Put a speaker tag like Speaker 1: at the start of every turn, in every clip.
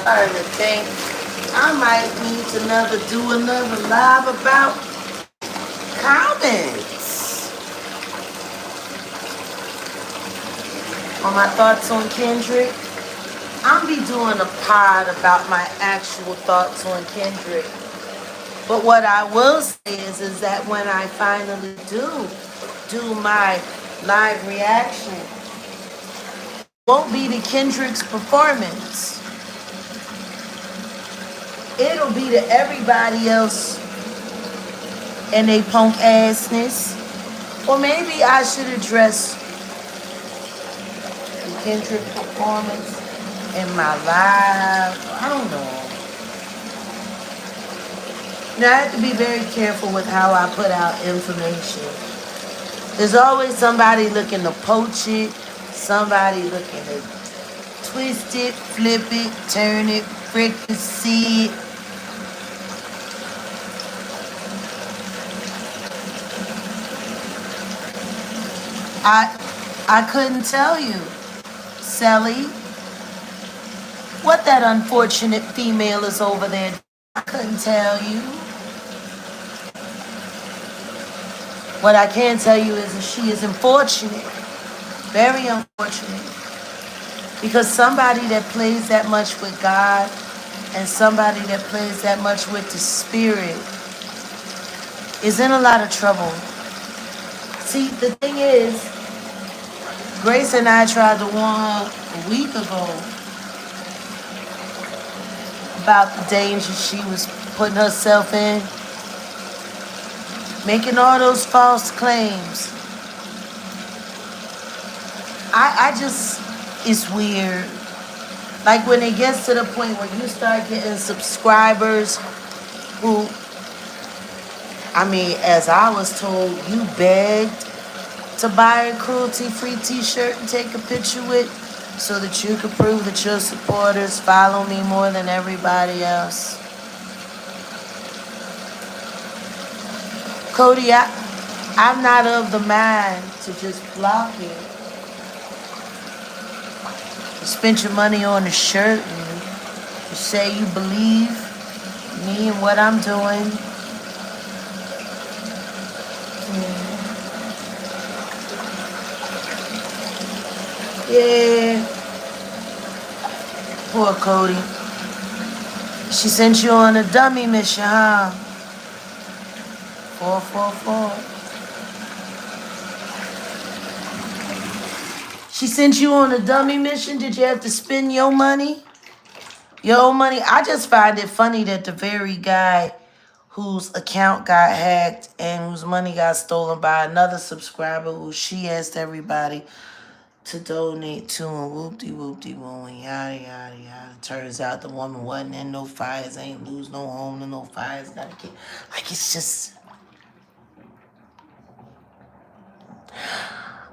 Speaker 1: starting to think I might need to do another live about comments on my thoughts on Kendrick. I'll be doing a pod about my actual thoughts on Kendrick. But what I will say is that when I finally do my live reaction, won't be to Kendrick's performance. It'll be to everybody else and they punk assness. Or maybe I should address the Kendrick performance in my live. I don't know. Now, I have to be very careful with how I put out information. There's always somebody looking to poach it, somebody looking to twist it, flip it, turn it, fricassee it. I couldn't tell you, Sally, what that unfortunate female is over there. I couldn't tell you. What I can tell you is that she is unfortunate, very unfortunate, because somebody that plays that much with God and somebody that plays that much with the Spirit is in a lot of trouble. See, the thing is, Grace and I tried to warn her a week ago about the danger she was putting herself in, making all those false claims. I just, it's weird. Like when it gets to the point where you start getting subscribers who, I mean, as I was told, you begged to buy a cruelty-free t-shirt and take a picture with so that you could prove that your supporters follow me more than everybody else. Cody, I'm not of the mind to just block you. You spent your money on a shirt and you say you believe me and what I'm doing. Yeah. Poor Cody. She sent you on a dummy mission, huh? 444. She sent you on a dummy mission? Did you have to spend your money? Your own money? I just find it funny that the very guy whose account got hacked and whose money got stolen by another subscriber who she asked everybody to donate to, and whoop-de-whoop-de-woo, and yada, yada, yada. Turns out the woman wasn't in no fires, ain't lose no home to no fires, got a kid. Like, it's just...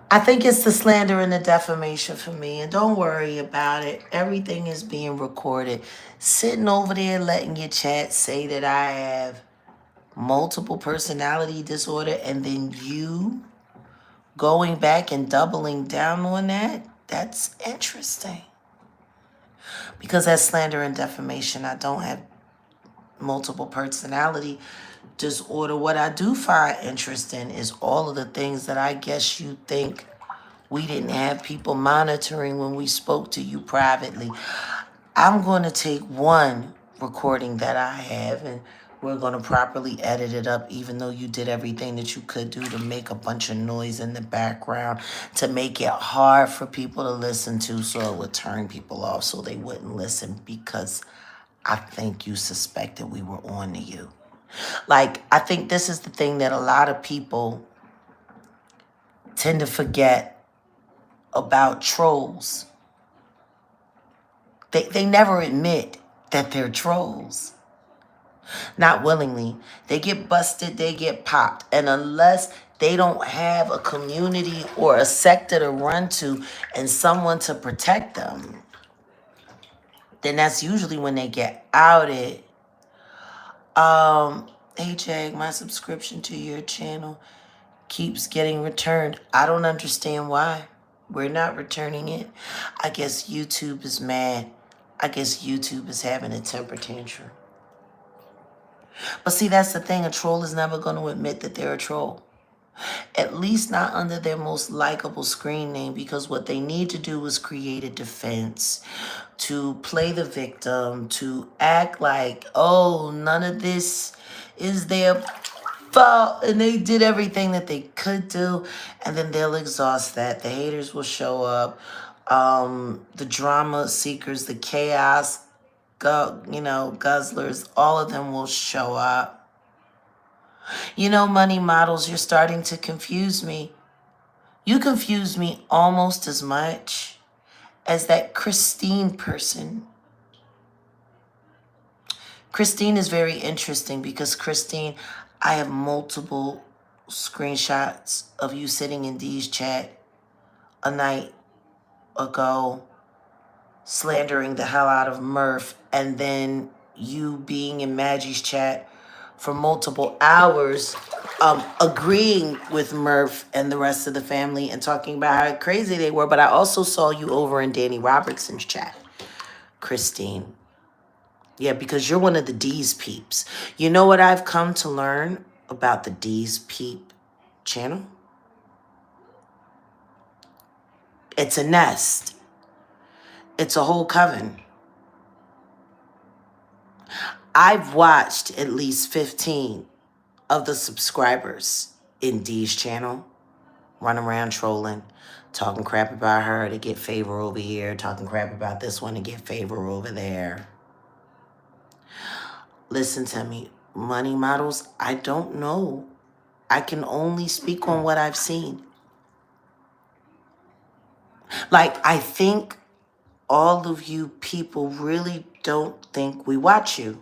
Speaker 1: I think it's the slander and the defamation for me, and don't worry about it. Everything is being recorded. Sitting over there letting your chat say that I have multiple personality disorder, and then you going back and doubling down on that, that's interesting. Because that's slander and defamation. I don't have multiple personality disorder. What I do find interesting is all of the things that I guess you think we didn't have people monitoring when we spoke to you privately. I'm going to take one recording that I have and we're going to properly edit it up, even though you did everything that you could do to make a bunch of noise in the background, to make it hard for people to listen to, so it would turn people off so they wouldn't listen, because I think you suspected we were on to you. Like, I think this is the thing that a lot of people tend to forget about trolls. They never admit that they're trolls. Not willingly. They get busted, they get popped. And unless they don't have a community or a sector to run to and someone to protect them, then that's usually when they get outed. Hey Jag, my subscription to your channel keeps getting returned. I don't understand why. We're not returning it. I guess YouTube is mad. I guess YouTube is having a temper tantrum. But see, that's the thing. A troll is never going to admit that they're a troll. At least not under their most likable screen name, because what they need to do is create a defense, to play the victim, to act like, oh, none of this is their fault, and they did everything that they could do, and then they'll exhaust that. The haters will show up. The drama seekers, the chaos, guzzlers, all of them will show up. You know, money models, you're starting to confuse me. You confuse me almost as much as that Christine person. Christine is very interesting because Christine, I have multiple screenshots of you sitting in Dee's chat a night ago slandering the hell out of Murph, and then you being in Maggie's chat for multiple hours, agreeing with Murph and the rest of the family and talking about how crazy they were. But I also saw you over in Danny Robertson's chat, Christine. Yeah, because you're one of the D's peeps. You know what I've come to learn about the D's peep channel? It's a nest. It's a whole coven. I've watched at least 15 of the subscribers in Dee's channel run around trolling, talking crap about her to get favor over here, talking crap about this one to get favor over there. Listen to me, money models, I don't know. I can only speak on what I've seen. Like, I think all of you people really don't think we watch you.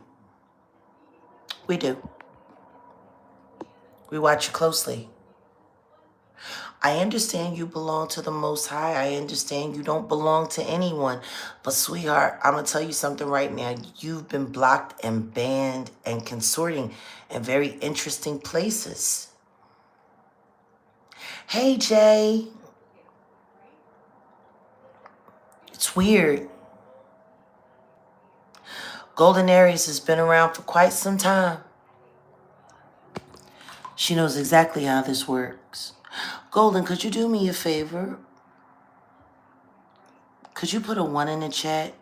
Speaker 1: We do. We watch you closely. I understand you belong to the Most High. I understand you don't belong to anyone. But sweetheart, I'm going to tell you something right now. You've been blocked and banned and consorting in very interesting places. Hey, Jay. It's weird. Golden Aries has been around for quite some time. She knows exactly how this works. Golden, could you do me a favor? Could you put a 1 in the chat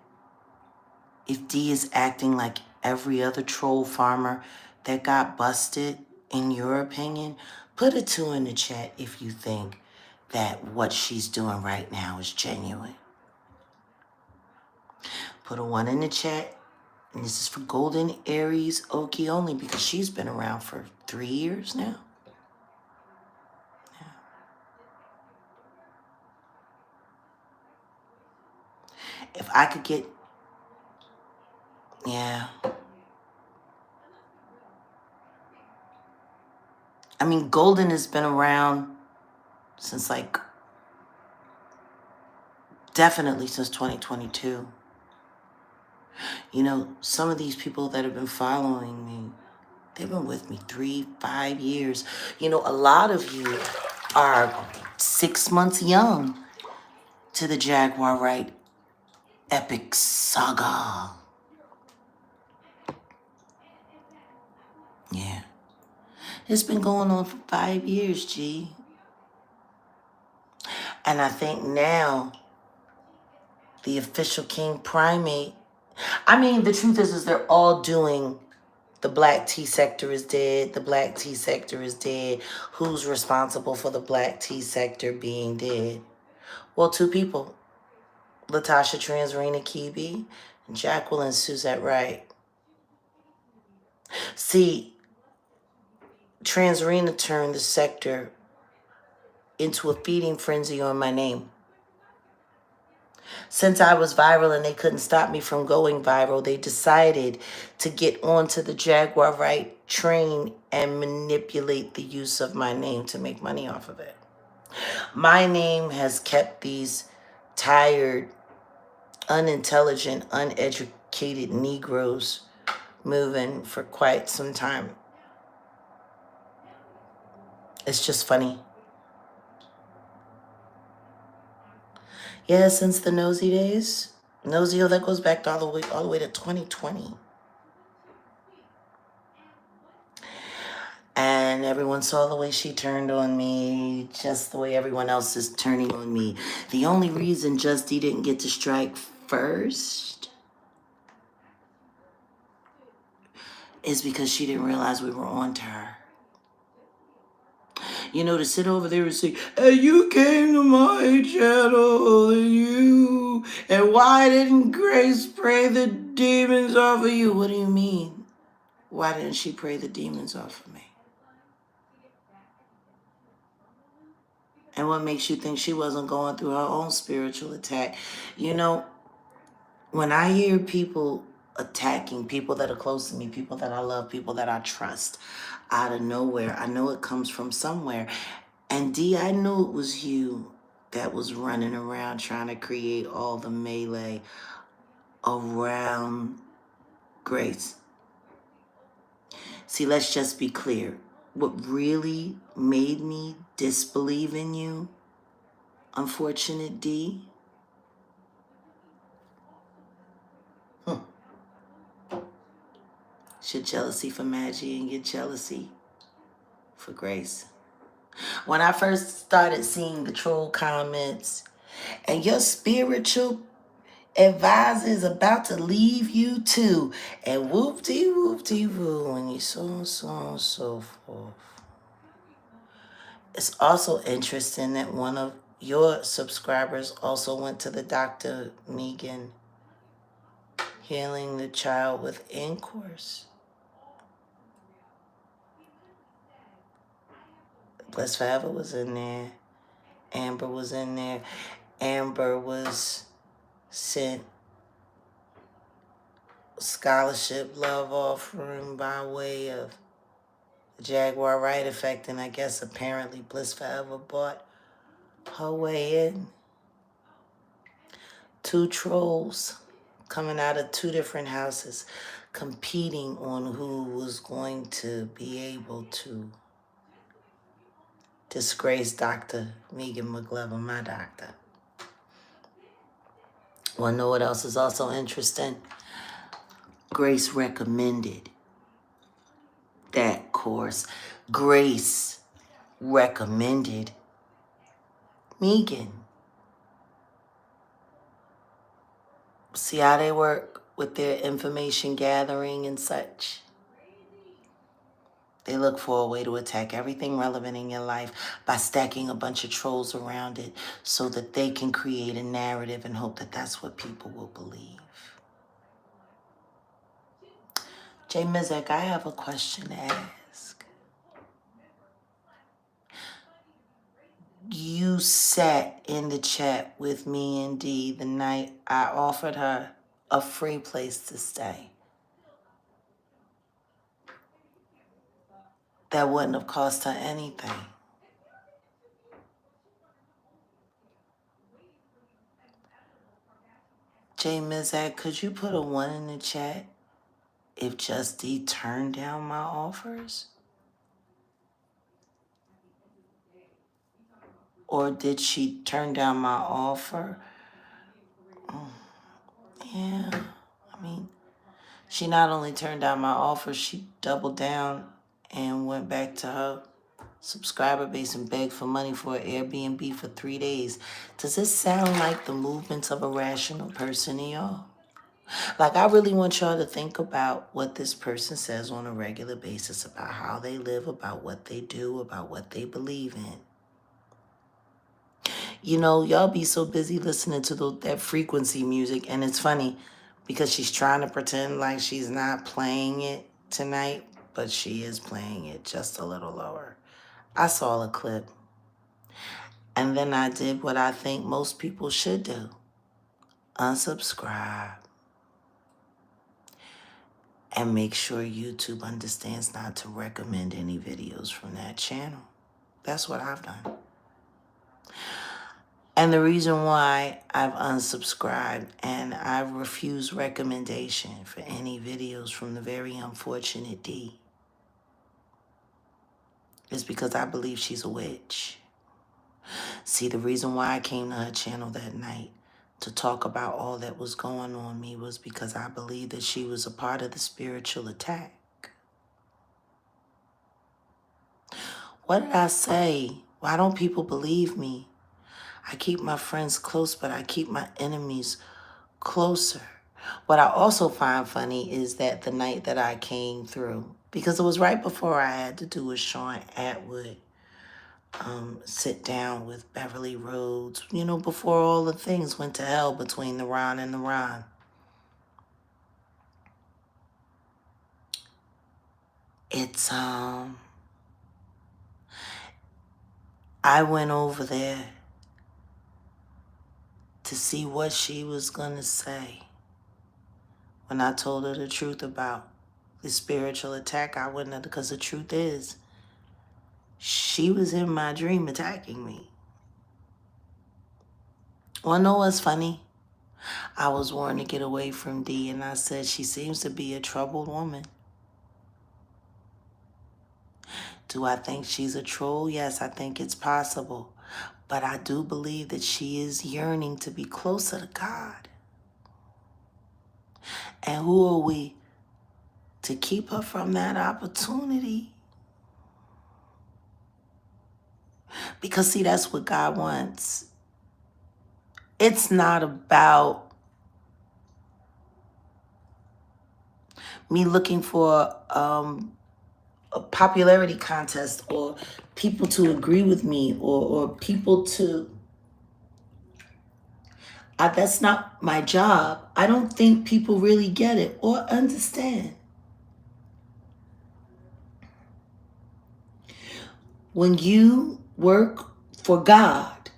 Speaker 1: if D is acting like every other troll farmer that got busted, in your opinion? Put a 2 in the chat if you think that what she's doing right now is genuine. Put a 1 in the chat. And this is for Golden Aries Okie only, because she's been around for 3 years now. Yeah. If I could get... Yeah. I mean, Golden has been around since, like, definitely since 2022. You know, some of these people that have been following me, they've been with me 3, 5 years. You know, a lot of you are 6 months young to the Jaguar Wright epic saga. Yeah. It's been going on for 5 years, G. And I think now the official king primate, I mean, the truth is they're all doing the black tea sector is dead. The black tea sector is dead. Who's responsible for the black tea sector being dead? Well, 2 people. Latasha Transrena Kebe and Jacqueline Suzette Wright. See, Transrena turned the sector into a feeding frenzy on my name. Since I was viral and they couldn't stop me from going viral, they decided to get onto the Jaguar Wright train and manipulate the use of my name to make money off of it. My name has kept these tired, unintelligent, uneducated Negroes moving for quite some time. It's just funny. Yeah, since the nosy days. Nosy, that goes back to all the way to 2020. And everyone saw the way she turned on me, just the way everyone else is turning on me. The only reason Justy didn't get to strike first is because she didn't realize we were on to her. You know, to sit over there and say, hey, you came to my channel, and why didn't Grace pray the demons off of you? What do you mean? Why didn't she pray the demons off of me? And what makes you think she wasn't going through her own spiritual attack? You know, when I hear people attacking people that are close to me, people that I love, people that I trust, out of nowhere, I know it comes from somewhere. And D, I knew it was you that was running around trying to create all the melee around Grace. See, let's just be clear. What really made me disbelieve in you, unfortunate D, it's your jealousy for Maggie and your jealousy for Grace. When I first started seeing the troll comments, and your spiritual advisor is about to leave you too, and whoop-dee-woo, and you so and so forth. It's also interesting that one of your subscribers also went to the Dr. Megan healing the child with intercourse. Bless Forever was in there. Amber was in there. Amber was sent scholarship love offering by way of the Jaguar Wright effect, and I guess apparently Bliss Forever bought her way in. Two trolls coming out of two different houses competing on who was going to be able to disgrace Dr. Megan McLevin, my doctor. Want to know what else is also interesting? Grace recommended that course. Grace recommended Megan. See how they work with their information gathering and such? They look for a way to attack everything relevant in your life by stacking a bunch of trolls around it so that they can create a narrative and hope that that's what people will believe. Jay Mizek, I have a question to ask. You sat in the chat with me and Dee the night I offered her a free place to stay. That wouldn't have cost her anything. Jay Mizak, could you put a 1 in the chat if Just D turned down my offers? Or did she turn down my offer? Yeah, I mean, she not only turned down my offer, she doubled down and went back to her subscriber base and begged for money for an Airbnb for 3 days. Does this sound like the movements of a rational person to y'all? Like, I really want y'all to think about what this person says on a regular basis about how they live, about what they do, about what they believe in. You know, y'all be so busy listening to that frequency music, and it's funny because she's trying to pretend like she's not playing it tonight, but she is playing it just a little lower. I saw a clip, and then I did what I think most people should do. Unsubscribe. And make sure YouTube understands not to recommend any videos from that channel. That's what I've done. And the reason why I've unsubscribed and I've refused recommendation for any videos from the very unfortunate D is because I believe she's a witch. See, the reason why I came to her channel that night to talk about all that was going on me was because I believed that she was a part of the spiritual attack. What did I say? Why don't people believe me? I keep my friends close, but I keep my enemies closer. What I also find funny is that the night that I came through, because it was right before I had to do with Sean Atwood, sit down with Beverly Rhodes, you know, before all the things went to hell between the Ron and the Ron. It's, I went over there to see what she was gonna say. When I told her the truth about the spiritual attack, I wouldn't, because the truth is, she was in my dream attacking me. Wanna know what's funny? I was warned to get away from D, and I said she seems to be a troubled woman. Do I think she's a troll? Yes, I think it's possible. But I do believe that she is yearning to be closer to God. And who are we to keep her from that opportunity? Because see, that's what God wants. It's not about me looking for a popularity contest or people to agree with me or people to... that's not my job. I don't think people really get it or understand. When you work for God,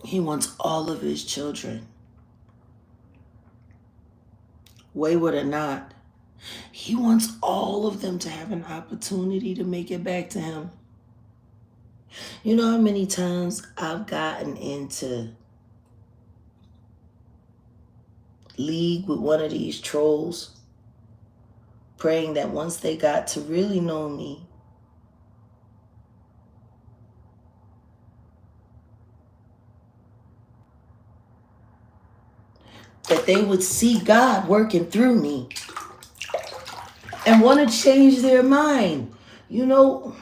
Speaker 1: He wants all of His children, wayward or not. He wants all of them to have an opportunity to make it back to Him. You know how many times I've gotten into league with one of these trolls, praying that once they got to really know me, that they would see God working through me and want to change their mind. You know,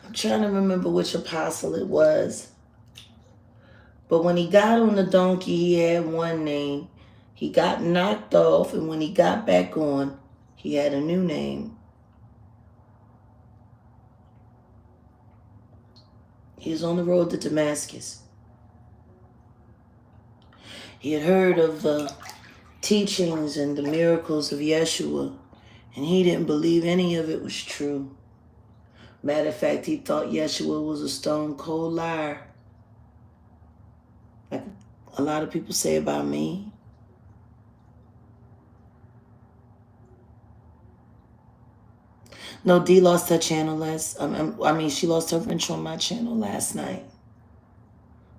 Speaker 1: I'm trying to remember which apostle it was. But when he got on the donkey, he had one name. He got knocked off, and when he got back on, he had a new name. He was on the road to Damascus. He had heard of the teachings and the miracles of Yeshua, and he didn't believe any of it was true. Matter of fact, he thought Yeshua was a stone cold liar. Like a lot of people say about me. No, D lost her channel she lost her wrench on my channel last night.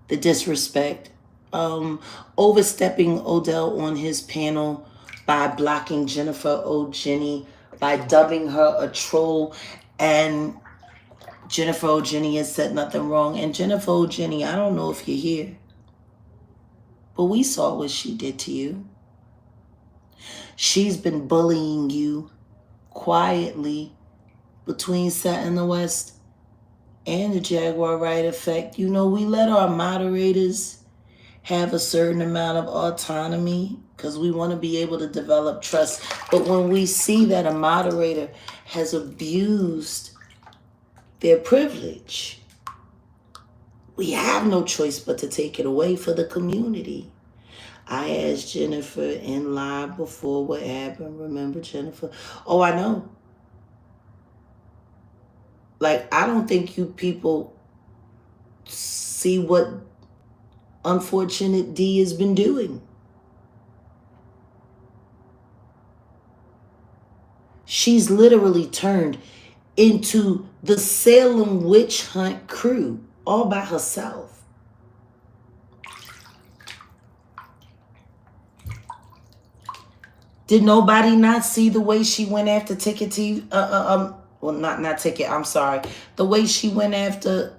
Speaker 1: The disrespect. Overstepping Odell on his panel by blocking Jennifer O'Jenny, by dubbing her a troll, and Jennifer O'Jenny has said nothing wrong. And Jennifer O'Jenny, I don't know if you're here, but we saw what she did to you. She's been bullying you quietly between Set in the West and the Jaguar Wright effect. You know, we let our moderators have a certain amount of autonomy because we want to be able to develop trust. But when we see that a moderator has abused their privilege, we have no choice but to take it away for the community. I asked Jennifer in live before what happened. Remember, Jennifer? Oh, I know. Like, I don't think you people see what unfortunate D has been doing. She's literally turned into the Salem witch hunt crew all by herself. Did nobody not see the way she went after Ticket TV? Well, not Ticket. I'm sorry. The way she went after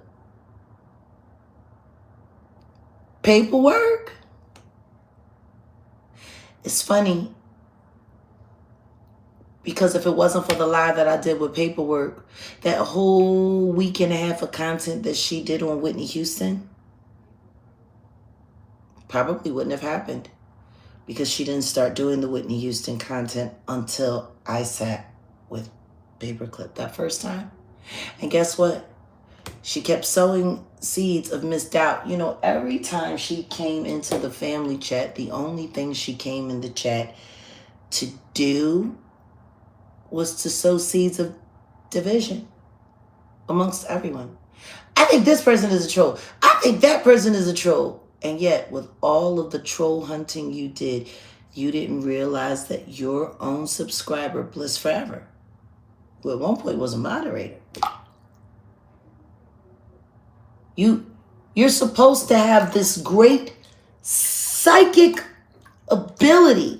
Speaker 1: Paperwork. It's funny because if it wasn't for the live that I did with Paperwork, that whole week and a half of content that she did on Whitney Houston probably wouldn't have happened, because she didn't start doing the Whitney Houston content until I sat with Paperclip that first time. And guess what? She kept sowing seeds of misdoubt. You know, every time she came into the family chat, the only thing she came in the chat to do was to sow seeds of division amongst everyone. I think this person is a troll. I think that person is a troll. And yet, with all of the troll hunting you did, you didn't realize that your own subscriber, Bliss Forever, who at one point was a moderator, you're supposed to have this great psychic ability.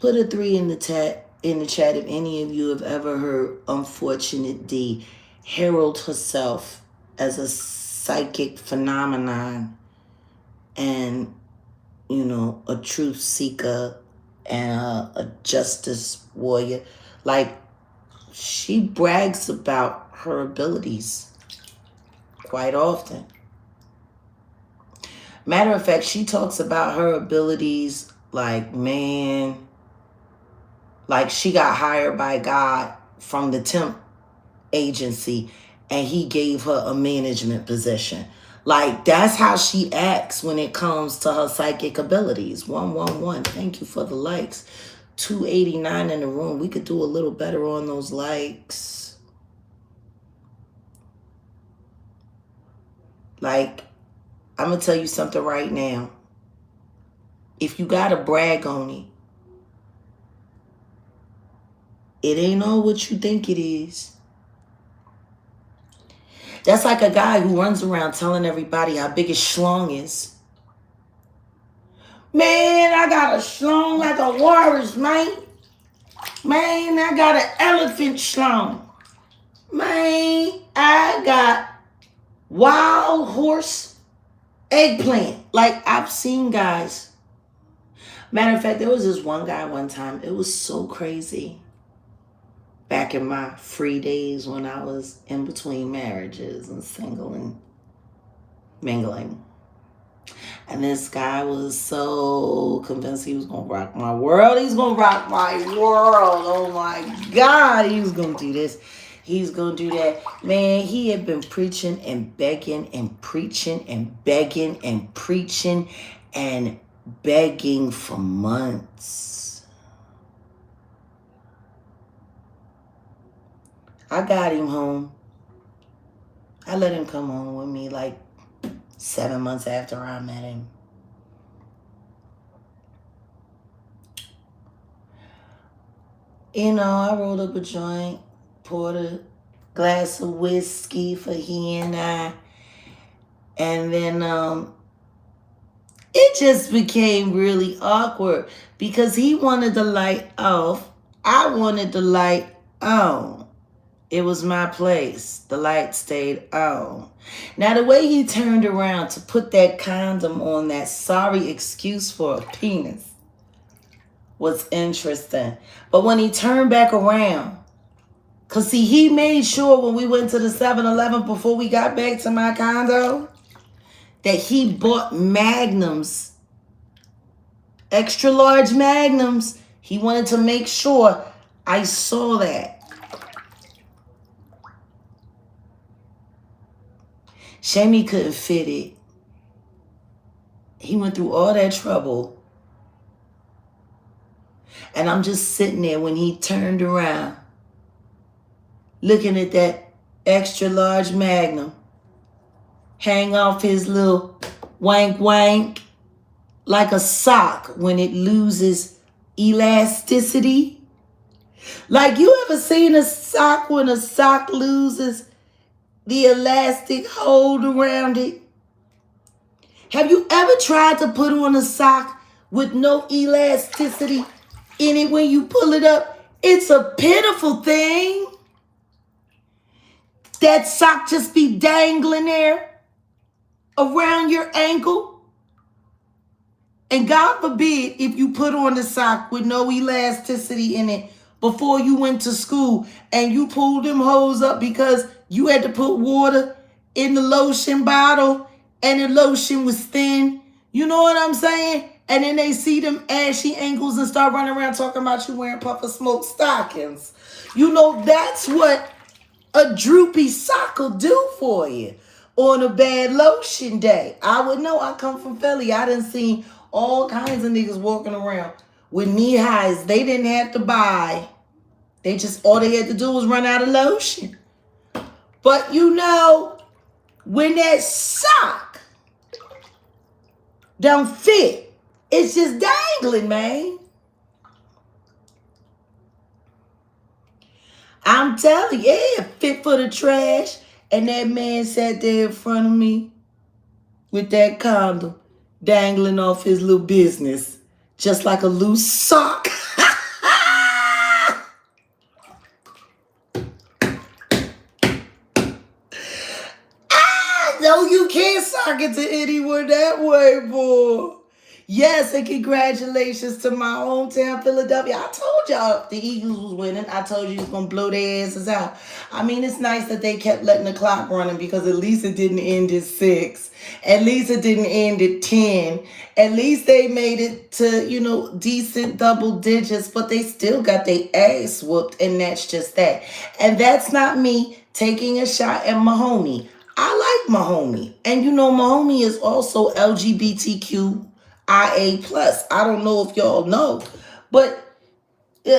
Speaker 1: Put a 3 in the chat if any of you have ever heard Unfortunate D herald herself as a psychic phenomenon and, you know, a truth seeker and a justice warrior. Like, she brags about her abilities quite often. Matter of fact, she talks about her abilities like, man, like she got hired by God from the temp agency and he gave her a management position. Like, that's how she acts when it comes to her psychic abilities. 111, thank you for the likes. 289 in the room. We could do a little better on those likes. Like, I'm going to tell you something right now. If you got to brag on it, it ain't all what you think it is. That's like a guy who runs around telling everybody how big his schlong is. Man, I got a schlong like a walrus, man. Man, I got an elephant schlong. Man, I got wild horse eggplant. Like, I've seen guys. Matter of fact, there was this one guy one time. It was so crazy. Back in my free days when I was in between marriages and single and mingling. And this guy was so convinced he was going to rock my world. He's going to rock my world. Oh my God. He was going to do this. He's going to do that. Man, he had been preaching and begging and preaching and begging and preaching and begging for months. I got him home. I let him come home with me like 7 months after I met him. You know, I rolled up a joint, poured a glass of whiskey for he and I. And then it just became really awkward because he wanted the light off. I wanted the light on. It was my place. The light stayed on. Now, the way he turned around to put that condom on that sorry excuse for a penis was interesting. But when he turned back around, because see, he made sure when we went to the 7-Eleven before we got back to my condo that he bought magnums, extra large magnums. He wanted to make sure I saw that. Shame he couldn't fit it. He went through all that trouble. And I'm just sitting there when he turned around, looking at that extra large magnum, hang off his little wank wank like a sock when it loses elasticity. Like, you ever seen a sock when a sock loses the elastic hold around it? Have you ever tried to put on a sock with no elasticity in it when you pull it up? It's a pitiful thing. That sock just be dangling there around your ankle. And God forbid if you put on a sock with no elasticity in it before you went to school and you pulled them hoes up because you had to put water in the lotion bottle and the lotion was thin. You know what I'm saying? And then they see them ashy ankles and start running around talking about you wearing Puffer Smoke stockings. You know, that's what a droopy sock will do for you on a bad lotion day. I would know. I come from Philly. I done seen all kinds of niggas walking around with knee highs. They didn't have to buy. They just, all they had to do was run out of lotion. But you know, when that sock don't fit, it's just dangling, man. I'm telling you, yeah, fit for the trash. And that man sat there in front of me with that condom dangling off his little business, just like a loose sock. No, you can't sock it to anyone that way, boy. Yes, and congratulations to my hometown, Philadelphia. I told y'all the Eagles was winning. I told you it was going to blow their asses out. I mean, it's nice that they kept letting the clock running because at least it didn't end at 6. At least it didn't end at 10. At least they made it to, you know, decent double digits, but they still got their ass whooped, and that's just that. And that's not me taking a shot at my homie. I like my homie. And you know, my homie is also LGBTQ IA+. I don't know if y'all know, but he's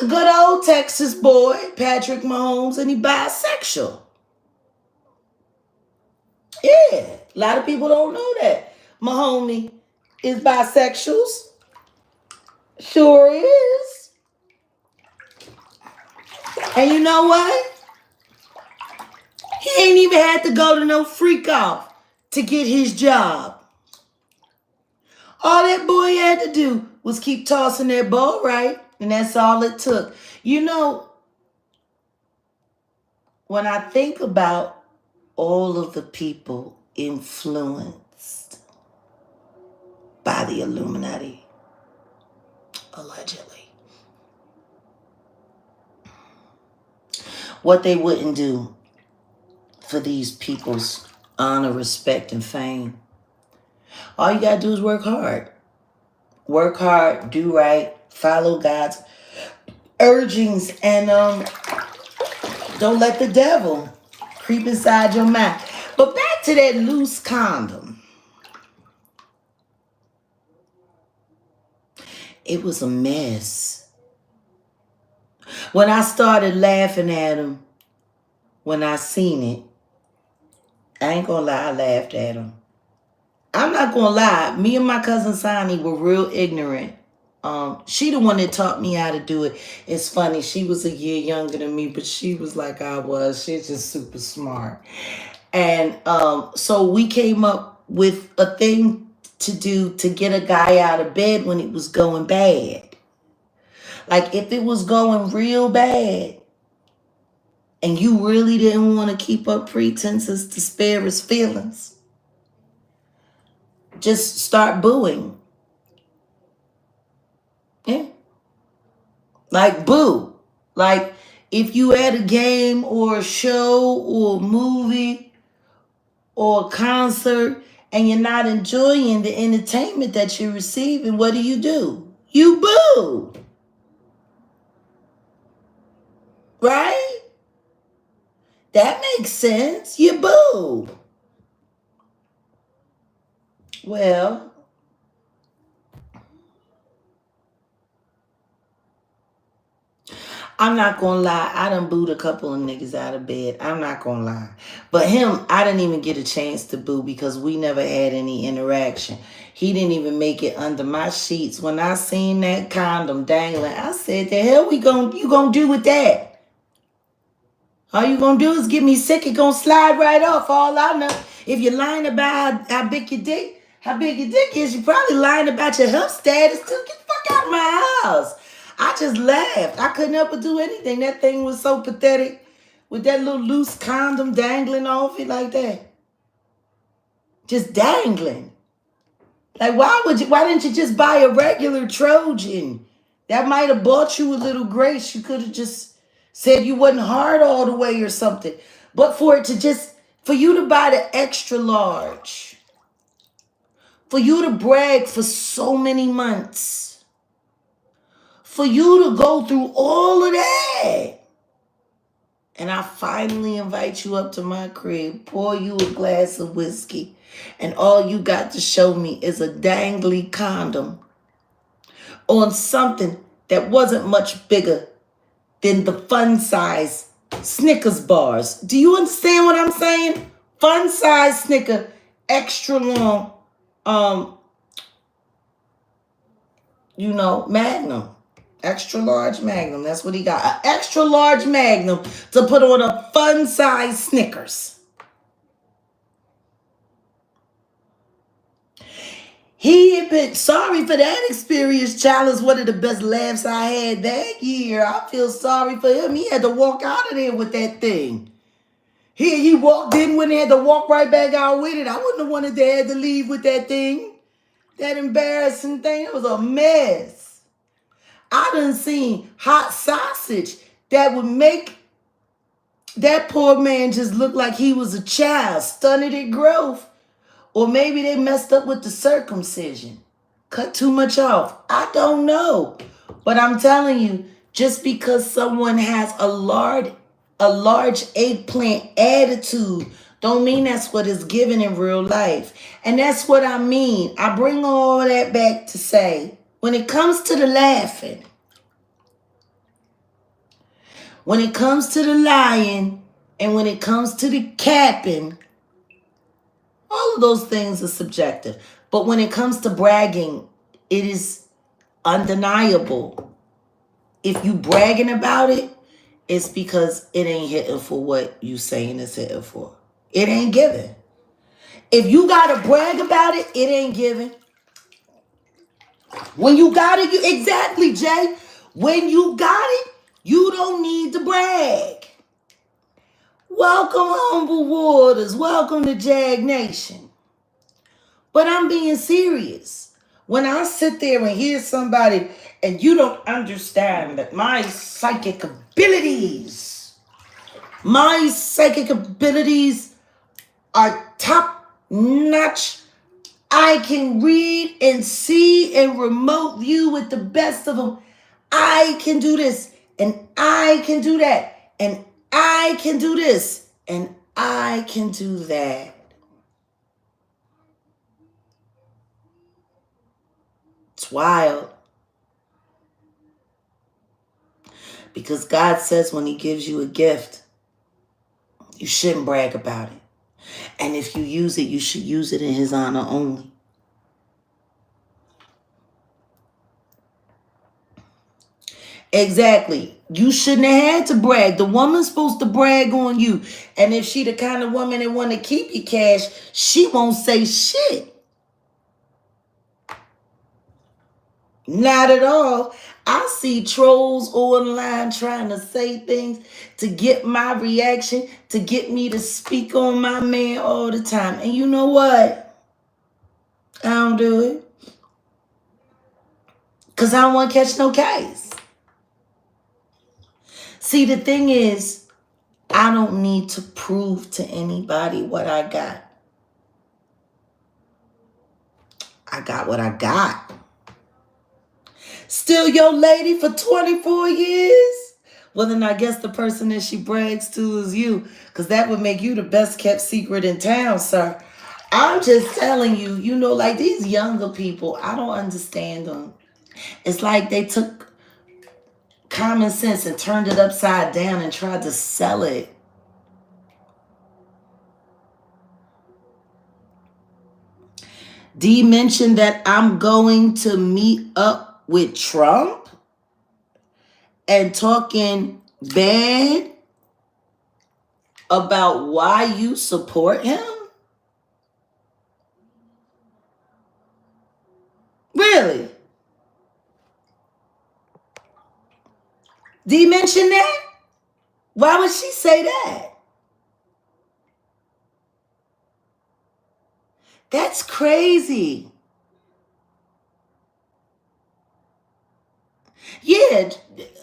Speaker 1: a good old Texas boy, Patrick Mahomes, and he bisexual. Yeah, a lot of people don't know that. My homie is bisexuals. Sure is. And you know what? He ain't even had to go to no freak off to get his job. All that boy had to do was keep tossing that ball right, and that's all it took. You know, when I think about all of the people influenced by the Illuminati, allegedly, what they wouldn't do for these people's honor, respect, and fame. All you gotta do is work hard. Work hard, do right, follow God's urgings, and don't let the devil creep inside your mind. But back to that loose condom. It was a mess. When I started laughing at him, when I seen it, I ain't gonna lie, I laughed at him. I'm not gonna lie, me and my cousin Sonny were real ignorant. She the one that taught me how to do it. It's funny, she was a year younger than me, but she was like I was. She's just super smart. And so we came up with a thing to do to get a guy out of bed when it was going bad. Like if it was going real bad and you really didn't want to keep up pretenses to spare his feelings, just start booing. Yeah. Like boo. Like if you at a game or a show or a movie or a concert and you're not enjoying the entertainment that you're receiving, what do? You boo. Right? That makes sense. You boo. Well, I'm not gonna lie, I done booed a couple of niggas out of bed. I'm not gonna lie. But him, I didn't even get a chance to boo because we never had any interaction. He didn't even make it under my sheets. When I seen that condom dangling, I said, the hell you gonna do with that? All you gonna do is get me sick. It gonna slide right off. All I know If you're lying about how big your dick is, you're probably lying about your health status too. Get the fuck out of my house. I just laughed. I couldn't help but do anything. That thing was so pathetic with that little loose condom dangling off it like that. Just dangling. Like, why didn't you just buy a regular Trojan? That might have bought you a little grace. You could have just said you wasn't hard all the way or something. But for you to buy the extra large, for you to brag for so many months, for you to go through all of that, and I finally invite you up to my crib, pour you a glass of whiskey, and all you got to show me is a dangly condom on something that wasn't much bigger than the fun size Snickers bars. Do you understand what I'm saying? Fun size Snicker, extra long, Magnum. Extra large Magnum. That's what he got. An extra large Magnum to put on a fun size Snickers. He had been sorry for that experience. Child is one of the best laughs I had that year. I feel sorry for him. He had to walk out of there with that thing. He walked in when he had to walk right back out with it. I wouldn't have wanted to have to leave with that thing. That embarrassing thing. It was a mess. I done seen hot sausage that would make that poor man just look like he was a child, stunted at growth. Or maybe they messed up with the circumcision. Cut too much off. I don't know. But I'm telling you, just because someone has a large eggplant attitude, don't mean that's what is given in real life. And that's what I mean. I bring all that back to say, when it comes to the laughing, when it comes to the lying, and when it comes to the capping, all of those things are subjective. But when it comes to bragging, it is undeniable. If you bragging about it, it's because it ain't hitting for what you saying it's hitting for. It ain't giving. If you got to brag about it, it ain't giving. When you got it, exactly, Jay. When you got it, you don't need to brag. Welcome, humble waters. Welcome to Jag Nation. But I'm being serious. When I sit there and hear somebody and you don't understand that my psychic abilities are top notch. I can read and see and remote view with the best of them. I can do this and I can do that and I can do this and I can do that. It's wild. Because God says when he gives you a gift, you shouldn't brag about it. And if you use it, you should use it in his honor only. Exactly. You shouldn't have had to brag. The woman's supposed to brag on you. And if she the kind of woman that want to keep your cash, she won't say shit. Not at all. I see trolls online trying to say things to get my reaction, to get me to speak on my man all the time. And you know what? I don't do it. Because I don't want to catch no case. See, the thing is, I don't need to prove to anybody what I got. I got what I got. Still your lady for 24 years? Well, then I guess the person that she brags to is you, because that would make you the best kept secret in town, sir. I'm just telling you, like these younger people, I don't understand them. It's like they took common sense and turned it upside down and tried to sell it. D mentioned that I'm going to meet up with Trump and talking bad about why you support him. Did you mention that? Why would she say that? That's crazy. Yeah,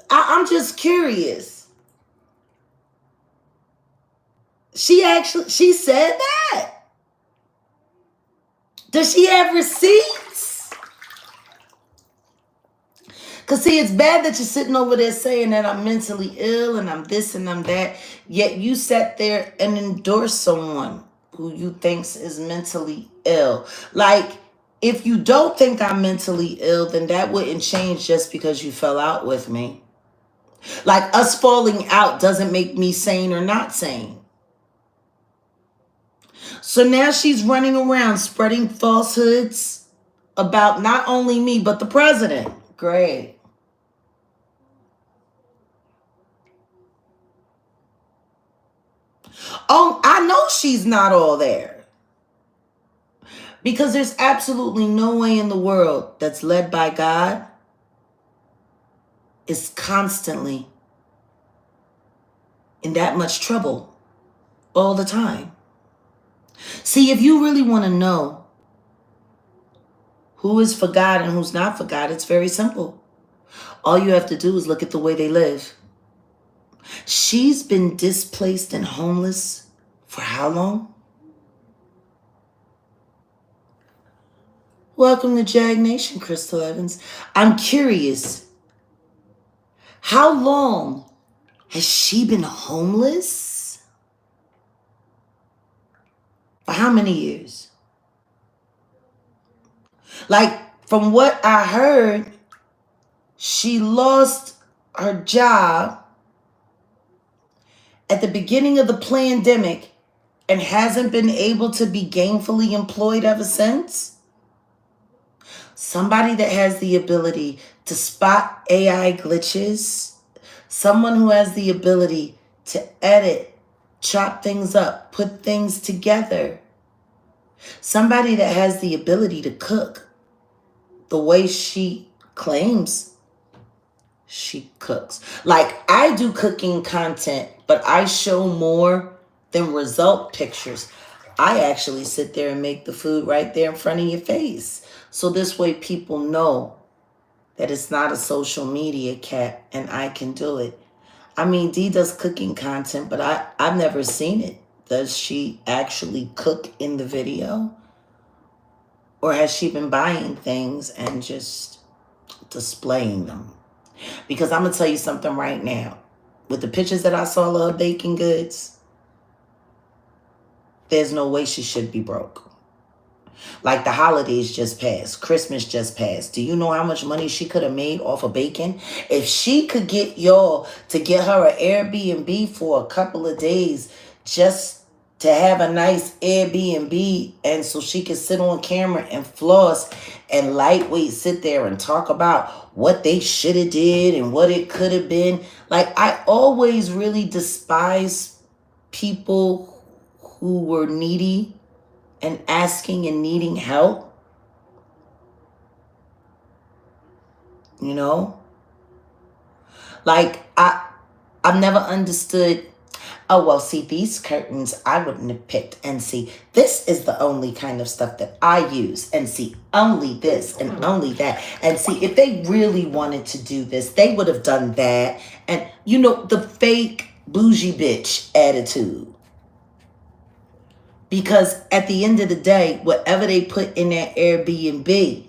Speaker 1: I'm just curious. She said that. Does she have receipts? Because, see, it's bad that you're sitting over there saying that I'm mentally ill and I'm this and I'm that, yet you sat there and endorsed someone who you thinks is mentally ill. Like, if you don't think I'm mentally ill, then that wouldn't change just because you fell out with me. Like, us falling out doesn't make me sane or not sane. So now she's running around spreading falsehoods about not only me, but the president. Great. Oh, I know she's not all there. Because there's absolutely no way in the world that's led by God is constantly in that much trouble all the time. See, if you really want to know who is for God and who's not for God, it's very simple. All you have to do is look at the way they live. She's been displaced and homeless for how long? Welcome to Jag Nation, Crystal Evans. I'm curious, how long has she been homeless? For how many years? Like, from what I heard, she lost her job at the beginning of the pandemic and hasn't been able to be gainfully employed ever since. Somebody that has the ability to spot AI glitches, someone who has the ability to edit, chop things up, put things together, somebody that has the ability to cook the way she claims she cooks. Like, I do cooking content, but I show more than result pictures. I actually sit there and make the food right there in front of your face. So this way people know that it's not a social media cat and I can do it. I mean, Dee does cooking content, but I've never seen it. Does she actually cook in the video? Or has she been buying things and just displaying them? Because I'm going to tell you something right now. With the pictures that I saw of her baking goods, there's no way she should be broke. Like, the holidays just passed. Christmas just passed. Do you know how much money she could have made off of baking? If she could get y'all to get her an Airbnb for a couple of days just to have a nice Airbnb and so she could sit on camera and floss and lightweight sit there and talk about what they should have did and what it could have been. Like, I always really despise people who were needy and asking and needing help. You know? Like, I've never understood, oh, well, see, these curtains I wouldn't have picked. And see, this is the only kind of stuff that I use. And see, only this and only that. And see, if they really wanted to do this, they would have done that. And, you know, the fake bougie bitch attitude. Because at the end of the day, whatever they put in that Airbnb,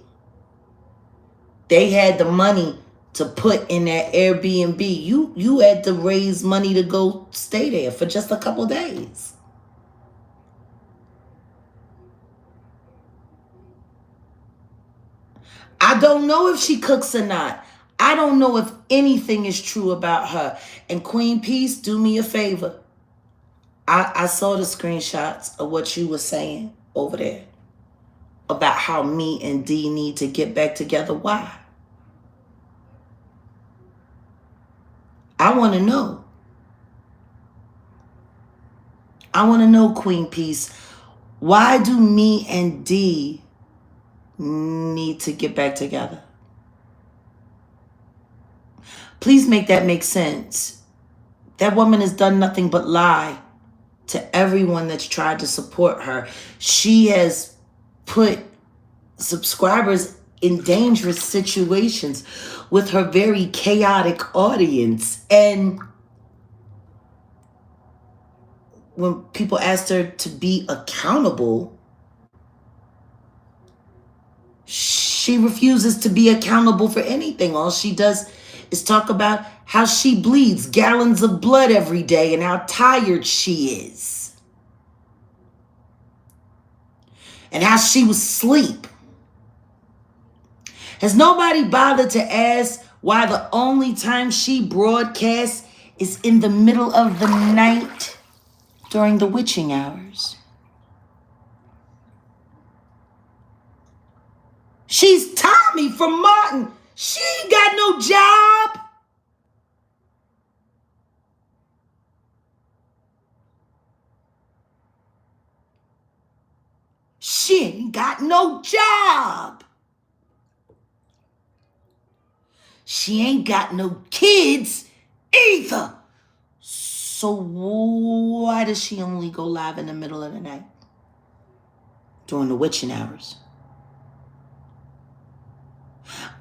Speaker 1: they had the money to put in that Airbnb. You had to raise money to go stay there for just a couple days. I don't know if she cooks or not. I don't know if anything is true about her. And Queen Peace, do me a favor. I saw the screenshots of what you were saying over there about how me and Dee need to get back together. Why? I want to know. I want to know, Queen Peace, why do me and Dee need to get back together? Please make that make sense. That woman has done nothing but lie to everyone that's tried to support her. She has put subscribers in dangerous situations with her very chaotic audience. And when people asked her to be accountable, she refuses to be accountable for anything. All she does is talk about how she bleeds gallons of blood every day and how tired she is. And how she was asleep. Has nobody bothered to ask why the only time she broadcasts is in the middle of the night during the witching hours? She's Tommy from Martin. She ain't got no job. She ain't got no job. She ain't got no kids either. So why does she only go live in the middle of the night? During the witching hours.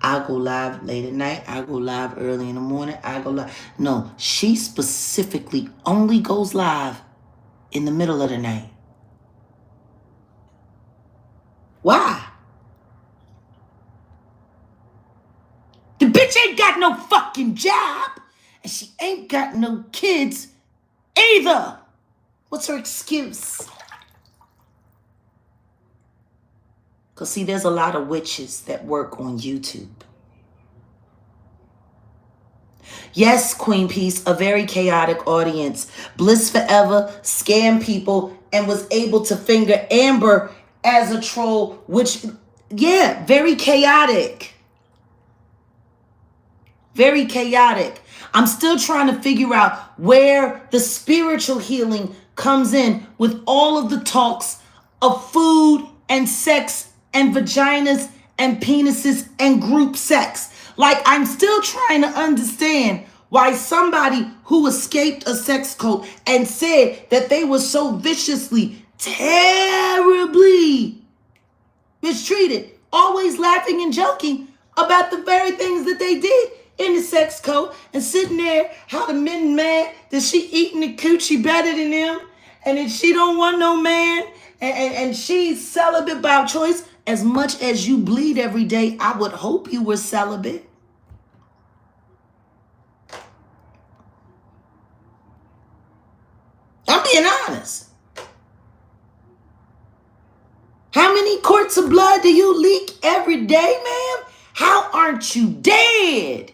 Speaker 1: I go live late at night. I go live early in the morning. I go live. No, she specifically only goes live in the middle of the night. Why? The bitch ain't got no fucking job. And she ain't got no kids either. What's her excuse? Because, see, there's a lot of witches that work on YouTube. Yes, Queen Peace, a very chaotic audience. Bliss Forever scammed people and was able to finger Amber as a troll, which, yeah, very chaotic. Very chaotic. I'm still trying to figure out where the spiritual healing comes in with all of the talks of food and sex and vaginas and penises and group sex. Like, I'm still trying to understand why somebody who escaped a sex cult and said that they were so viciously, terribly mistreated, always laughing and joking about the very things that they did in the sex cult, and sitting there, how the men mad that she eating the coochie better than them, and that she don't want no man, and she's celibate by choice. As much as you bleed every day, I would hope you were celibate. I'm being honest. How many quarts of blood do you leak every day, ma'am? How aren't you dead?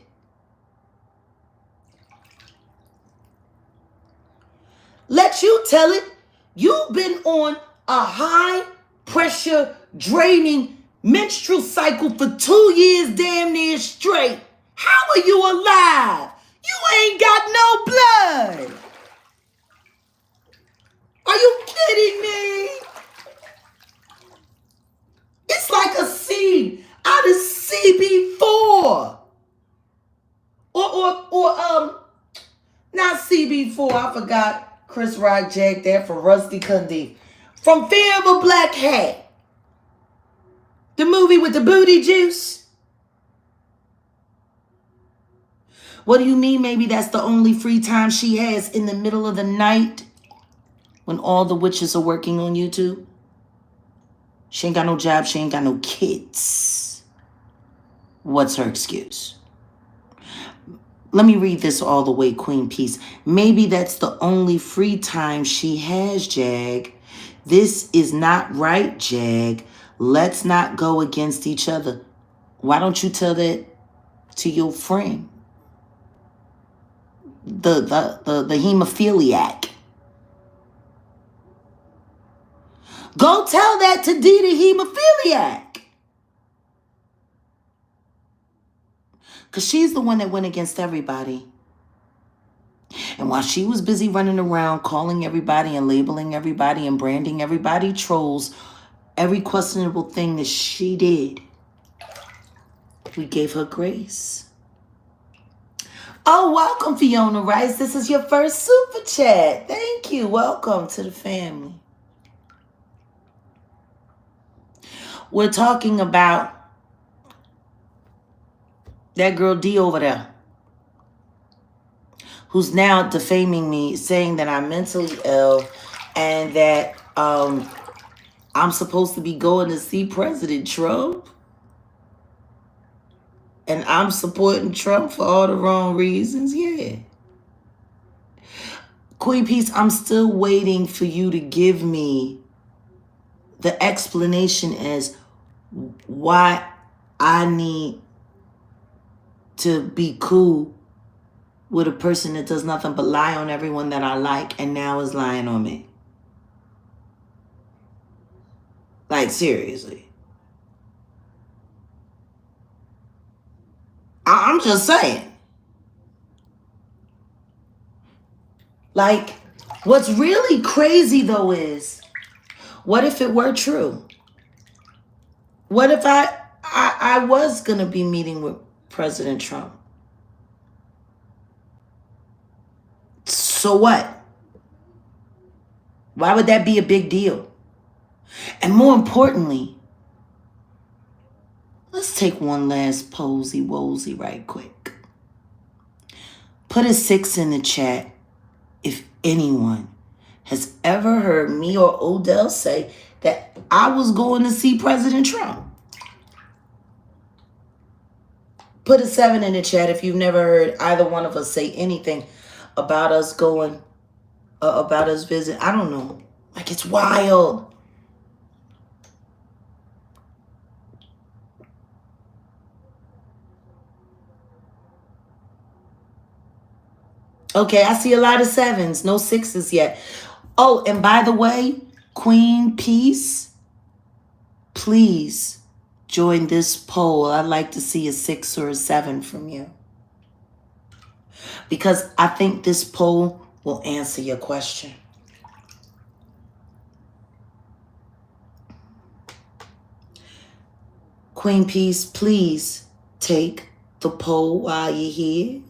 Speaker 1: Let you tell it. You've been on a high pressure draining menstrual cycle for 2 years damn near straight. How are you alive? You ain't got no blood. Are you kidding me? It's like a seed out of CB4. Or not CB4, I forgot. Chris Rock jacked that for Rusty Cundy. From Fear of a Black Hat. The movie with the booty juice. What do you mean maybe that's the only free time she has in the middle of the night when all the witches are working on YouTube? She ain't got no job. She ain't got no kids. What's her excuse? Let me read this all the way, Queen Peace. Maybe that's the only free time she has, Jag. This is not right, Jag. Let's not go against each other. Why don't you tell that to your friend? The hemophiliac. Go tell that to D, the hemophiliac. Because she's the one that went against everybody. And while she was busy running around calling everybody and labeling everybody and branding everybody trolls, every questionable thing that she did, we gave her grace. Oh, welcome, Fiona Rice. This is your first super chat. Thank you. Welcome to the family. We're talking about that girl D over there, who's now defaming me, saying that I'm mentally ill and that I'm supposed to be going to see President Trump. And I'm supporting Trump for all the wrong reasons. Yeah. Queen Peace, I'm still waiting for you to give me the explanation as why I need to be cool with a person that does nothing but lie on everyone that I like and now is lying on me. Like, seriously. I'm just saying. Like, what's really crazy, though, is what if it were true? What if I was going to be meeting with President Trump? So what? Why would that be a big deal? And more importantly, let's take one last posy-wosy right quick. Put a 6 in the chat if anyone has ever heard me or Odell say that I was going to see President Trump. Put a 7 in the chat if you've never heard either one of us say anything about us going, about us visiting. I don't know. Like, it's wild. Okay, I see a lot of 7s, no 6s yet. Oh, and by the way, Queen Peace, please join this poll. I'd like to see a 6 or a 7 from you, because I think this poll will answer your question. Queen Peace, please take the poll while you're here.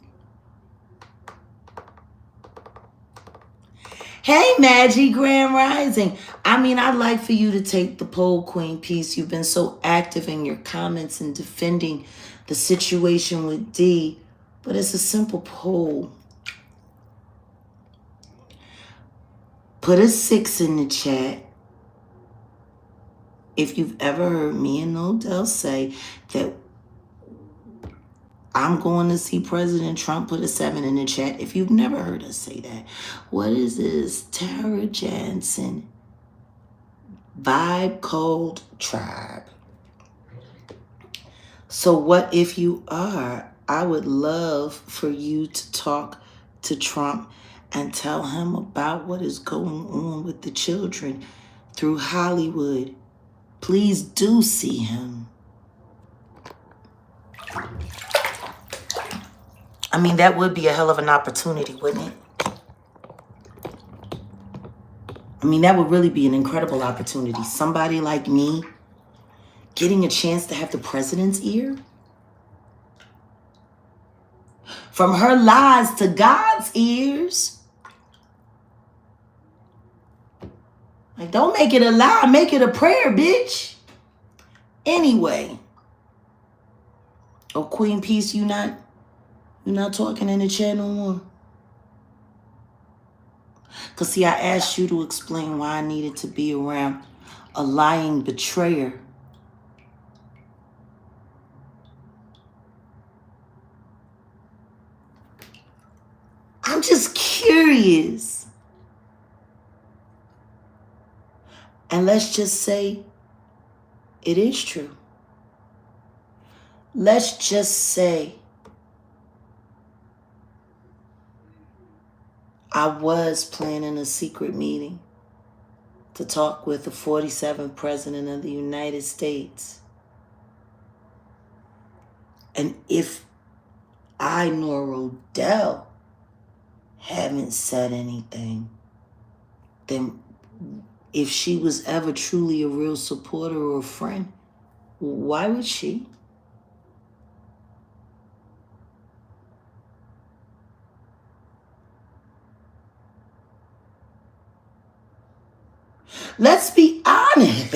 Speaker 1: Hey, Maggie, Grand Rising. I mean, I'd like for you to take the poll, Queen Peace. You've been so active in your comments and defending the situation with D, but it's a simple poll. Put a 6 in the chat if you've ever heard me and Odell say that I'm going to see President Trump. Put a 7 in the chat if you've never heard us say that. What is this? Tara Jansen. Vibe Code Tribe. So what if you are? I would love for you to talk to Trump and tell him about what is going on with the children through Hollywood. Please do see him. I mean, that would be a hell of an opportunity, wouldn't it? I mean, that would really be an incredible opportunity. Somebody like me getting a chance to have the president's ear. From her lies to God's ears. Like, don't make it a lie, make it a prayer, bitch. Anyway. Oh, Queen Peace, you not talking in the chat no more? Because, see, I asked you to explain why I needed to be around a lying betrayer. I'm just curious. And let's just say it is true. Let's just say I was planning a secret meeting to talk with the 47th President of the United States. And if I nor Odell haven't said anything, then if she was ever truly a real supporter or a friend, why would she? Let's be honest.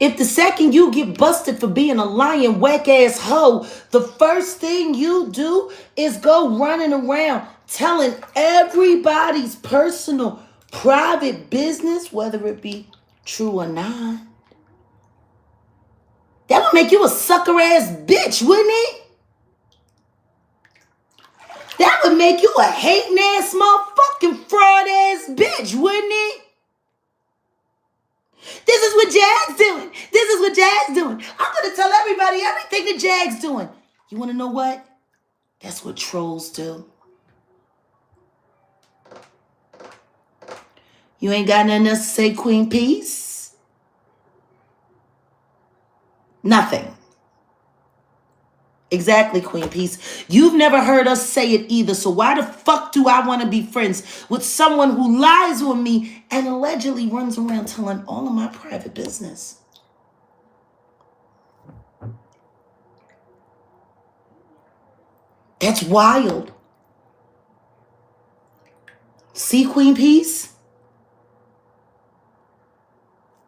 Speaker 1: If the second you get busted for being a lying, whack-ass hoe, the first thing you do is go running around telling everybody's personal, private business, whether it be true or not, that would make you a sucker-ass bitch, wouldn't it? That would make you a hating-ass motherfucking fraud-ass bitch, wouldn't it? This is what Jag's doing. This is what Jag's doing. I'm going to tell everybody everything that Jag's doing. You want to know what? That's what trolls do. You ain't got nothing else to say, Queen Peace? Nothing. Exactly, Queen Peace. You've never heard us say it either, so why the fuck do I want to be friends with someone who lies with me and allegedly runs around telling all of my private business? That's wild. See, Queen Peace?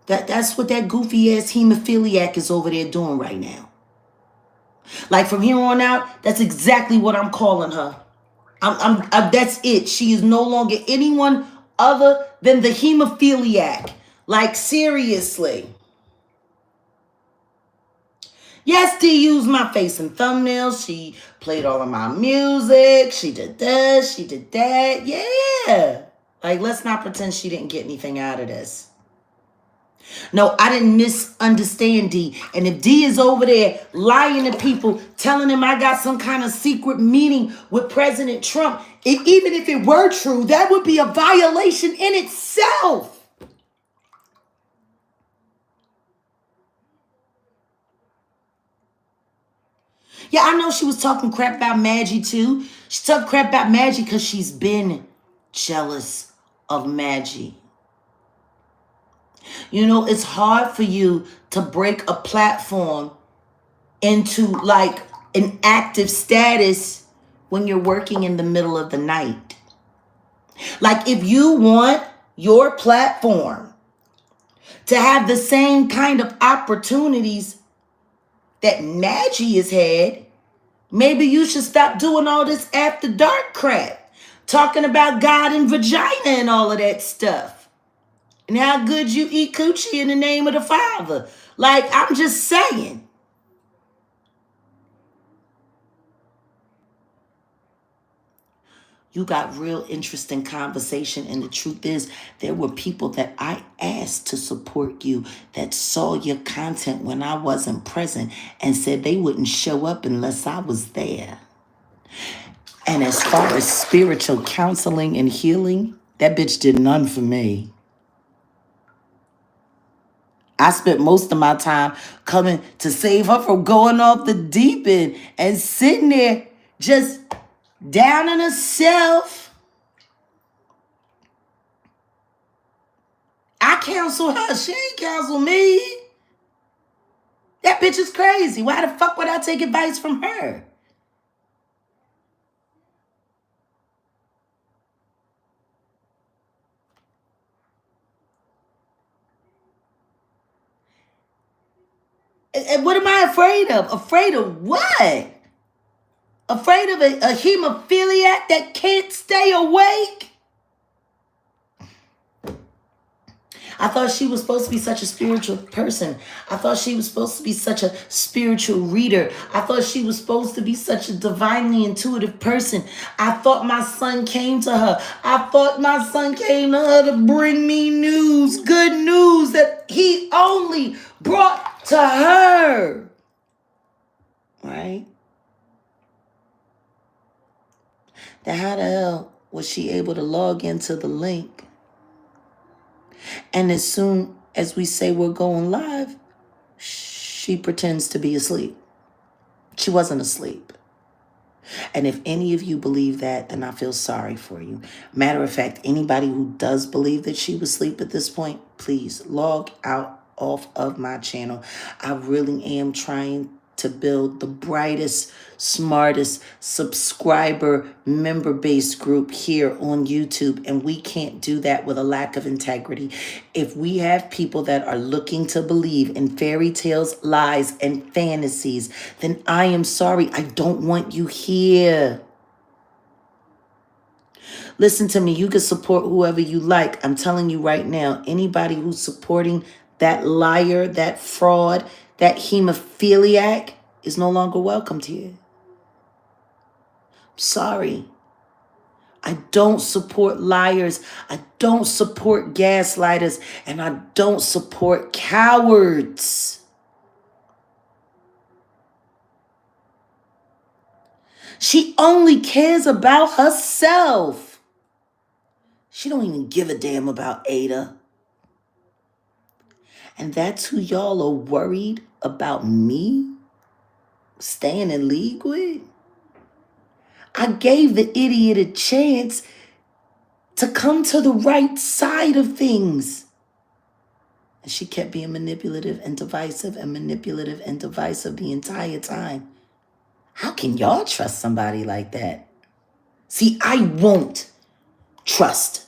Speaker 1: That's what that goofy-ass hemophiliac is over there doing right now. Like, from here on out, that's exactly what I'm calling her. That's it. She is no longer anyone other than the hemophiliac. Like, seriously. Yes, Dee used my face in thumbnails. She played all of my music. She did this. She did that. Yeah. Like, let's not pretend she didn't get anything out of this. No, I didn't misunderstand D. And if D is over there lying to people, telling them I got some kind of secret meeting with President Trump, even if it were true, that would be a violation in itself. Yeah, I know she was talking crap about Maggie too. She talked crap about Maggie because she's been jealous of Maggie. You know, it's hard for you to break a platform into like an active status when you're working in the middle of the night. Like, if you want your platform to have the same kind of opportunities that Maggie has had, maybe you should stop doing all this after dark crap, talking about God and vagina and all of that stuff. And how good you eat coochie in the name of the Father. Like, I'm just saying. You got real interesting conversation. And the truth is, there were people that I asked to support you that saw your content when I wasn't present and said they wouldn't show up unless I was there. And as far as spiritual counseling and healing, that bitch did none for me. I spent most of my time coming to save her from going off the deep end and sitting there just down in herself. I counsel her. She ain't counsel me. That bitch is crazy. Why the fuck would I take advice from her? And what am I afraid of? Afraid of what? Afraid of a hemophiliac that can't stay awake? I thought she was supposed to be such a spiritual person. I thought she was supposed to be such a spiritual reader. I thought she was supposed to be such a divinely intuitive person. I thought my son came to her. I thought my son came to her to bring me news, good news that he only brought to her. Right? Then how the hell was she able to log into the link? And as soon as we say we're going live, she pretends to be asleep. She wasn't asleep. And if any of you believe that, then I feel sorry for you. Matter of fact, anybody who does believe that she was asleep at this point, please log out off of my channel. I really am trying to build the brightest, smartest subscriber member base group here on YouTube. And we can't do that with a lack of integrity. If we have people that are looking to believe in fairy tales, lies, and fantasies, then I am sorry. I don't want you here. Listen to me. You can support whoever you like. I'm telling you right now, anybody who's supporting that liar, that fraud, that hemophiliac is no longer welcomed here. Sorry. I don't support liars. I don't support gaslighters. And I don't support cowards. She only cares about herself. She don't even give a damn about Ada. And that's who y'all are worried about me staying in league with? I gave the idiot a chance to come to the right side of things. And she kept being manipulative and divisive the entire time. How can y'all trust somebody like that? See, I won't trust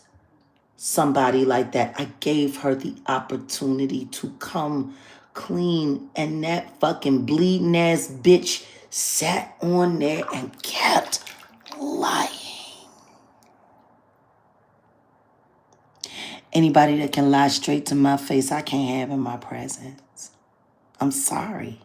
Speaker 1: somebody like that. I gave her the opportunity to come clean, and that fucking bleeding ass bitch sat on there and kept lying. Anybody that can lie straight to my face, I can't have in my presence. I'm sorry.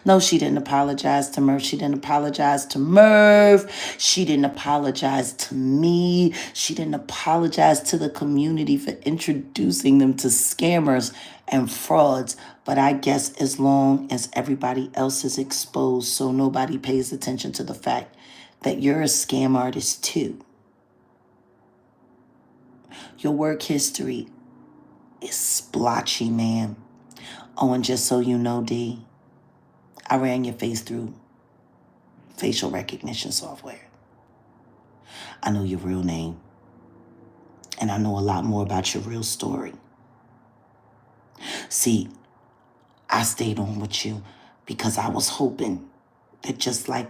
Speaker 1: No, she didn't apologize to Merv. She didn't apologize to Merv. She didn't apologize to me. She didn't apologize to the community for introducing them to scammers and frauds. But I guess as long as everybody else is exposed, so nobody pays attention to the fact that you're a scam artist too. Your work history is splotchy, ma'am. Oh, and just so you know, D, I ran your face through facial recognition software. I know your real name, and I know a lot more about your real story. See, I stayed on with you because I was hoping that just like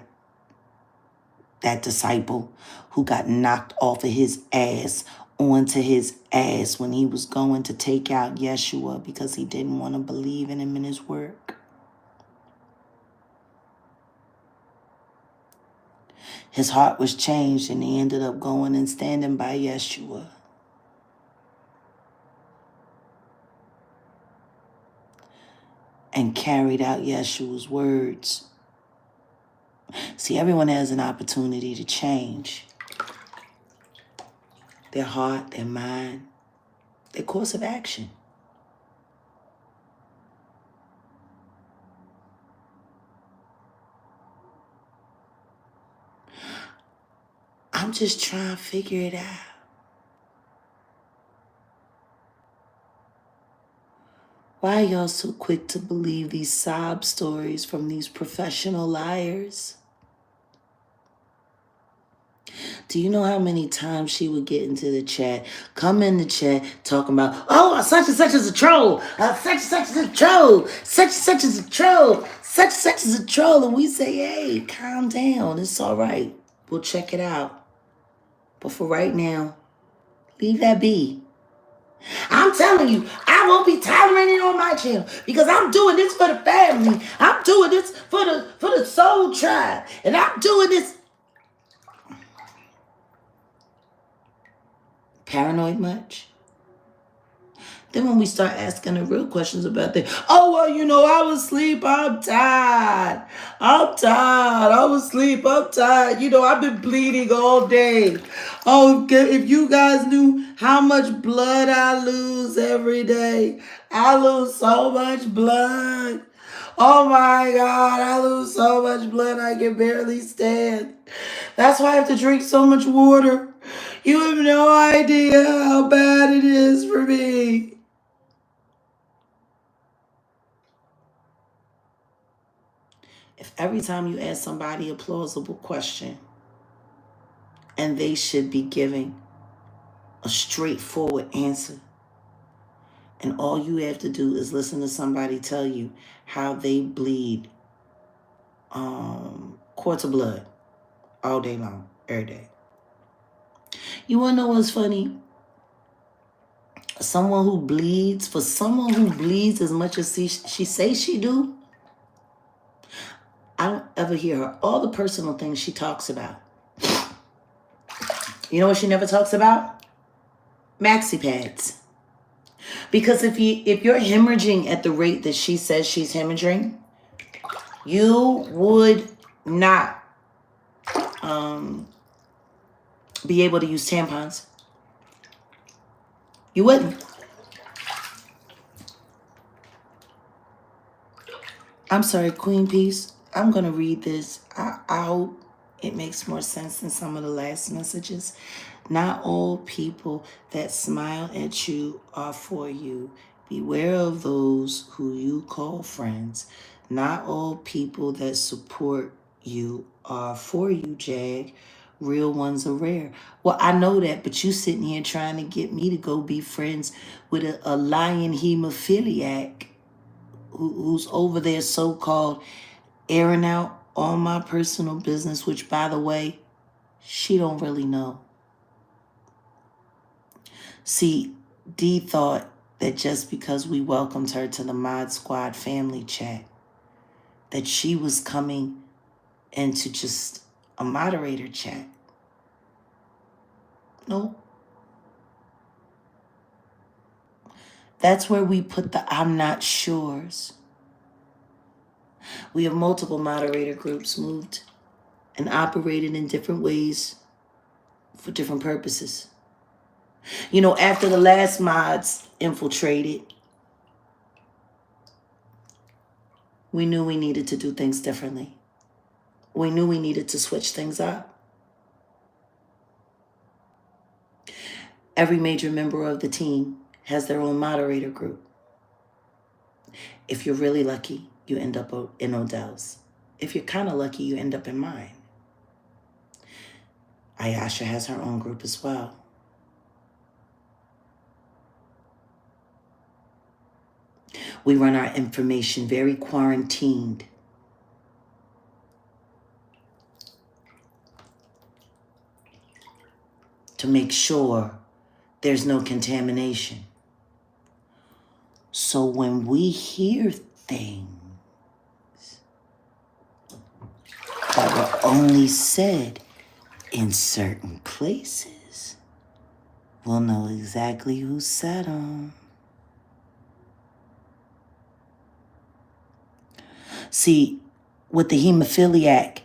Speaker 1: that disciple who got knocked off of his ass onto his ass when he was going to take out Yeshua because he didn't want to believe in him and his work. His heart was changed and he ended up going and standing by Yeshua. And carried out Yeshua's words. See, everyone has an opportunity to change their heart, their mind, their course of action. I'm just trying to figure it out. Why are y'all so quick to believe these sob stories from these professional liars? Do you know how many times she would get into the chat, come in the chat, talking about, oh, such and such is a troll, such and such is a troll, such and such is a troll, such and such is a troll, and we say, hey, calm down, it's all right, we'll check it out. But for right now, leave that be. I'm telling you, I won't be tolerating on my channel because I'm doing this for the family. I'm doing this for the soul tribe, and I'm doing this. Paranoid much? Then when we start asking the real questions about that, oh, well, you know, I was asleep, I'm tired. I was asleep, I'm tired. You know, I've been bleeding all day. Oh, if you guys knew how much blood I lose every day. I lose so much blood. Oh my God, I lose so much blood I can barely stand. That's why I have to drink so much water. You have no idea how bad it is for me. If every time you ask somebody a plausible question and they should be giving a straightforward answer, And all you have to do is listen to somebody tell you how they bleed quarts of blood all day long, every day. You want to know what's funny? Someone who bleeds as much as she says she do, I don't ever hear her. All the personal things she talks about. You know what she never talks about? Maxi pads. Because if you're hemorrhaging at the rate that she says she's hemorrhaging, you would not be able to use tampons. You wouldn't. I'm sorry, Queen Peace. I'm going to read this. I hope it makes more sense than some of the last messages. Not all people that smile at you are for you. Beware of those who you call friends. Not all people that support you are for you, Jag. Real ones are rare. Well, I know that, but you sitting here trying to get me to go be friends with a lying hemophiliac who's over there so-called airing out all my personal business, which, by the way, she don't really know. See, Dee thought that just because we welcomed her to the Mod Squad family chat, that she was coming into just a moderator chat. No. That's where we put the I'm not sures. We have multiple moderator groups moved and operated in different ways for different purposes. You know, after the last mods infiltrated, we knew we needed to do things differently. We knew we needed to switch things up. Every major member of the team has their own moderator group. If you're really lucky, you end up in Odell's. If you're kind of lucky, you end up in mine. Ayasha has her own group as well. We run our information very quarantined. To make sure there's no contamination. So when we hear things that were only said in certain places, we'll know exactly who said them. See, what the hemophiliac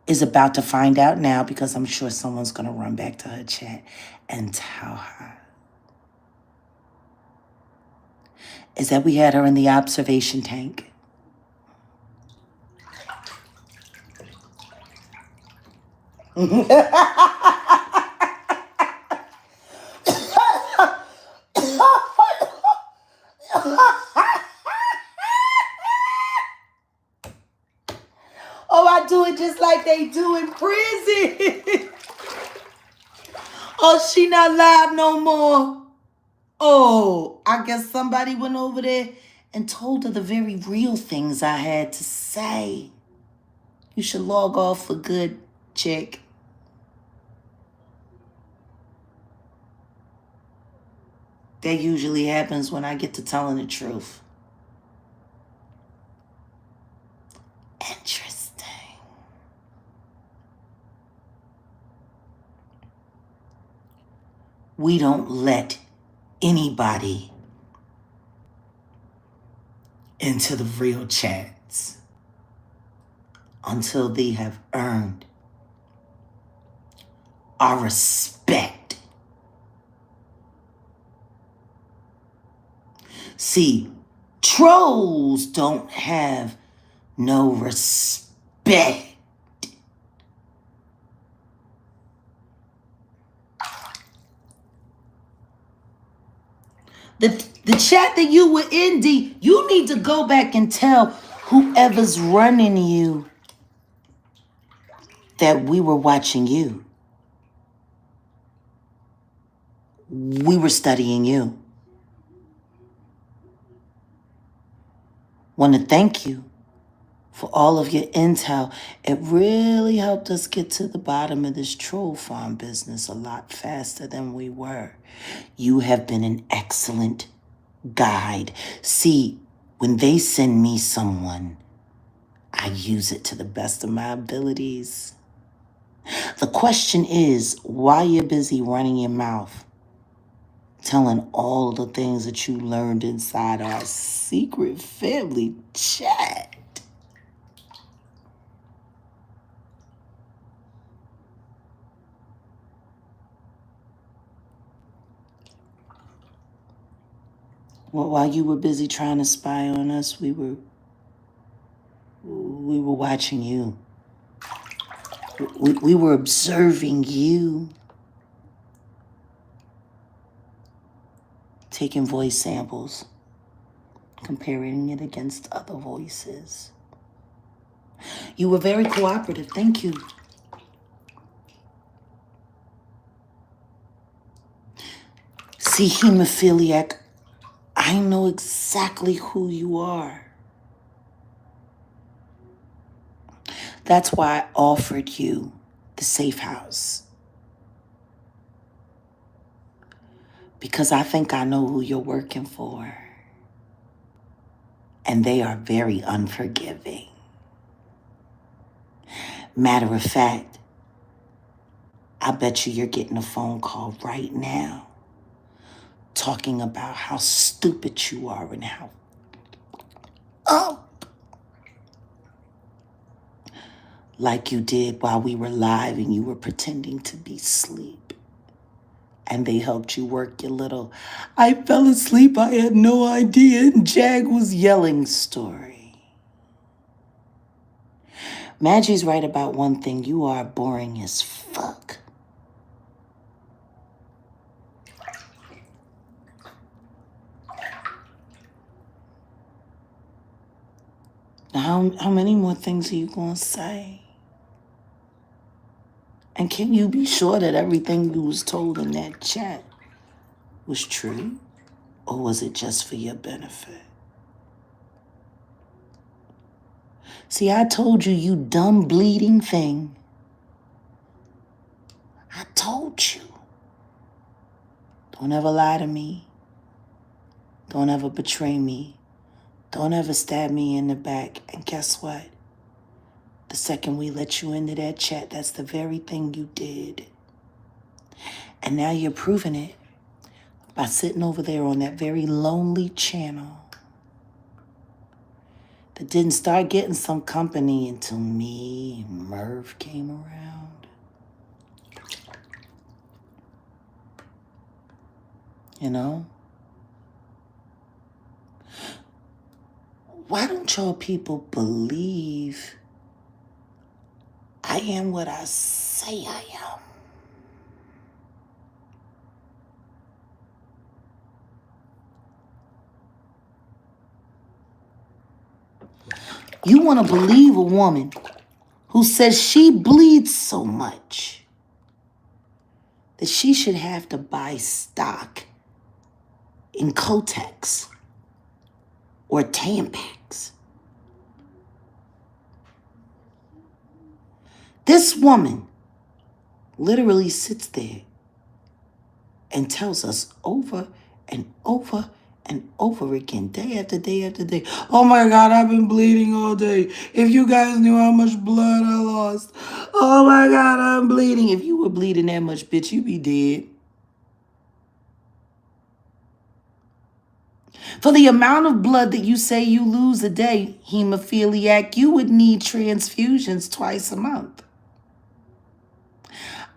Speaker 1: is about to find out now, because I'm sure someone's going to run back to her chat and tell her, is that we had her in the observation tank. Oh, I do it just like they do in prison. Oh, she not live no more. Oh, I guess somebody went over there and told her the very real things I had to say. You should log off for good, chick. That usually happens when I get to telling the truth. Interesting. We don't let anybody into the real chats until they have earned our respect. See, trolls don't have no respect. The chat that you were in, D, you need to go back and tell whoever's running you that we were watching you. We were studying you. Want to thank you for all of your intel. It really helped us get to the bottom of this troll farm business a lot faster than we were. You have been an excellent guide. See, when they send me someone, I use it to the best of my abilities. The question is, why you're busy running your mouth, telling all the things that you learned inside our secret family chat? Well, while you were busy trying to spy on us, we were watching you. We were observing you, taking voice samples, comparing it against other voices. You were very cooperative. Thank you. See, hemophiliac, I know exactly who you are. That's why I offered you the safe house. Because I think I know who you're working for. And they are very unforgiving. Matter of fact, I bet you're getting a phone call right now talking about how stupid you are and how like you did while we were live and you were pretending to be asleep. And they helped you work your little, I fell asleep, I had no idea, and Jag was yelling story. Maggie's right about one thing, you are boring as fuck. Now, how many more things are you gonna say? And can you be sure that everything you was told in that chat was true? Or was it just for your benefit? See, I told you, you dumb bleeding thing. I told you. Don't ever lie to me. Don't ever betray me. Don't ever stab me in the back. And guess what? The second we let you into that chat, that's the very thing you did. And now you're proving it by sitting over there on that very lonely channel that didn't start getting some company until me and Merv came around. You know? Why don't y'all people believe I am what I say I am? You want to believe a woman who says she bleeds so much that she should have to buy stock in Kotex or Tampax. This woman literally sits there and tells us over and over and over again, day after day after day, oh my God, I've been bleeding all day. If you guys knew how much blood I lost. Oh my God, I'm bleeding. If you were bleeding that much, bitch, you'd be dead. For the amount of blood that you say you lose a day, hemophiliac, you would need transfusions twice a month.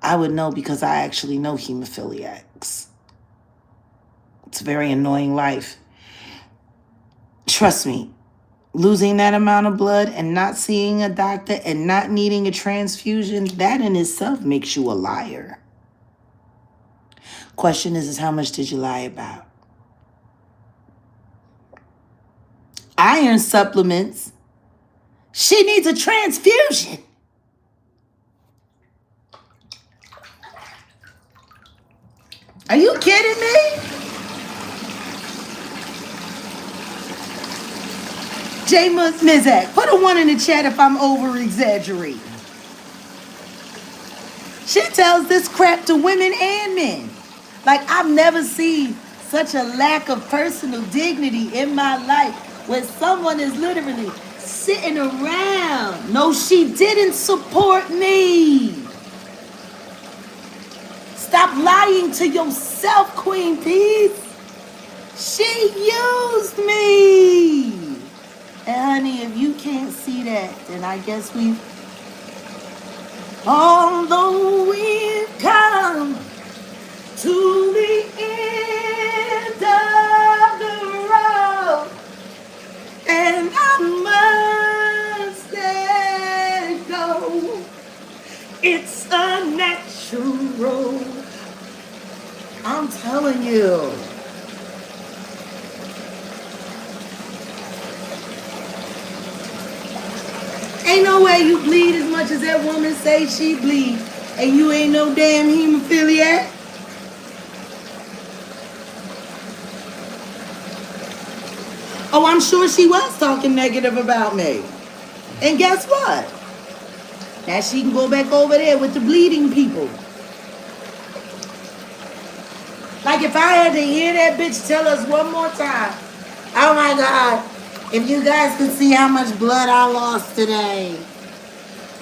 Speaker 1: I would know because I actually know hemophiliacs. It's a very annoying life. Trust me, losing that amount of blood and not seeing a doctor and not needing a transfusion, that in itself makes you a liar. Question is how much did you lie about? Iron supplements. She needs a transfusion. Are you kidding me? J Mizak, put a 1 in the chat if I'm over-exaggerating. She tells this crap to women and men. Like, I've never seen such a lack of personal dignity in my life when someone is literally sitting around. No, she didn't support me. Stop lying to yourself, Queen Peace. She used me. And honey, if you can't see that, then I guess although we've come to the end of the road, and I must let go. It's a natural. I'm telling you. Ain't no way you bleed as much as that woman say she bleed, and you ain't no damn hemophiliac. Oh, I'm sure she was talking negative about me. And guess what? Now she can go back over there with the bleeding people. Like if I had to hear that bitch tell us one more time, oh my God, if you guys could see how much blood I lost today.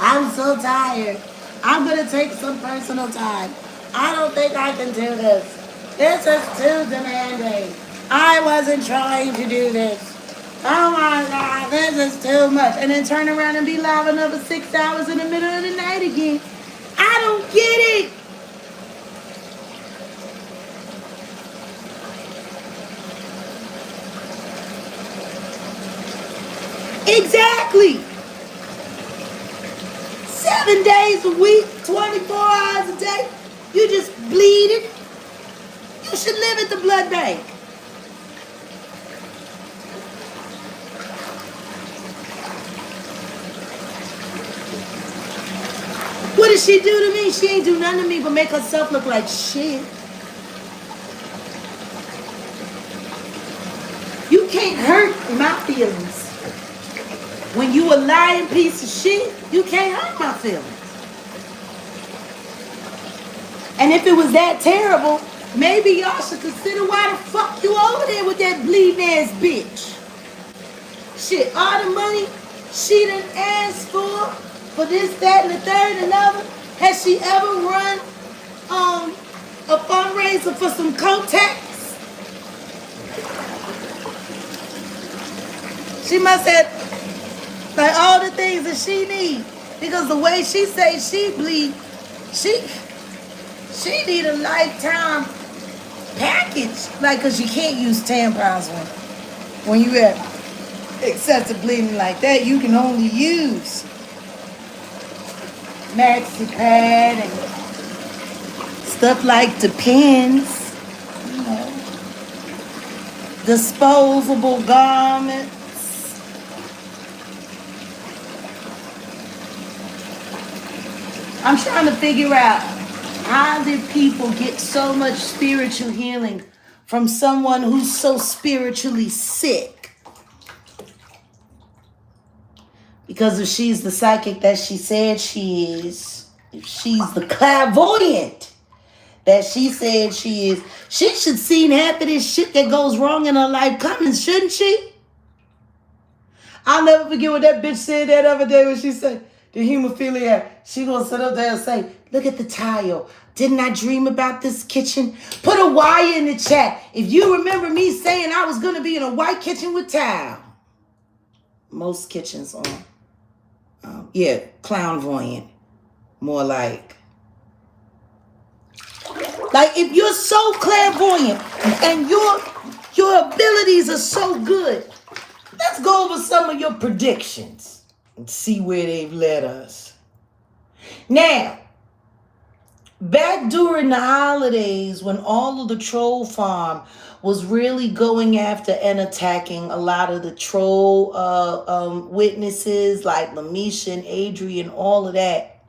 Speaker 1: I'm so tired. I'm going to take some personal time. I don't think I can do this. This is too demanding. I wasn't trying to do this. Oh my God, this is too much. And then turn around and be live another 6 hours in the middle of the night again. I don't get it. Exactly. 7 days a week, 24 hours a day. You just bleeding. You should live at the blood bank. What did she do to me? She ain't do nothing to me but make herself look like shit. You can't hurt my feelings. When you a lying piece of shit, you can't hurt my feelings. And if it was that terrible, maybe y'all should consider why the fuck you over there with that bleeding ass bitch. Shit, all the money she done asked for this, that, and the third and other. Has she ever run a fundraiser for some Kotex? She must have like all the things that she need, because the way she say she bleed, she need a lifetime package. Like, cause you can't use tampons when you have excessive bleeding like that. You can only use maxi pad and stuff like Depends, you know, disposable garments. I'm trying to figure out, how did people get so much spiritual healing from someone who's so spiritually sick? Because if she's the psychic that she said she is, if she's the clairvoyant that she said she is, she should seen half of this shit that goes wrong in her life coming, shouldn't she? I'll never forget what that bitch said that other day when she said, the hemophiliac, she gonna sit up there and say, look at the tile. Didn't I dream about this kitchen? Put a Y in the chat if you remember me saying I was gonna be in a white kitchen with tile. Most kitchens are, clairvoyant. More like if you're so clairvoyant and your abilities are so good, let's go over some of your predictions and see where they've led us. Now, back during the holidays when all of the troll farm was really going after and attacking a lot of the troll witnesses like Lamisha and Adrian, all of that,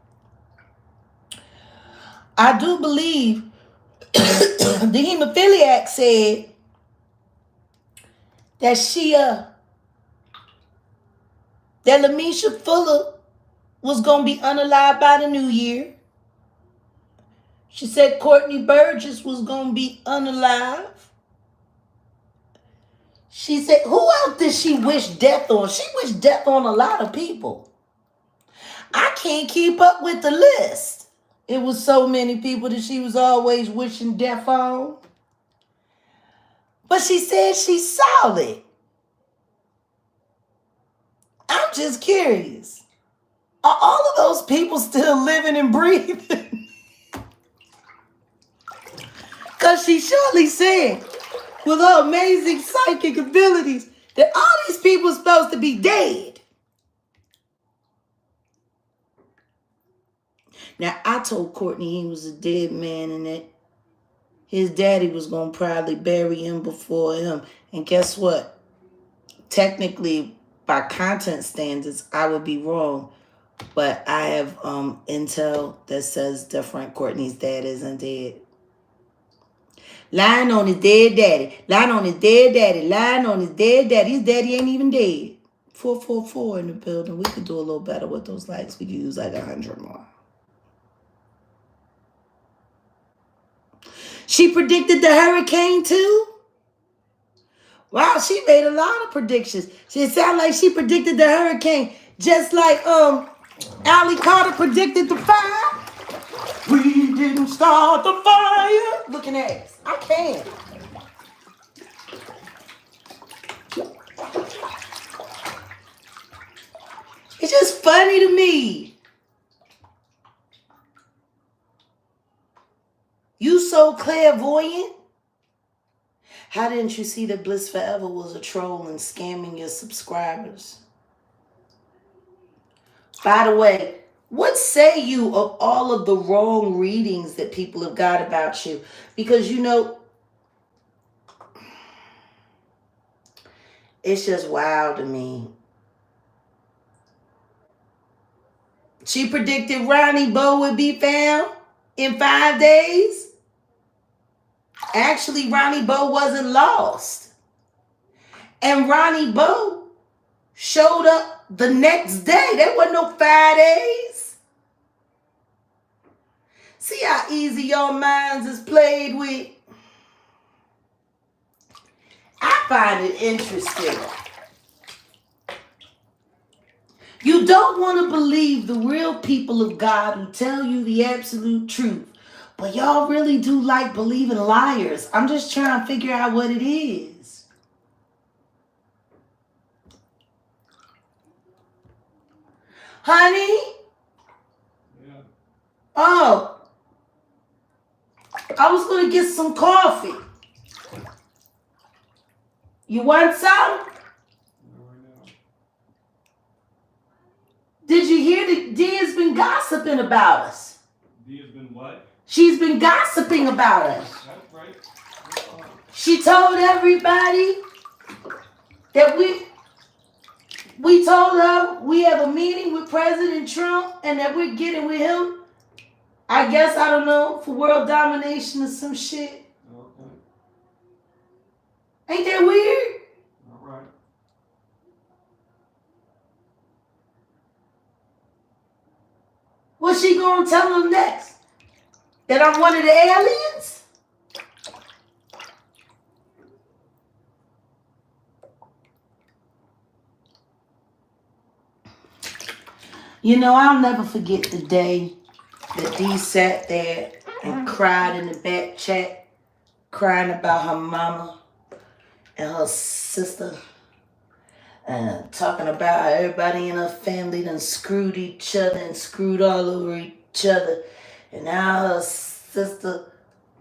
Speaker 1: I do believe the hemophiliac said that she that Lamisha Fuller was going to be unalive by the new year. She said Courtney Burgess was going to be unalive. She said, who else did she wish death on? She wished death on a lot of people. I can't keep up with the list. It was so many people that she was always wishing death on. But she said she's solid. I'm just curious. Are all of those people still living and breathing? Because she surely said, with her amazing psychic abilities, that all these people are supposed to be dead. Now, I told Courtney he was a dead man and that his daddy was going to probably bury him before him. And guess what? Technically, by content standards, I would be wrong. But I have intel that says different. Courtney's dad isn't dead. Lying on his dead daddy. Lying on his dead daddy. Lying on his dead daddy. His daddy ain't even dead. 444 in the building. We could do a little better with those likes. We could use like 100 more. She predicted the hurricane too? Wow, she made a lot of predictions. It sounded like she predicted the hurricane just like Allie Carter predicted the fire. We didn't start the fire. Looking at us. I can't. It's just funny to me. You so clairvoyant. How didn't you see that Bliss Forever was a troll and scamming your subscribers? By the way, what say you of all of the wrong readings that people have got about you? Because, you know, it's just wild to me. She predicted Ronnie Bo would be found in 5 days. Actually, Ronnie Bo wasn't lost. And Ronnie Bo showed up the next day. There wasn't no 5 days. See how easy your minds is played with? I find it interesting. You don't want to believe the real people of God who tell you the absolute truth. But y'all really do like believing liars. I'm just trying to figure out what it is. Honey? Yeah. Oh. I was going to get some coffee. You want some? Did you hear that Dia's been gossiping about us?
Speaker 2: Dia's been what?
Speaker 1: She's been gossiping about us.
Speaker 2: That's right.
Speaker 1: She told everybody that we told her we have a meeting with President Trump and that we're getting with him. I guess, I don't know, for world domination or some shit.
Speaker 2: Okay.
Speaker 1: Ain't that weird?
Speaker 2: All right.
Speaker 1: What's she gonna tell them next? That I'm one of the aliens? You know, I'll never forget the day that Dee sat there and cried in the back chat, crying about her mama and her sister, and talking about how everybody in her family done screwed each other and screwed all over each other. And now her sister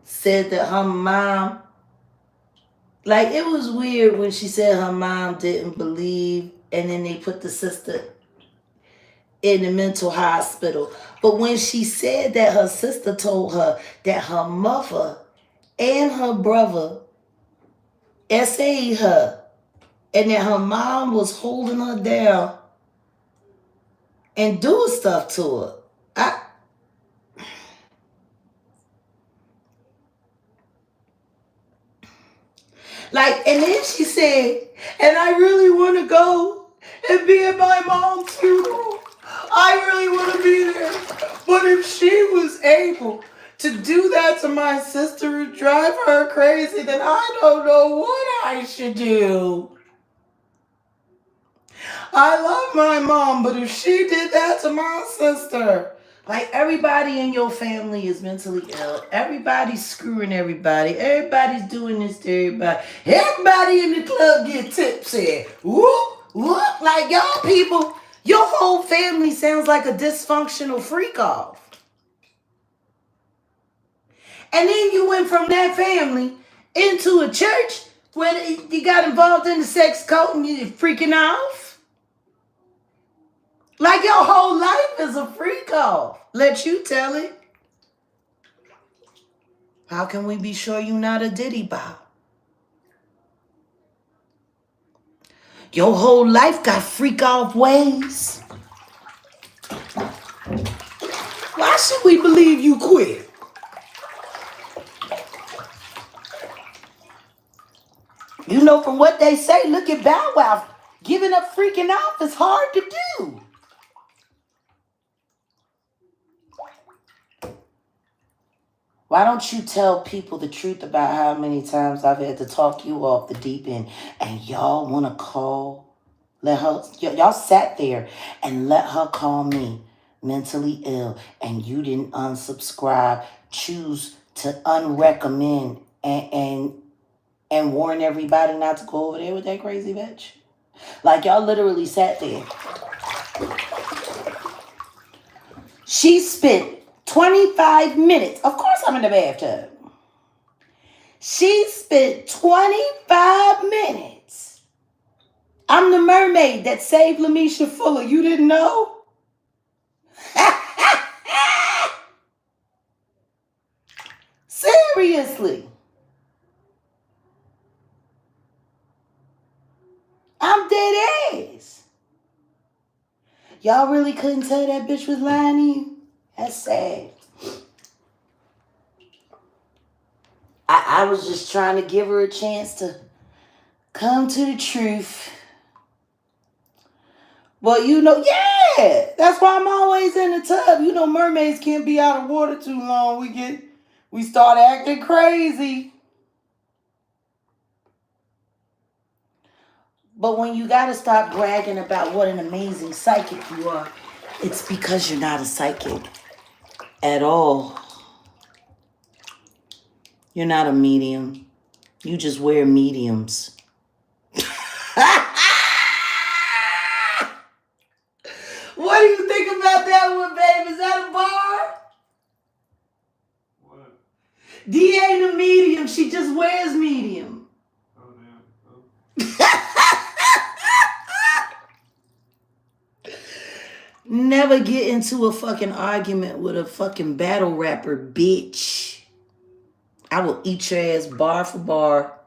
Speaker 1: said that her mom, like, it was weird when she said her mom didn't believe, and then they put the sister in the mental hospital. But when she said that her sister told her that her mother and her brother essayed her, and that her mom was holding her down and doing stuff to her, and then she said, and I really want to go and be at my mom's funeral. I really want to be there. But if she was able to do that to my sister and drive her crazy, then I don't know what I should do. I love my mom, but if she did that to my sister, like everybody in your family is mentally ill. Everybody's screwing everybody. Everybody's doing this to everybody. Everybody in the club get tipsy. Whoop, whoop. Like y'all people, your whole family sounds like a dysfunctional freak off. And then you went from that family into a church where you got involved in the sex cult and you're freaking off. Like your whole life is a freak off. Let you tell it. How can we be sure you're not a diddy bop? Your whole life got freak off ways. Why should we believe you quit? You know from what they say, look at Bow Wow. Giving up freaking off is hard to do. Why don't you tell people the truth about how many times I've had to talk you off the deep end and y'all want to call? Let her, y'all sat there and let her call me mentally ill and you didn't unsubscribe, choose to unrecommend and warn everybody not to go over there with that crazy bitch. Like y'all literally sat there. She spent 25 minutes. Of course I'm in the bathtub. She spent 25 minutes. I'm the mermaid that saved Lamisha Fuller. You didn't know? Seriously. I'm dead ass. Y'all really couldn't tell that bitch was lying to you? That's sad. I was just trying to give her a chance to come to the truth. Well, you know, yeah, that's why I'm always in the tub. You know, mermaids can't be out of water too long. We start acting crazy. But when you got to stop bragging about what an amazing psychic you are, it's because you're not a psychic at all. You're not a medium. You just wear mediums. What do you think about that one, babe? Is that a bar?
Speaker 2: What?
Speaker 1: D ain't a medium. She just wears medium.
Speaker 2: Oh, damn. Oh.
Speaker 1: Never get into a fucking argument with a fucking battle rapper, bitch. I will eat your ass bar for bar.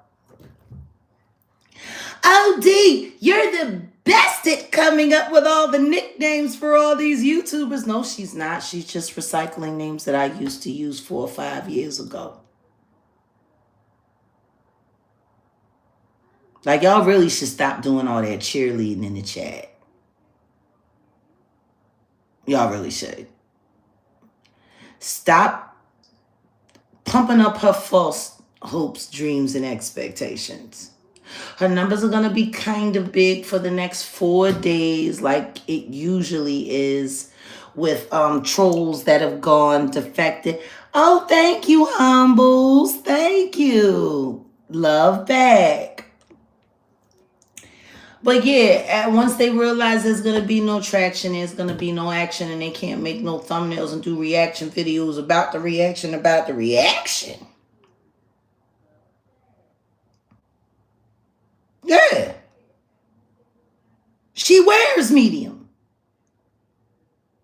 Speaker 1: Oh, D, you're the best at coming up with all the nicknames for all these YouTubers. No, she's not. She's just recycling names that I used to use 4 or 5 years ago. Like, y'all really should stop doing all that cheerleading in the chat. Y'all really should. Stop pumping up her false hopes, dreams, and expectations. Her numbers are going to be kind of big for the next 4 days, like it usually is with trolls that have gone defected. Oh, thank you, humbles. Thank you. Love back. But yeah, once they realize there's going to be no traction, there's going to be no action, and they can't make no thumbnails and do reaction videos about the reaction. Yeah. She wears medium.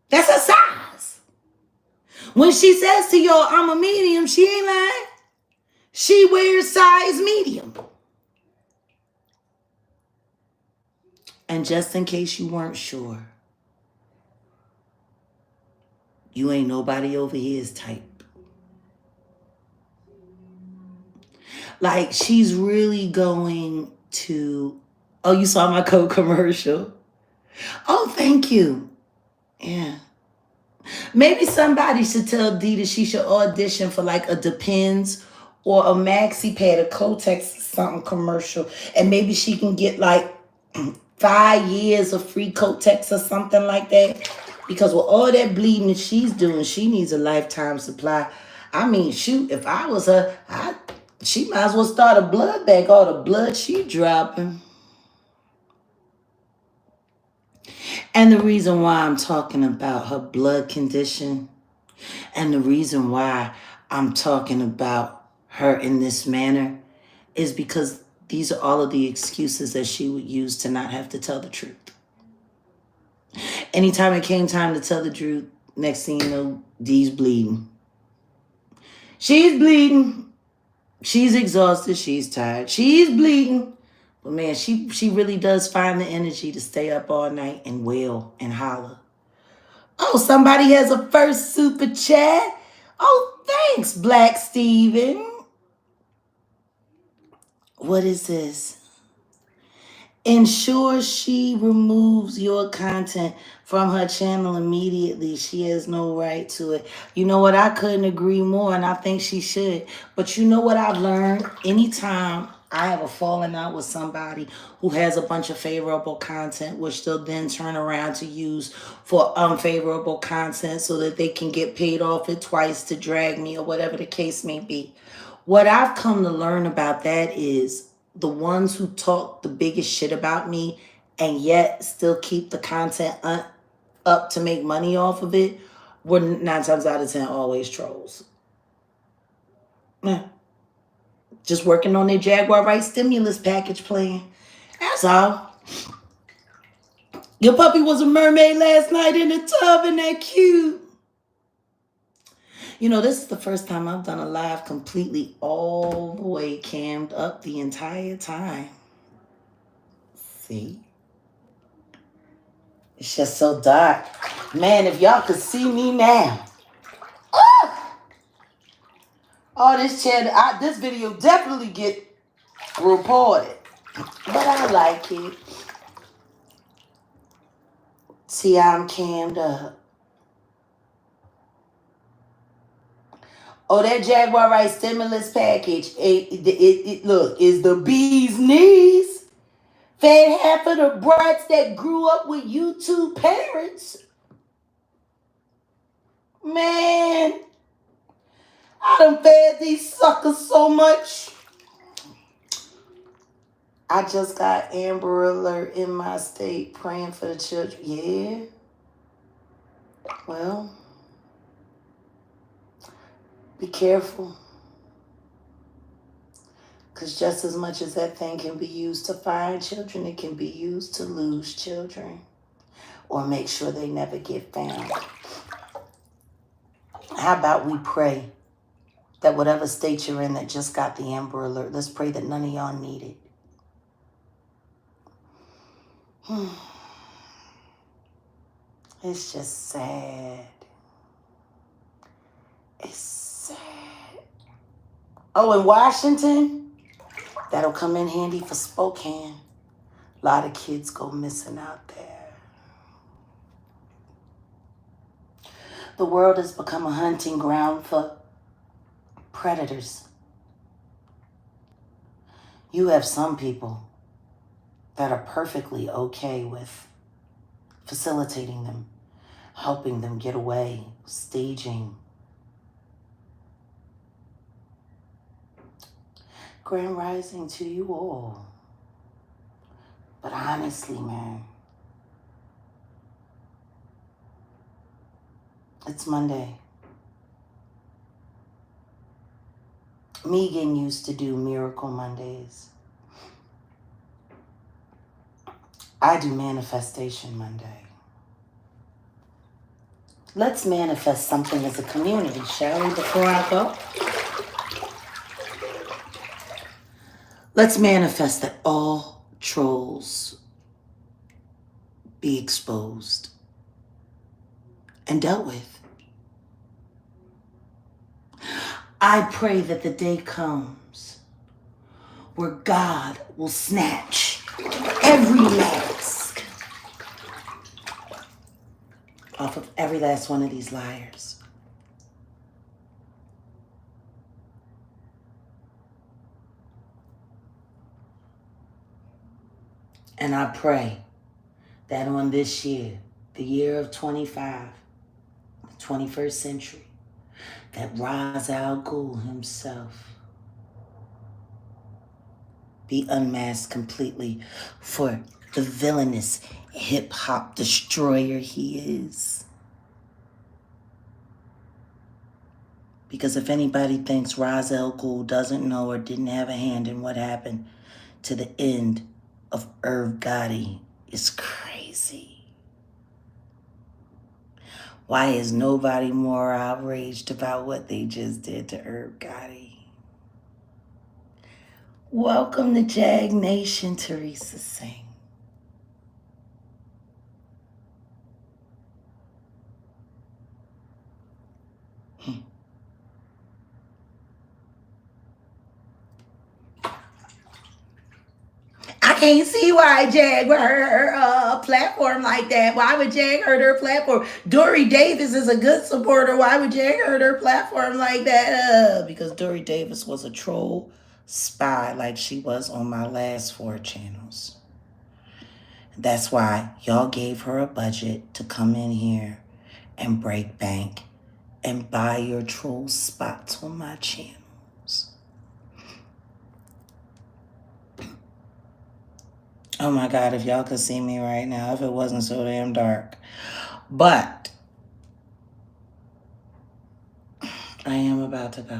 Speaker 1: That's her size. When she says to y'all, I'm a medium, she ain't lying. She wears size medium. And just in case you weren't sure, you ain't nobody over here's type. Like, she's really going to... Oh, you saw my code commercial? Oh, thank you. Yeah. Maybe somebody should tell Dee that she should audition for like a Depends or a Maxi Pad, a Kotex, something commercial. And maybe she can get like 5 years of free Kotex or something like that. Because with all that bleeding that she's doing, she needs a lifetime supply. I mean, shoot, if I was her, she might as well start a blood bank, all the blood she dropping. And the reason why I'm talking about her blood condition and the reason why I'm talking about her in this manner is because these are all of the excuses that she would use to not have to tell the truth. Anytime it came time to tell the truth, next thing you know, Dee's bleeding. She's bleeding. She's exhausted. She's tired. She's bleeding. But man, she really does find the energy to stay up all night and wail and holler. Oh, somebody has a first super chat. Oh, thanks, Black Steven. What is this? Ensure she removes your content from her channel immediately. She has no right to it. You know what? I couldn't agree more, and I think she should. But you know what I've learned? Anytime I have a falling out with somebody who has a bunch of favorable content, which they'll then turn around to use for unfavorable content so that they can get paid off it twice to drag me or whatever the case may be. What I've come to learn about that is the ones who talk the biggest shit about me and yet still keep the content up to make money off of it were 9 times out of 10 always trolls. Yeah. Just working on their Jaguar Wright stimulus package plan. That's all. Your puppy was a mermaid last night in the tub, and that cute. You know, this is the first time I've done a live completely all the way cammed up the entire time. See? It's just so dark. Man, if y'all could see me now. Oh, this video definitely get reported. But I like it. See how I'm cammed up. Oh, that Jaguar Wright stimulus package, look, is the bee's knees. Fed half of the brats that grew up with YouTube parents. Man, I done fed these suckers so much. I just got Amber Alert in my state praying for the children. Yeah. Well, be careful. Because just as much as that thing can be used to find children, it can be used to lose children or make sure they never get found. How about we pray that whatever state you're in that just got the Amber Alert, let's pray that none of y'all need it. It's just sad. It's sad. Oh, in Washington, that'll come in handy for Spokane. A lot of kids go missing out there. The world has become a hunting ground for predators. You have some people that are perfectly okay with facilitating them, helping them get away, staging. Grand rising to you all. But honestly, man, it's Monday. Megan used to do Miracle Mondays. I do Manifestation Monday. Let's manifest something as a community, shall we, before I go? Let's manifest that all trolls be exposed and dealt with. I pray that the day comes where God will snatch every mask off of every last one of these liars. And I pray that on this year, the year of 25, the 21st century, that Ra's al Ghul himself be unmasked completely for the villainous hip-hop destroyer he is. Because if anybody thinks Ra's al Ghul doesn't know or didn't have a hand in what happened to the end of Irv Gotti, it's crazy. Why is nobody more outraged about what they just did to Irv Gotti? Welcome to Jag Nation, Teresa Singh. I can't see why Jag would hurt her platform like that. Why would Jag hurt her platform? Dory Davis is a good supporter. Why would Jag hurt her platform like that? Because Dory Davis was a troll spy like she was on my last 4 channels. That's why y'all gave her a budget to come in here and break bank and buy your troll spots on my channels. Oh my God, if y'all could see me right now, if it wasn't so damn dark. But I am about to go.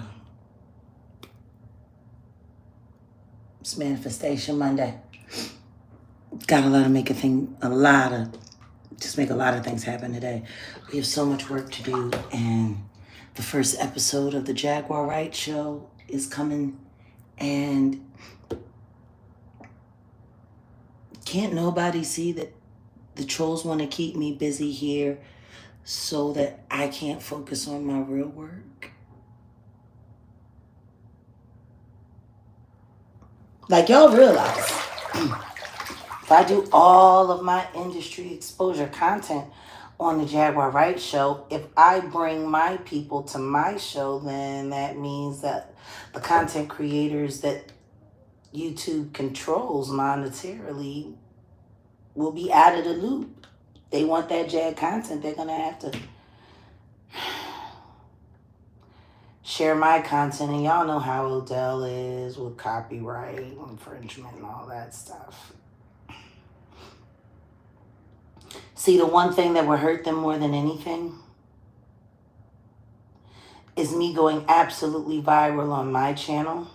Speaker 1: It's Manifestation Monday. Got a lot of make a lot of things happen today. We have so much work to do, and the first episode of the Jaguar Wright show is coming, and can't nobody see that the trolls want to keep me busy here so that I can't focus on my real work? Like, y'all realize, if I do all of my industry exposure content on the Jaguar Wright show, if I bring my people to my show, then that means that the content creators that YouTube controls monetarily will be out of the loop. They want that Jag content, they're going to have to share my content. And y'all know how Odell is with copyright, infringement, and all that stuff. See, the one thing that would hurt them more than anything is me going absolutely viral on my channel.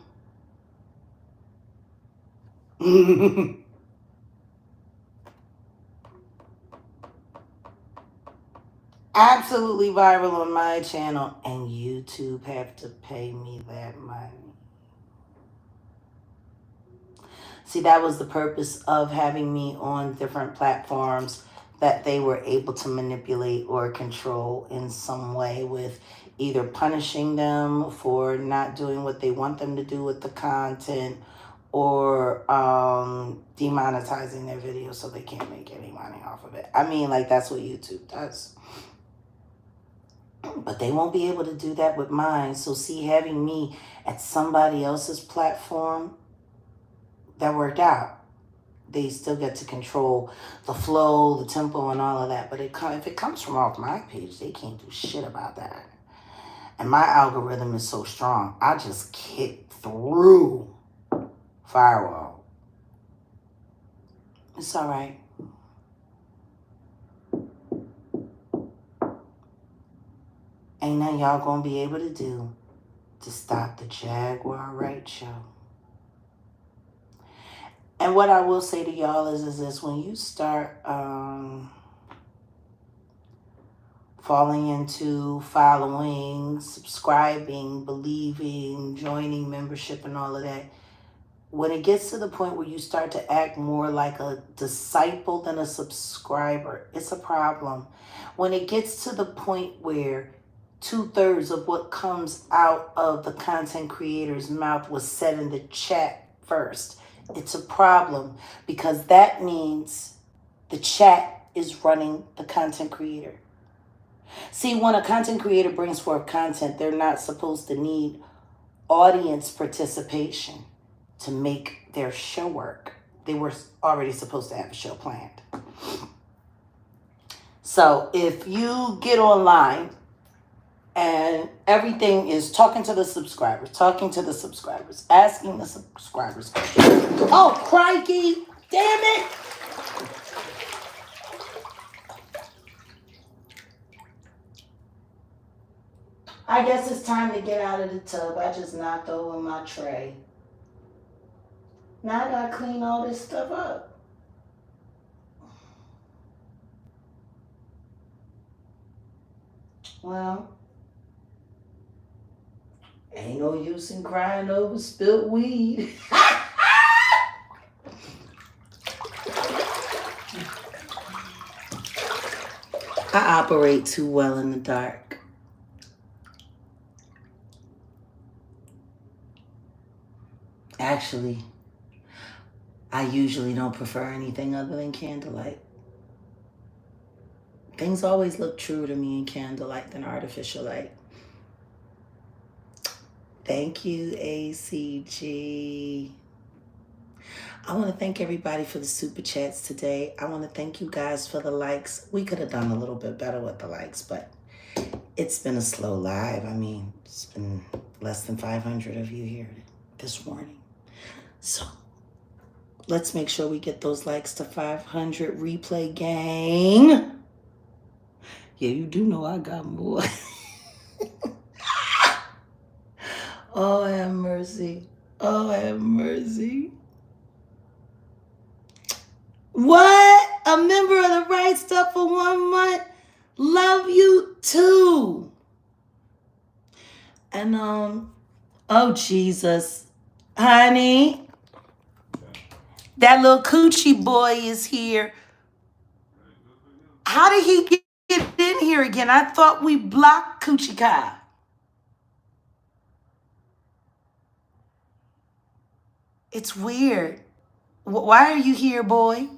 Speaker 1: Absolutely viral on my channel, and YouTube have to pay me that money. See, that was the purpose of having me on different platforms, that they were able to manipulate or control in some way with either punishing them for not doing what they want them to do with the content, or demonetizing their videos so they can't make any money off of it. I mean, like, that's what YouTube does. But they won't be able to do that with mine. So see, having me at somebody else's platform, that worked out. They still get to control the flow, the tempo, and all of that. But if it comes from off my page, they can't do shit about that. And my algorithm is so strong, I just kick through firewall. It's all right. Ain't nothing y'all gonna be able to do to stop the Jaguar Wright show. And what I will say to y'all is this: when you start falling into following, subscribing, believing, joining membership and all of that, when it gets to the point where you start to act more like a disciple than a subscriber, it's a problem. When it gets to the point where 2/3 of what comes out of the content creator's mouth was said in the chat first, it's a problem, because that means the chat is running the content creator. See, when a content creator brings forth content, they're not supposed to need audience participation to make their show work. They were already supposed to have a show planned. So if you get online and everything is talking to the subscribers, asking the subscribers questions. Oh, crikey, damn it. I guess it's time to get out of the tub. I just knocked over my tray. Now I gotta clean all this stuff up. Well, ain't no use in crying over spilt weed. I operate too well in the dark. Actually, I usually don't prefer anything other than candlelight. Things always look truer to me in candlelight than artificial light. Thank you, ACG. I want to thank everybody for the super chats today. I want to thank you guys for the likes. We could have done a little bit better with the likes, but it's been a slow live. I mean, it's been less than 500 of you here this morning. So let's make sure we get those likes to 500. Replay gang. Yeah, you do know I got more. Oh, have mercy. Oh, have mercy. What? A member of the Right Stuff for 1 month? Love you too. And oh Jesus, honey, that little coochie boy is here. How did he get in here again? I thought we blocked Coochie Kai. It's weird. Why are you here, boy?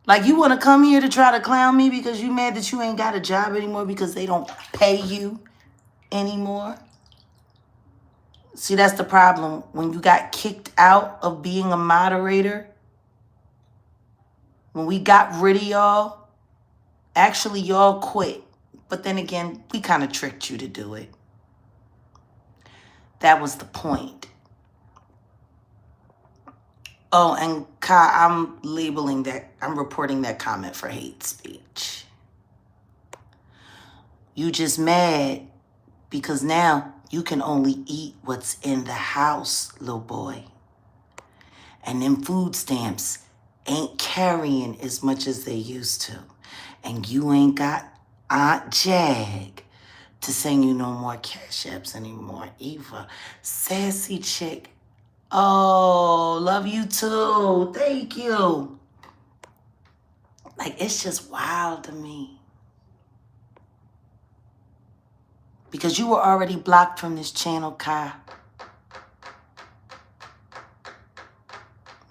Speaker 1: Like, you want to come here to try to clown me because you mad that you ain't got a job anymore because they don't pay you anymore? See, that's the problem. When you got kicked out of being a moderator, when we got rid of y'all, actually y'all quit. But then again, we kind of tricked you to do it. That was the point. Oh, and Kai, I'm labeling that, I'm reporting that comment for hate speech. You just mad because now you can only eat what's in the house, little boy. And them food stamps ain't carrying as much as they used to. And you ain't got Aunt Jag to send you no more cash apps anymore. Eva, sassy chick. Oh, love you too. Thank you. Like, it's just wild to me. Because you were already blocked from this channel, Kai.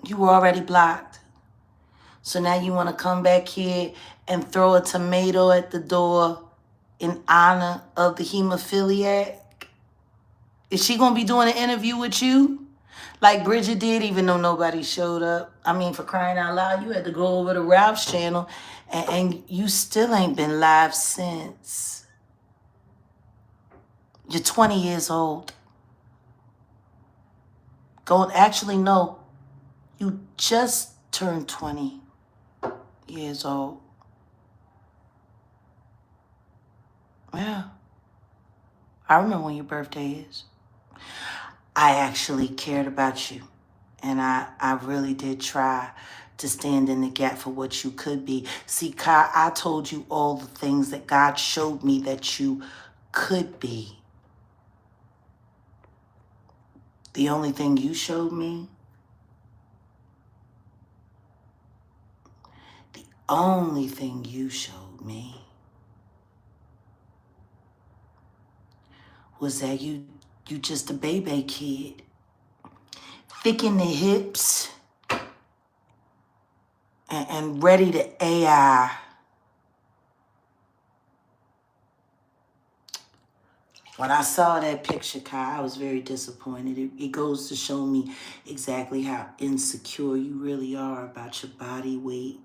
Speaker 1: You were already blocked. So now you want to come back here and throw a tomato at the door in honor of the hemophiliac? Is she going to be doing an interview with you? Like Bridget did, even though nobody showed up. I mean, for crying out loud, you had to go over to Ralph's channel, and you still ain't been live since. You're 20 years old. Actually, no. You just turned 20 years old. Yeah. I remember when your birthday is. I actually cared about you. And I really did try to stand in the gap for what you could be. See, Kai, I told you all the things that God showed me that you could be. The only thing you showed me, was that you just a baby kid. Thick in the hips and ready to AI When I saw that picture, Kai, I was very disappointed. It goes to show me exactly how insecure you really are about your body weight.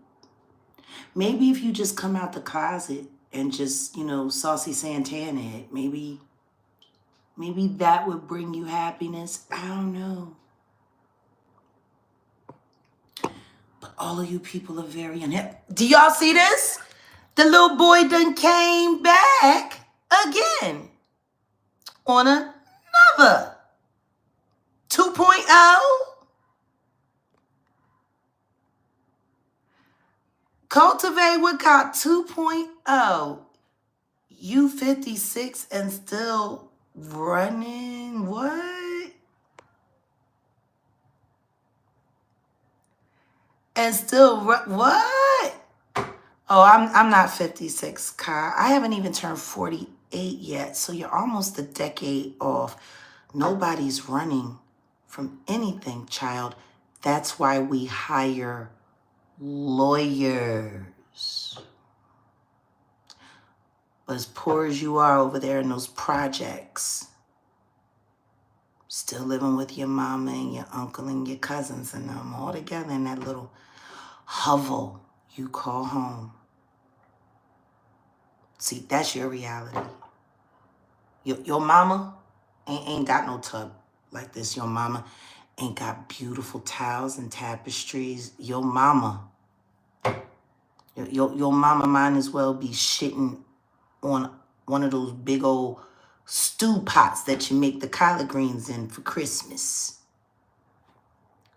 Speaker 1: Maybe if you just come out the closet and just, saucy Santana it, maybe that would bring you happiness. I don't know. But all of you people are very unhappy. Do y'all see this? The little boy done came back again on another 2.0. Cultivate with God 2.0. You 56 and still running? What? And still what? Oh, I'm not 56, Kai. I haven't even turned 48 yet, so you're almost a decade off. Nobody's running from anything, child. That's why we hire lawyers. But as poor as you are over there in those projects, still living with your mama and your uncle and your cousins and them all together in that little hovel you call home. See, that's your reality. Your mama ain't got no tub like this. Your mama ain't got beautiful towels and tapestries. Your mama might as well be shitting on one of those big old stew pots that you make the collard greens in for Christmas.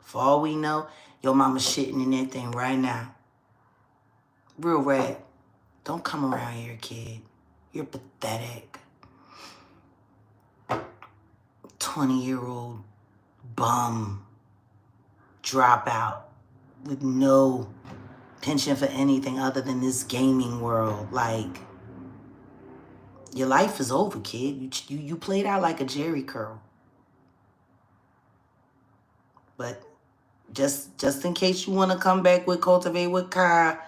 Speaker 1: For all we know, your mama's shitting in that thing right now. Real rap. Don't come around here, kid. You're pathetic. 20-year-old bum dropout with no pension for anything other than this gaming world. Like, your life is over, kid. You played out like a Jerry curl. But just in case you want to come back with Cultivate with Kai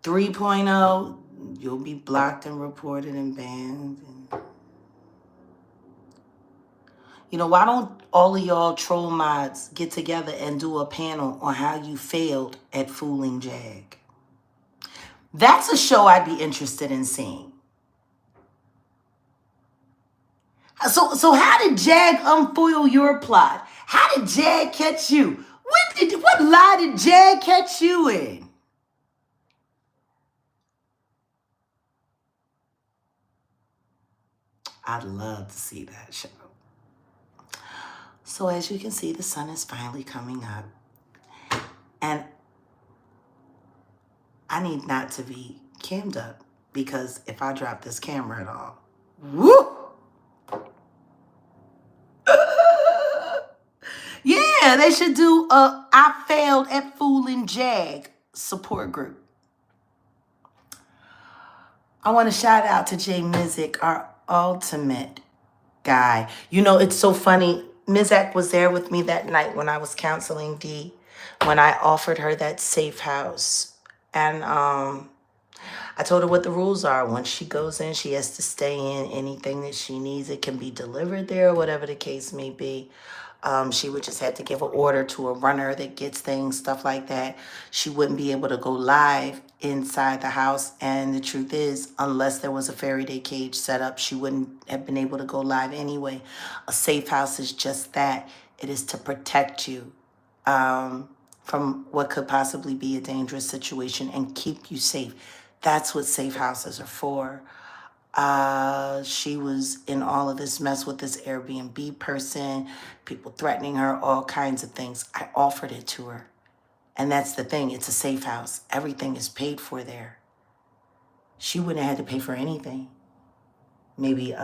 Speaker 1: 3.0, you'll be blocked and reported and banned. Why don't all of y'all troll mods get together and do a panel on how you failed at fooling Jag? That's a show I'd be interested in seeing. So how did Jag unfoil your plot? How did Jag catch you? What lie did Jag catch you in? I'd love to see that show. So as you can see, the sun is finally coming up. And I need not to be cammed up, because if I drop this camera at all, whoop! Yeah, they should do a I failed at fooling Jag support group. I want to shout out to Jay Mizik, our ultimate guy. It's so funny. Mizak was there with me that night when I was counseling Dee, when I offered her that safe house. And I told her what the rules are. Once she goes in, she has to stay in. Anything that she needs, it can be delivered there, whatever the case may be. She would just have to give an order to a runner that gets things, stuff like that. She wouldn't be able to go live inside the house. And the truth is, unless there was a Faraday cage set up, she wouldn't have been able to go live anyway. A safe house is just that. It is to protect you from what could possibly be a dangerous situation and keep you safe. That's what safe houses are for. She was in all of this mess with this Airbnb person, people threatening her, all kinds of things. I offered it to her. And that's the thing. It's a safe house. Everything is paid for there. She wouldn't have had to pay for anything. Maybe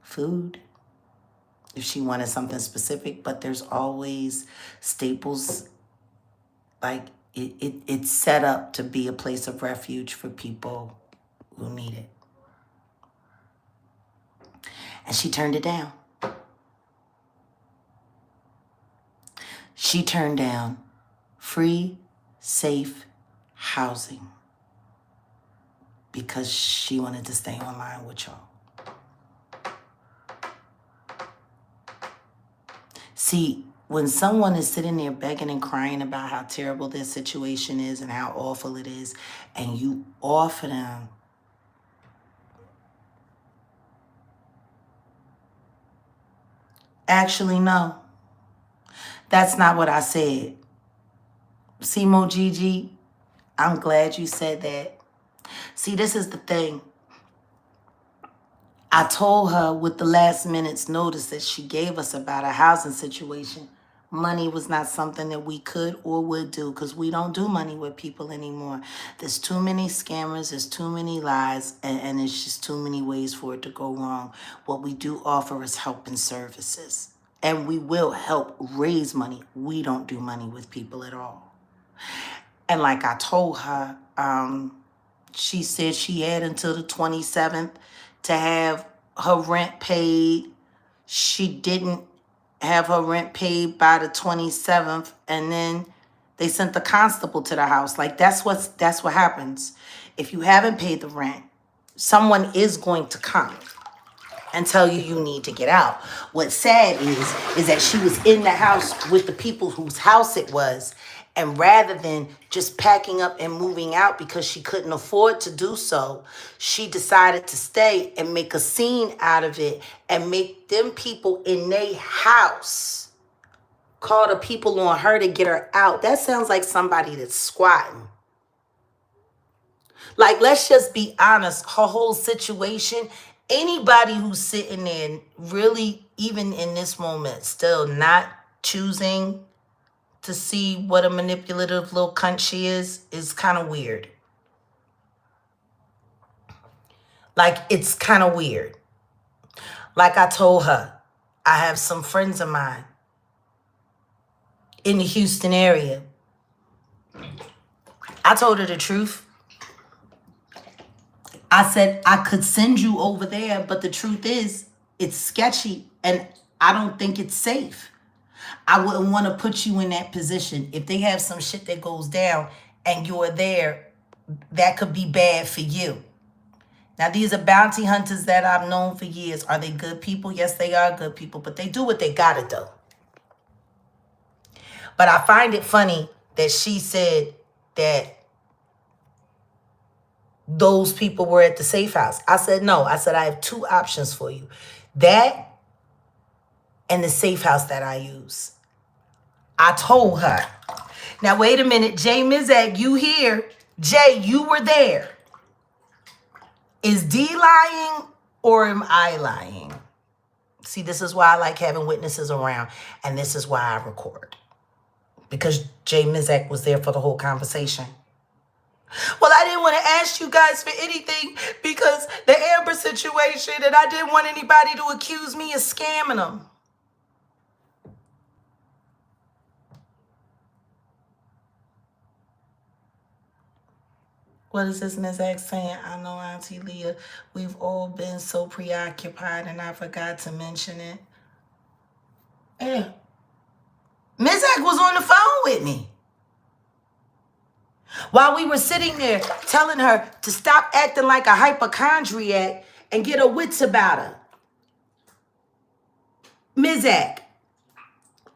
Speaker 1: food, if she wanted something specific, but there's always staples. Like it's set up to be a place of refuge for people who need it. And she turned it down. She turned down free, safe housing because she wanted to stay online with y'all. See, when someone is sitting there begging and crying about how terrible their situation is and how awful it is, and you offer them actually, no, that's not what I said. Simo Gigi, I'm glad you said that. See, this is the thing. I told her with the last minute's notice that she gave us about a housing situation, money was not something that we could or would do because we don't do money with people anymore. There's too many scammers, there's too many lies, and there's just too many ways for it to go wrong. What we do offer is help and services. And we will help raise money. We don't do money with people at all. And like I told her, she said she had until the 27th to have her rent paid. She didn't have her rent paid by the 27th, and then they sent the constable to the house. Like that's what happens. If you haven't paid the rent, someone is going to come and tell you you need to get out. What's sad is that she was in the house with the people whose house it was, and rather than just packing up and moving out because she couldn't afford to do so, she decided to stay and make a scene out of it and make them people in their house call the people on her to get her out. That sounds like somebody that's squatting. Like, let's just be honest, her whole situation, anybody who's sitting there really, even in this moment, still not choosing to see what a manipulative little cunt she is kind of weird. Like, it's kind of weird. Like I told her, I have some friends of mine in the Houston area. I told her the truth. I said, I could send you over there, but the truth is, it's sketchy, and I don't think it's safe. I wouldn't want to put you in that position. If they have some shit that goes down and you're there, that could be bad for you. Now, these are bounty hunters that I've known for years. Are they good people? Yes, they are good people, but they do what they gotta do. But I find it funny that she said that those people were at the safe house. I said, no. I said, I have two options for you. That and the safe house that I use. I told her. Now, wait a minute. Jay Mizak, you here. Jay, you were there. Is D lying or am I lying? See, this is why I like having witnesses around. And this is why I record. Because Jay Mizak was there for the whole conversation. Well, I didn't want to ask you guys for anything because the Amber situation, and I didn't want anybody to accuse me of scamming them. What is this Mizak saying? I know, Auntie Leah, we've all been so preoccupied and I forgot to mention it. Yeah. Mizak was on the phone with me. While we were sitting there telling her to stop acting like a hypochondriac and get her wits about her. Mizak,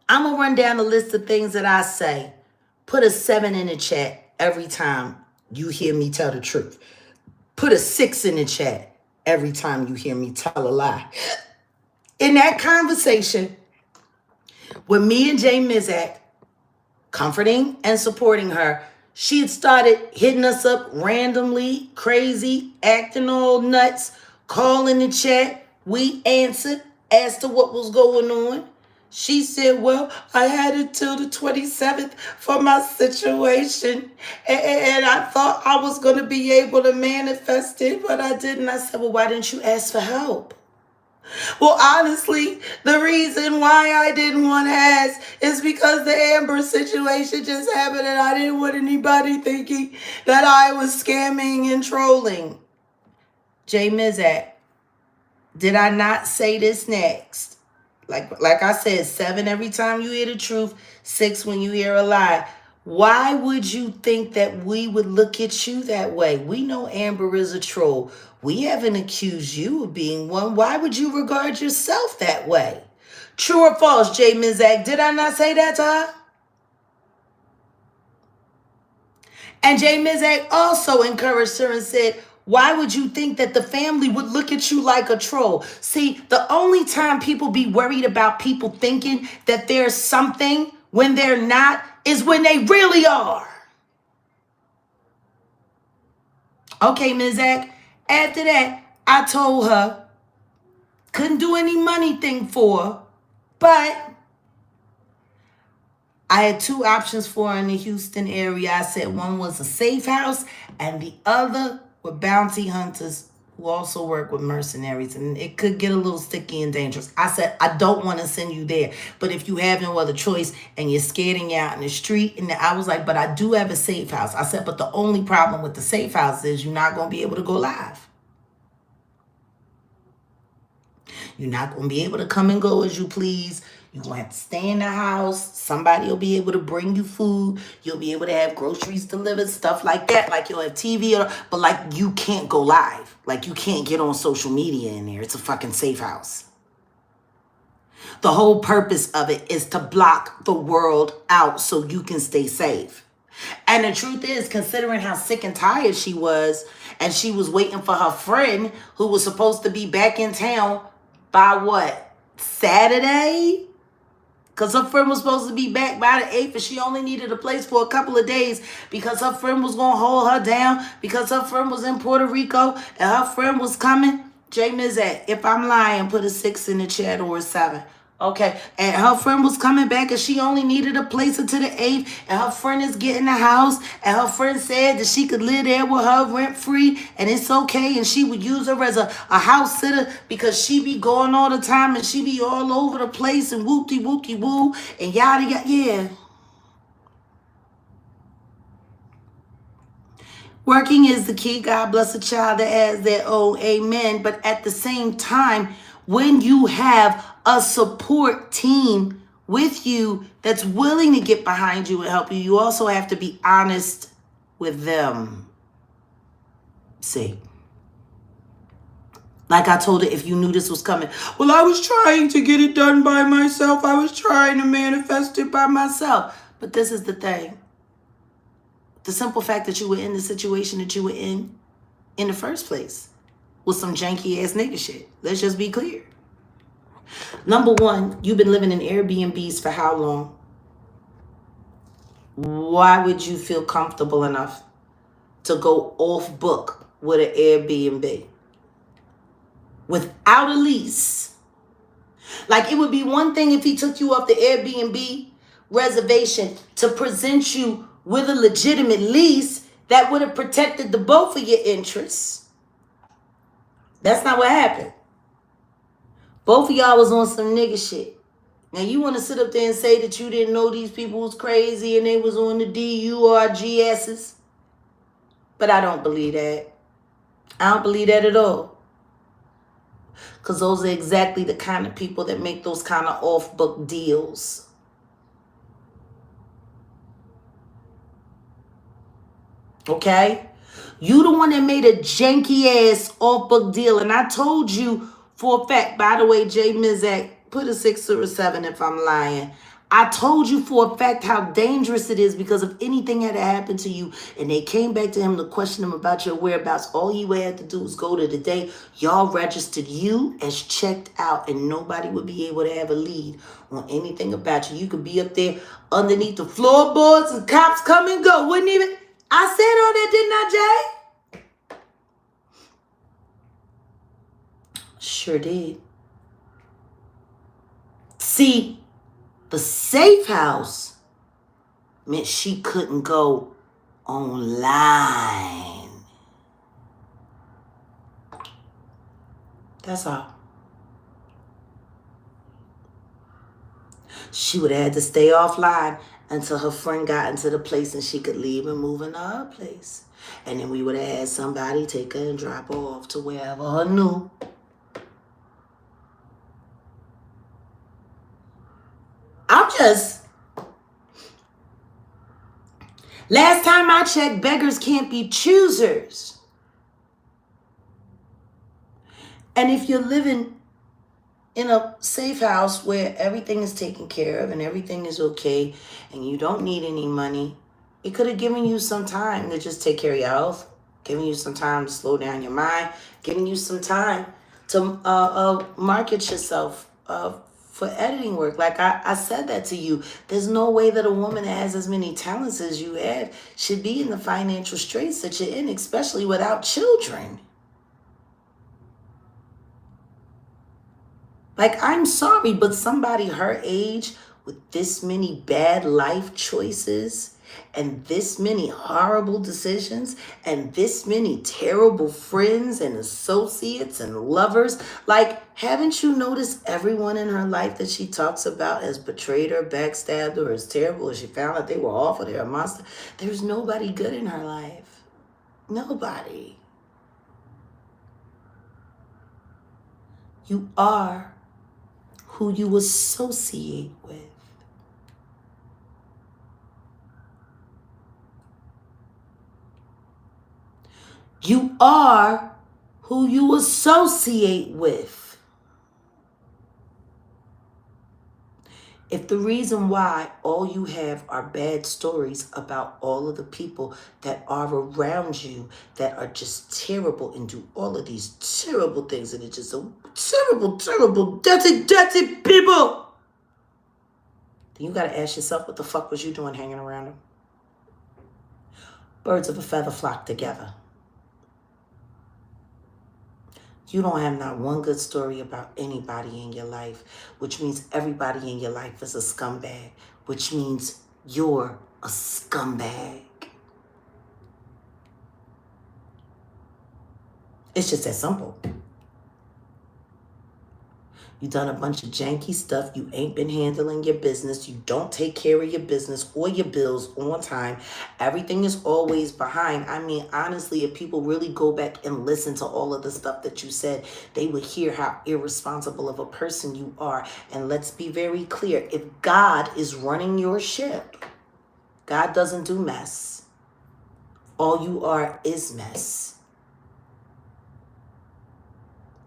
Speaker 1: I'm going to run down a list of things that I say. Put a 7 in the chat every time you hear me tell the truth. Put a 6 in the chat every time you hear me tell a lie. In that conversation with me and Jay Mizak, comforting and supporting her, she had started hitting us up randomly, crazy, acting all nuts, calling the chat. We answered, asked her what was going on. She said, well, I had until the 27th for my situation. And I thought I was going to be able to manifest it, but I didn't. I said, well, why didn't you ask for help? Well, honestly, the reason why I didn't want to ask is because the Amber situation just happened and I didn't want anybody thinking that I was scamming and trolling. Jay Mizak, did I not say this next? Like I said, 7 every time you hear the truth, 6 when you hear a lie. Why would you think that we would look at you that way? We know Amber is a troll. We haven't accused you of being one. Why would you regard yourself that way? True or false, J. Mizak? Did I not say that to her? And J. Mizak also encouraged her and said, why would you think that the family would look at you like a troll? See, the only time people be worried about people thinking that there's something when they're not is when they really are. Okay, Mizak. After that, I told her, couldn't do any money thing for her, but I had two options for her in the Houston area. I said one was a safe house and the other were bounty hunters who also work with mercenaries. And it could get a little sticky and dangerous. I said, I don't want to send you there. But if you have no other choice and you're scared and you're out in the street. And I was like, but I do have a safe house. I said, but the only problem with the safe house is you're not going to be able to go live. You're not going to be able to come and go as you please. You're going to have to stay in the house. Somebody will be able to bring you food. You'll be able to have groceries delivered, stuff like that. Like you'll have TV, but like you can't go live. Like you can't get on social media in there. It's a fucking safe house. The whole purpose of it is to block the world out so you can stay safe. And the truth is, considering how sick and tired she was, and she was waiting for her friend who was supposed to be back in town by what? Saturday? Because her friend was supposed to be back by the 8th and she only needed a place for a couple of days because her friend was going to hold her down because her friend was in Puerto Rico and her friend was coming. J. Mizak, if I'm lying, put a 6 in the chat or a 7. Okay, and her friend was coming back and she only needed a place until the 8th and her friend is getting a house and her friend said that she could live there with her rent free and it's okay and she would use her as a house sitter because she be going all the time and she be all over the place and whoopty-whoopty-woo and yada yada, yeah. Working is the key. God bless a child that has their own, amen. But at the same time, when you have a support team with you that's willing to get behind you and help you, you also have to be honest with them. See, like I told her, if you knew this was coming, well, I was trying to get it done by myself. I was trying to manifest it by myself. But this is the thing. The simple fact that you were in the situation that you were in the first place was some janky ass nigga shit. Let's just be clear. Number one, you've been living in Airbnbs for how long? Why would you feel comfortable enough to go off book with an Airbnb without a lease? Like, it would be one thing if he took you off the Airbnb reservation to present you with a legitimate lease that would have protected the both of your interests. That's not what happened. Both of y'all was on some nigga shit. Now you want to sit up there and say that you didn't know these people was crazy and they was on the DURGSs. But I don't believe that. I don't believe that at all. Because those are exactly the kind of people that make those kind of off-book deals. Okay? You the one that made a janky ass off-book deal. And I told you for a fact, by the way, J. Mizak, put a 6 or a 7 if I'm lying. I told you for a fact how dangerous it is because if anything had happened to you and they came back to him to question him about your whereabouts, all you had to do was go to the day y'all registered you as checked out and nobody would be able to have a lead on anything about you. You could be up there underneath the floorboards and cops come and go. Wouldn't even... I said all that, didn't I, Jay? Sure did. See, the safe house meant she couldn't go online. That's all. She would have had to stay offline until her friend got into the place and she could leave and move into her place. And then we would have had somebody take her and drop her off to wherever her new. Last time I checked, beggars can't be choosers. And if you're living in a safe house where everything is taken care of and everything is okay and you don't need any money, it could have given you some time to just take care of your health, giving you some time to slow down your mind, giving you some time to market yourself for editing work. Like I said that to you. There's no way that a woman that has as many talents as you have should be in the financial straits that you're in, especially without children. Like, I'm sorry, but somebody her age with this many bad life choices and this many horrible decisions and this many terrible friends and associates and lovers, like, haven't you noticed everyone in her life that she talks about has betrayed her, backstabbed her, is terrible, or she found out they were awful, they're a monster? There's nobody good in her life. Nobody. You are who you associate with. You are who you associate with. If the reason why all you have are bad stories about all of the people that are around you that are just terrible and do all of these terrible things and it's just a terrible, terrible, dirty people, then you got to ask yourself, what the fuck was you doing hanging around them? Birds of a feather flock together. You don't have not one good story about anybody in your life, which means everybody in your life is a scumbag, which means you're a scumbag. It's just that simple. You done a bunch of janky stuff. You ain't been handling your business. You don't take care of your business or your bills on time. Everything is always behind. I mean, honestly, if people really go back and listen to all of the stuff that you said, they would hear how irresponsible of a person you are. And let's be very clear. If God is running your ship, God doesn't do mess. All you are is mess.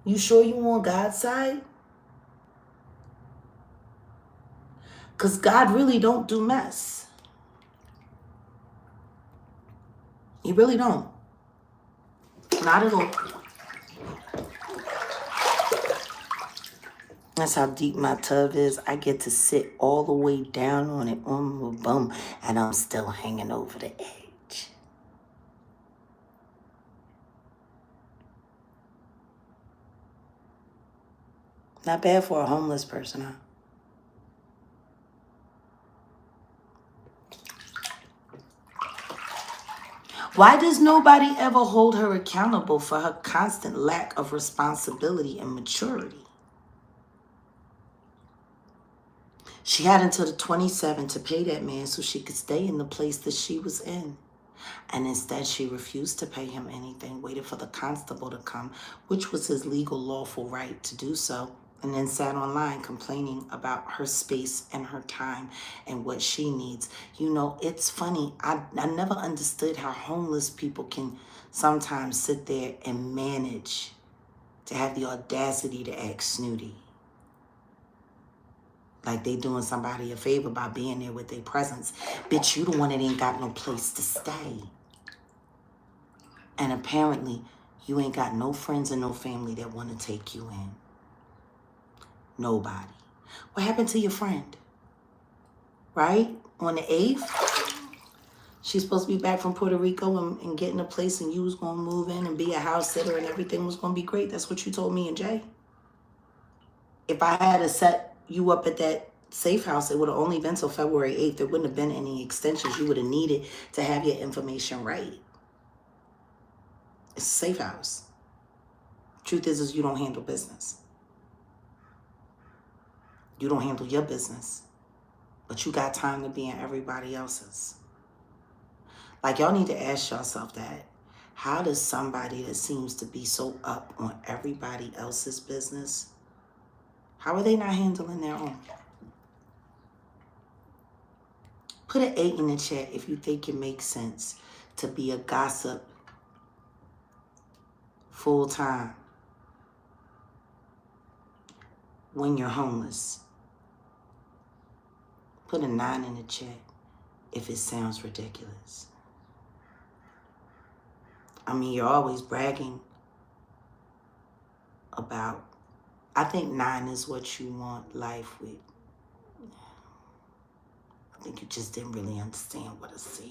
Speaker 1: You sure you on God's side? Because God really don't do mess. He really don't. Not at all. That's how deep my tub is. I get to sit all the way down on it on my bum, and I'm still hanging over the edge. Not bad for a homeless person, huh? Why does nobody ever hold her accountable for her constant lack of responsibility and maturity? She had until the 27th to pay that man so she could stay in the place that she was in. And instead, she refused to pay him anything, waited for the constable to come, which was his legal, lawful right to do so, and then sat online complaining about her space and her time and what she needs. You know, it's funny. I never understood how homeless people can sometimes sit there and manage to have the audacity to act snooty. Like they doing somebody a favor by being there with their presence. Bitch, you the one that ain't got no place to stay. And apparently, you ain't got no friends and no family that want to take you in. Nobody. What happened to your friend? Right? On the 8th? She's supposed to be back from Puerto Rico and getting a place, and you was going to move in and be a house sitter and everything was going to be great. That's what you told me and Jay. If I had to set you up at that safe house, it would have only been till February 8th. There wouldn't have been any extensions. You would have needed to have your information right. It's a safe house. Truth is you don't handle business. You don't handle your business. But you got time to be in everybody else's. Like, y'all need to ask yourself that. How does somebody that seems to be so up on everybody else's business, how are they not handling their own? Put an 8 in the chat if you think it makes sense to be a gossip full time. when you're homeless. Put a 9 in the chat if it sounds ridiculous. I mean, you're always bragging about, I think 9 is what you want life with. I think you just didn't really understand what I said.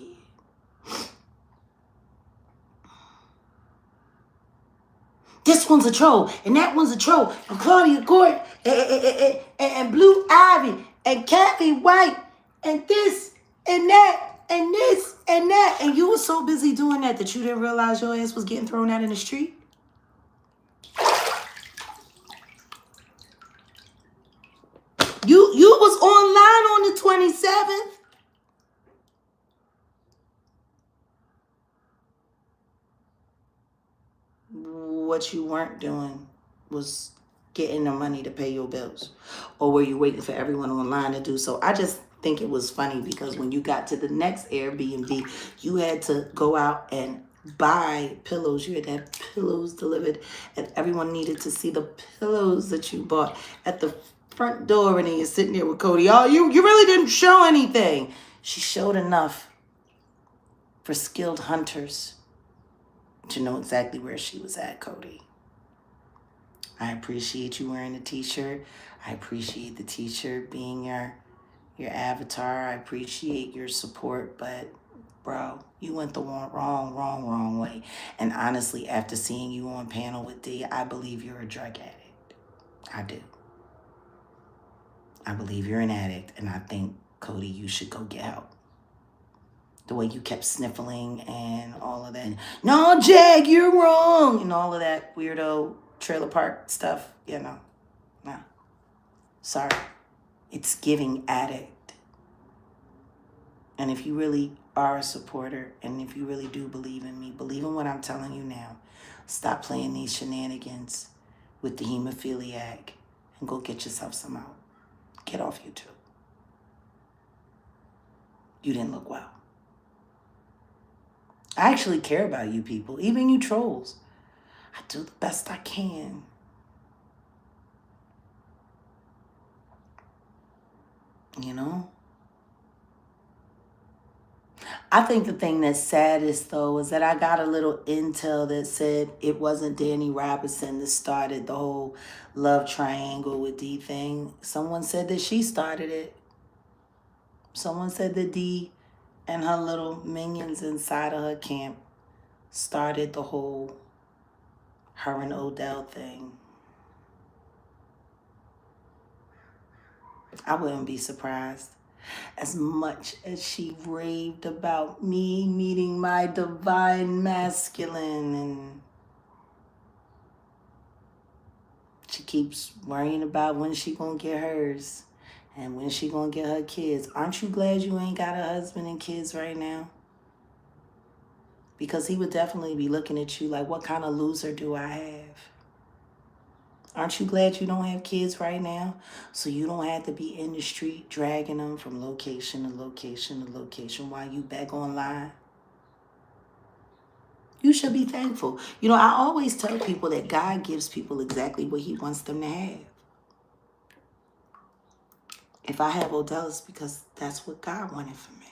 Speaker 1: This one's a troll, and that one's a troll, and Claudia Gordon, and Blue Ivy, and Kathy White, and this, and that, and this, and that. And you were so busy doing that you didn't realize your ass was getting thrown out in the street? You was online on the 27th. What you weren't doing was getting the money to pay your bills. Or were you waiting for everyone online to do so? I just think it was funny because when you got to the next Airbnb, you had to go out and buy pillows. You had to have pillows delivered, and everyone needed to see the pillows that you bought at the front door. And then you're sitting there with Cody. Oh, you really didn't show anything. She showed enough for skilled hunters to know exactly where she was at, Cody. I appreciate you wearing the t-shirt. I appreciate the t-shirt being your avatar. I appreciate your support, but bro, you went the wrong way. And honestly, after seeing you on panel with D, I believe you're a drug addict. I do. I believe you're an addict, and I think, Cody, you should go get help. The way you kept sniffling and all of that. No, Jag, you're wrong. And all of that weirdo trailer park stuff. No. Sorry. It's giving addict. And if you really are a supporter, and if you really do believe in me, believe in what I'm telling you now. Stop playing these shenanigans with the hemophiliac and go get yourself some out. Get off YouTube. You didn't look well. I actually care about you people, even you trolls. I do the best I can. You know? I think the thing that's saddest, though, is that I got a little intel that said it wasn't Danny Robinson that started the whole love triangle with D thing. Someone said that she started it. Someone said that D and her little minions inside of her camp started the whole her and Odell thing. I wouldn't be surprised. As much as she raved about me meeting my divine masculine, and she keeps worrying about when she gonna get hers and when she gonna get her kids. Aren't you glad you ain't got a husband and kids right now? Because he would definitely be looking at you like, what kind of loser do I have? Aren't you glad you don't have kids right now? So you don't have to be in the street dragging them from location to location to location while you beg online? You should be thankful. I always tell people that God gives people exactly what he wants them to have. If I have Odell, it's because that's what God wanted for me.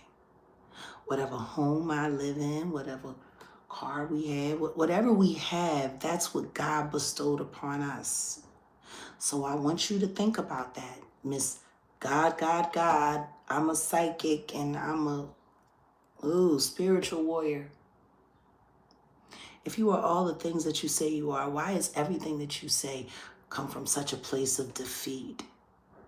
Speaker 1: Whatever home I live in, whatever car we have, whatever we have, that's what God bestowed upon us. So I want you to think about that. Miss God, I'm a psychic and I'm a spiritual warrior. If you are all the things that you say you are, why is everything that you say come from such a place of defeat?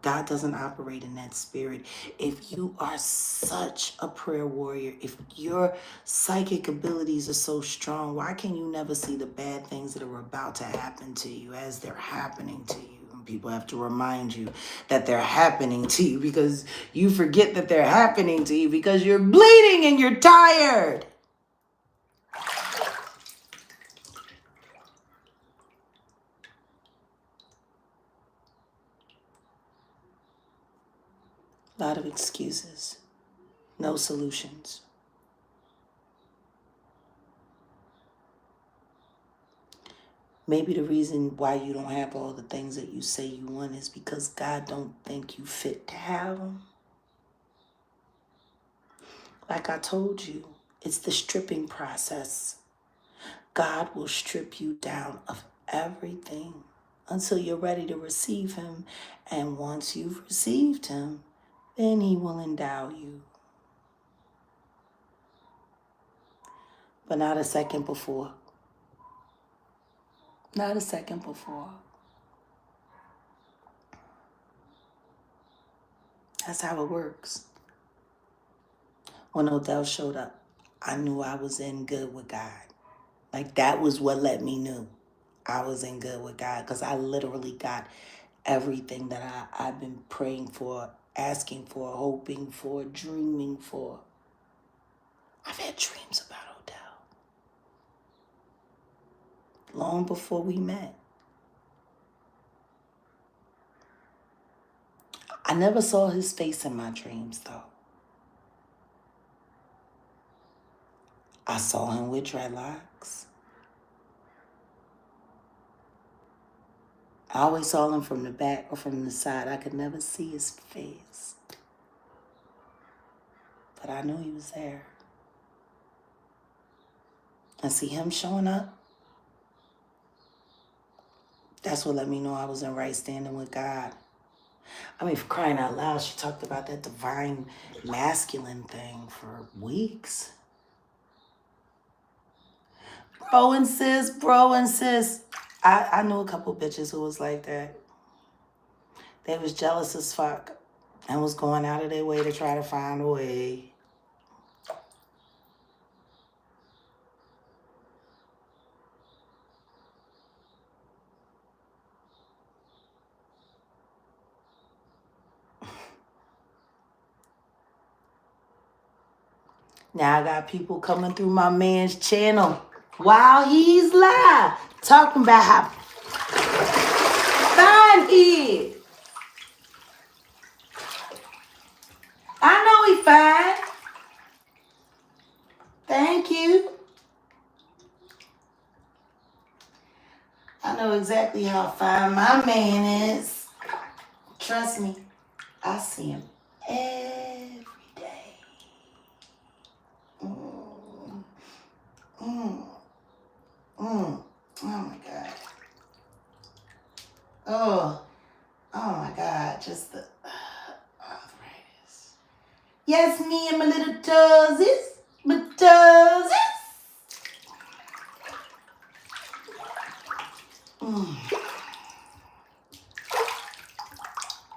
Speaker 1: God doesn't operate in that spirit. If you are such a prayer warrior, if your psychic abilities are so strong, why can you never see the bad things that are about to happen to you as they're happening to you? And people have to remind you that they're happening to you because you forget that they're happening to you because you're bleeding and you're tired. A lot of excuses, no solutions. Maybe the reason why you don't have all the things that you say you want is because God don't think you fit to have them. Like I told you, it's the stripping process. God will strip you down of everything until you're ready to receive him. And once you've received him, then he will endow you. But not a second before. Not a second before. That's how it works. When Odell showed up, I knew I was in good with God. Like that was what let me know I was in good with God, because I literally got everything that I've been praying for, asking for, hoping for, dreaming for. I've had dreams about Odell long before we met. I never saw his face in my dreams, though. I saw him with dreadlocks. I always saw him from the back or from the side. I could never see his face. But I knew he was there. And see him showing up, that's what let me know I was in right standing with God. I mean, for crying out loud, she talked about that divine masculine thing for weeks. Bro and sis. I knew a couple bitches who was like that. They was jealous as fuck and was going out of their way to try to find a way. Now I got people coming through my man's channel while he's live, talking about how fine he is. I know he fine. Thank you. I know exactly how fine my man is. Trust me, I see him every day. Mm, mm, mm. Oh my God. Oh my God. Just the arthritis. Yes, me and my little toesies. My toesies. Mm.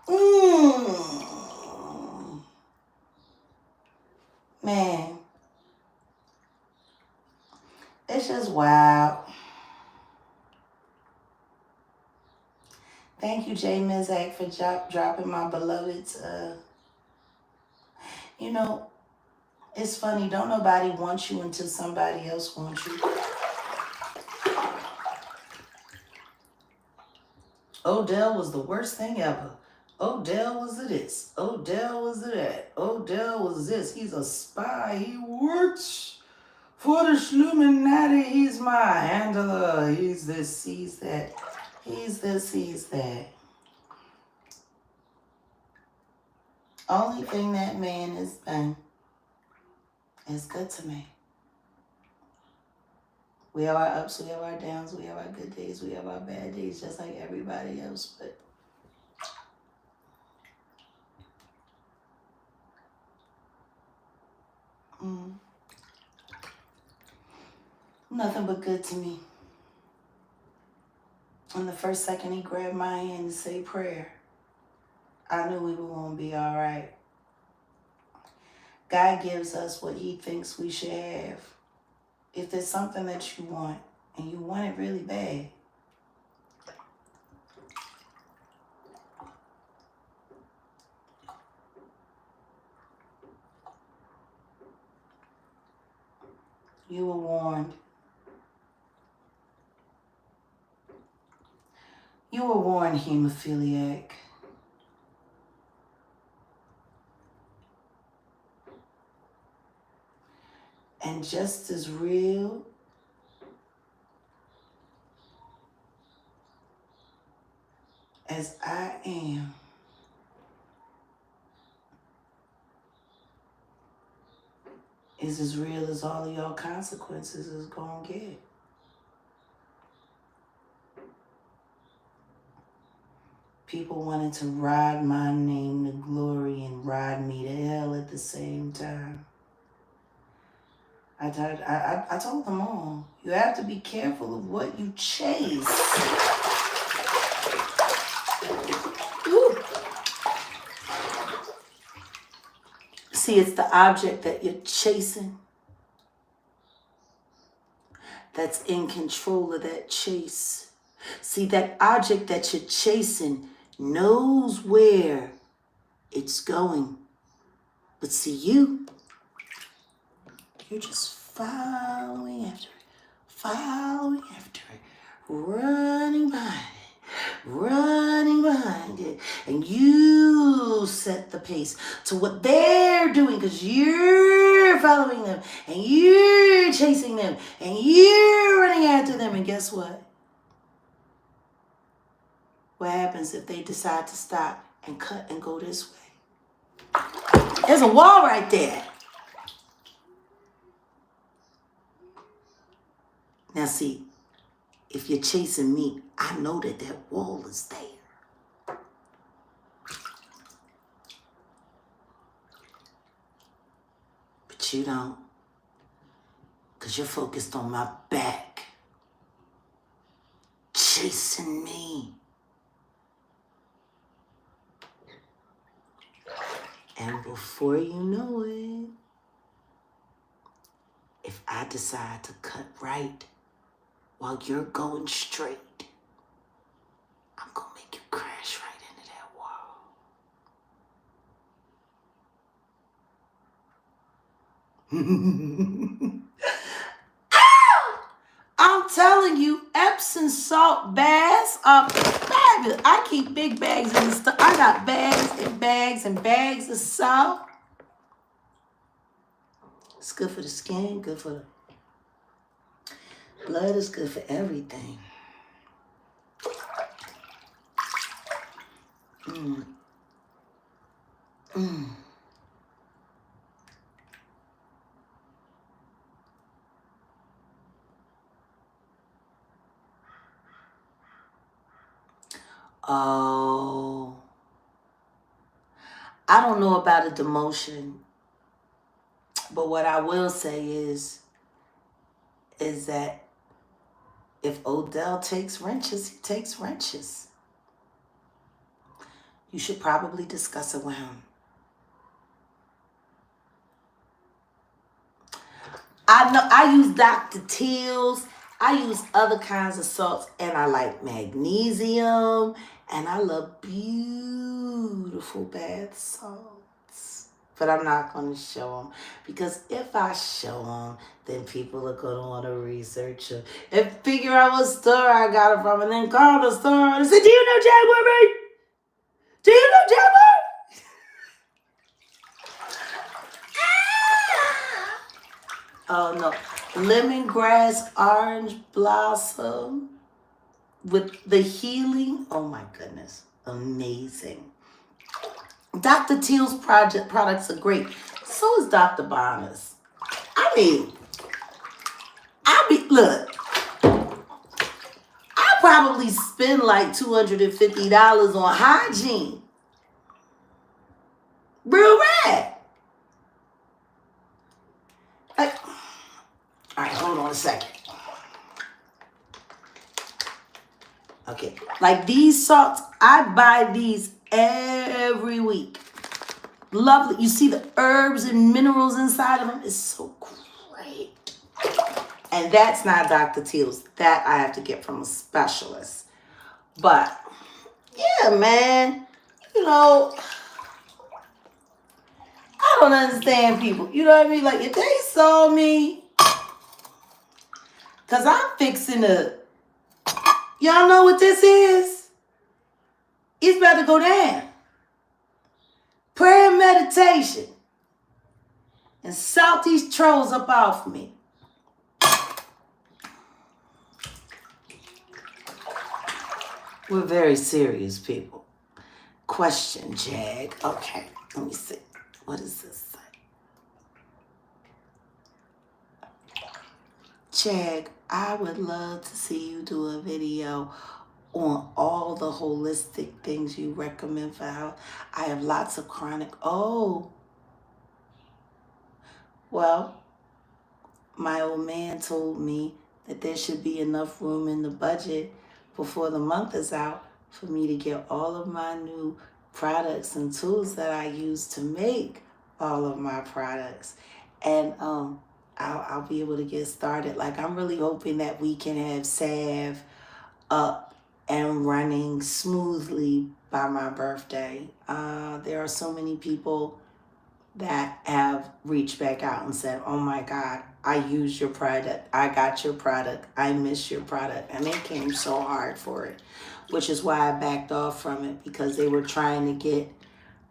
Speaker 1: Mm. Man, it's just wild. Thank you, Jay Mizak, for dropping my beloved's. You know, it's funny. Don't nobody want you until somebody else wants you. Odell was the worst thing ever. Odell was this. Odell was that. Odell was this. He's a spy. He works for the Illuminati. He's my handler. He's this. He's that. He's this. He's that. Only thing that man has been is good to me. We have our ups, we have our downs, we have our good days, we have our bad days, just like everybody else. But nothing but good to me. And the first second he grabbed my hand to say prayer, I knew we were going to be all right. God gives us what he thinks we should have. If there's something that you want, and you want it really bad, you were warned. You were warned, hemophiliac. And just as real as I am is as real as all of y'all consequences is gonna get. People wanted to ride my name to glory and ride me to hell at the same time. I told them all, you have to be careful of what you chase. Ooh. See, it's the object that you're chasing that's in control of that chase. See, that object that you're chasing knows where it's going. But see, you're just following after it, running behind it. And you set the pace to what they're doing because you're following them and you're chasing them and you're running after them. And guess what? What happens if they decide to stop and cut and go this way? There's a wall right there. Now see, if you're chasing me, I know that wall is there. But you don't, because you're focused on my back, chasing me. And before you know it, if I decide to cut right while you're going straight, I'm going to make you crash right into that wall. I'm telling you, Epsom salt baths are fabulous. I keep big bags in the stuff. I got bags and bags and bags of salt. It's good for the skin, good for the blood, is good for everything. Oh, I don't know about a demotion, but what I will say is that if Odell takes wrenches, he takes wrenches. You should probably discuss it with him. I know I use Dr. Teal's. I use other kinds of salts, and I like magnesium, and I love beautiful bath salts. But I'm not going to show them, because if I show them, then people are going to want to research them and figure out what store I got it from, and then call the store and say, do you know Jaguar Wright? Do you know Jaguar? Oh no, lemongrass orange blossom with the healing. Oh my goodness, amazing. Dr. Teal's products are great. So is Dr. Bonner's. Look, I probably spend like $250 on hygiene. Real rad. Like, all right, hold on a second. Okay, like these salts, I buy these every week. Lovely. You see the herbs and minerals inside of them? It's so great. And that's not Dr. Teal's. That I have to get from a specialist. But, yeah, man. You know, I don't understand people. You know what I mean? Like, if they saw me, because I'm fixing to, y'all know what this is? It's about to go down. Prayer and meditation. And salt these trolls up off me. We're very serious people. Question, Jag. Okay, let me see. What is this? Jag, I would love to see you do a video on all the holistic things you recommend for health. I have lots of chronic. Oh, well, my old man told me that there should be enough room in the budget before the month is out for me to get all of my new products and tools that I use to make all of my products. And I'll be able to get started. Like, I'm really hoping that we can have salve up and running smoothly by my birthday. There are so many people that have reached back out and said, oh my God, I used your product. I got your product. I miss your product. And they came so hard for it, which is why I backed off from it, because they were trying to get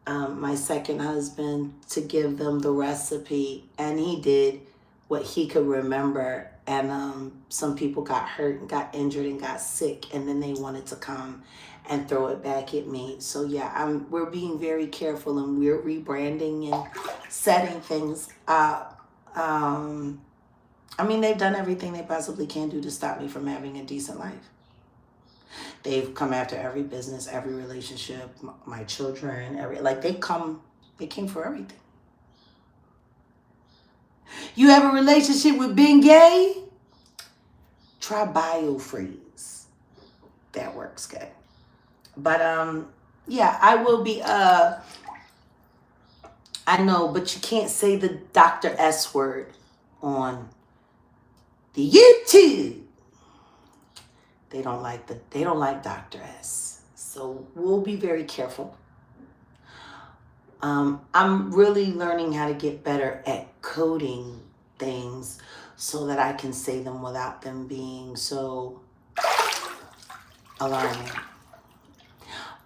Speaker 1: my second husband to give them the recipe. And he did what he could remember. And some people got hurt and got injured and got sick. And then they wanted to come and throw it back at me. So yeah, we're being very careful, and we're rebranding and setting things up. I mean, they've done everything they possibly can do to stop me from having a decent life. They've come after every business, every relationship, my children, they came for everything. You have a relationship with being gay? Try BioFreeze. That works good. But yeah, I will be I know, but you can't say the Dr. S word on the YouTube. They don't like Dr. S. So we'll be very careful. I'm really learning how to get better at coding things so that I can say them without them being so alarming.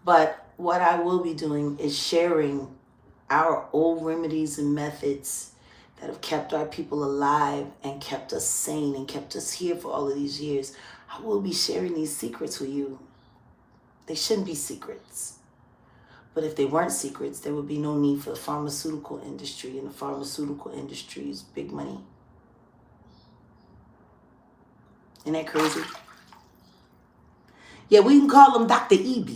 Speaker 1: But what I will be doing is sharing our old remedies and methods that have kept our people alive and kept us sane and kept us here for all of these years. I will be sharing these secrets with you. They shouldn't be secrets. But if they weren't secrets, there would be no need for the pharmaceutical industry, and the pharmaceutical industry is big money. Isn't that crazy? Yeah, we can call him Dr. EB.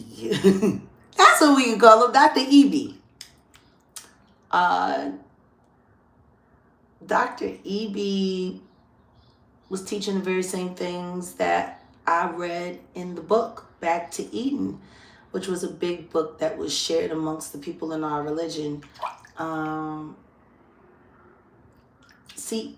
Speaker 1: That's what we can call him, Dr. EB. Dr. EB was teaching the very same things that I read in the book, Back to Eden, which was a big book that was shared amongst the people in our religion. See,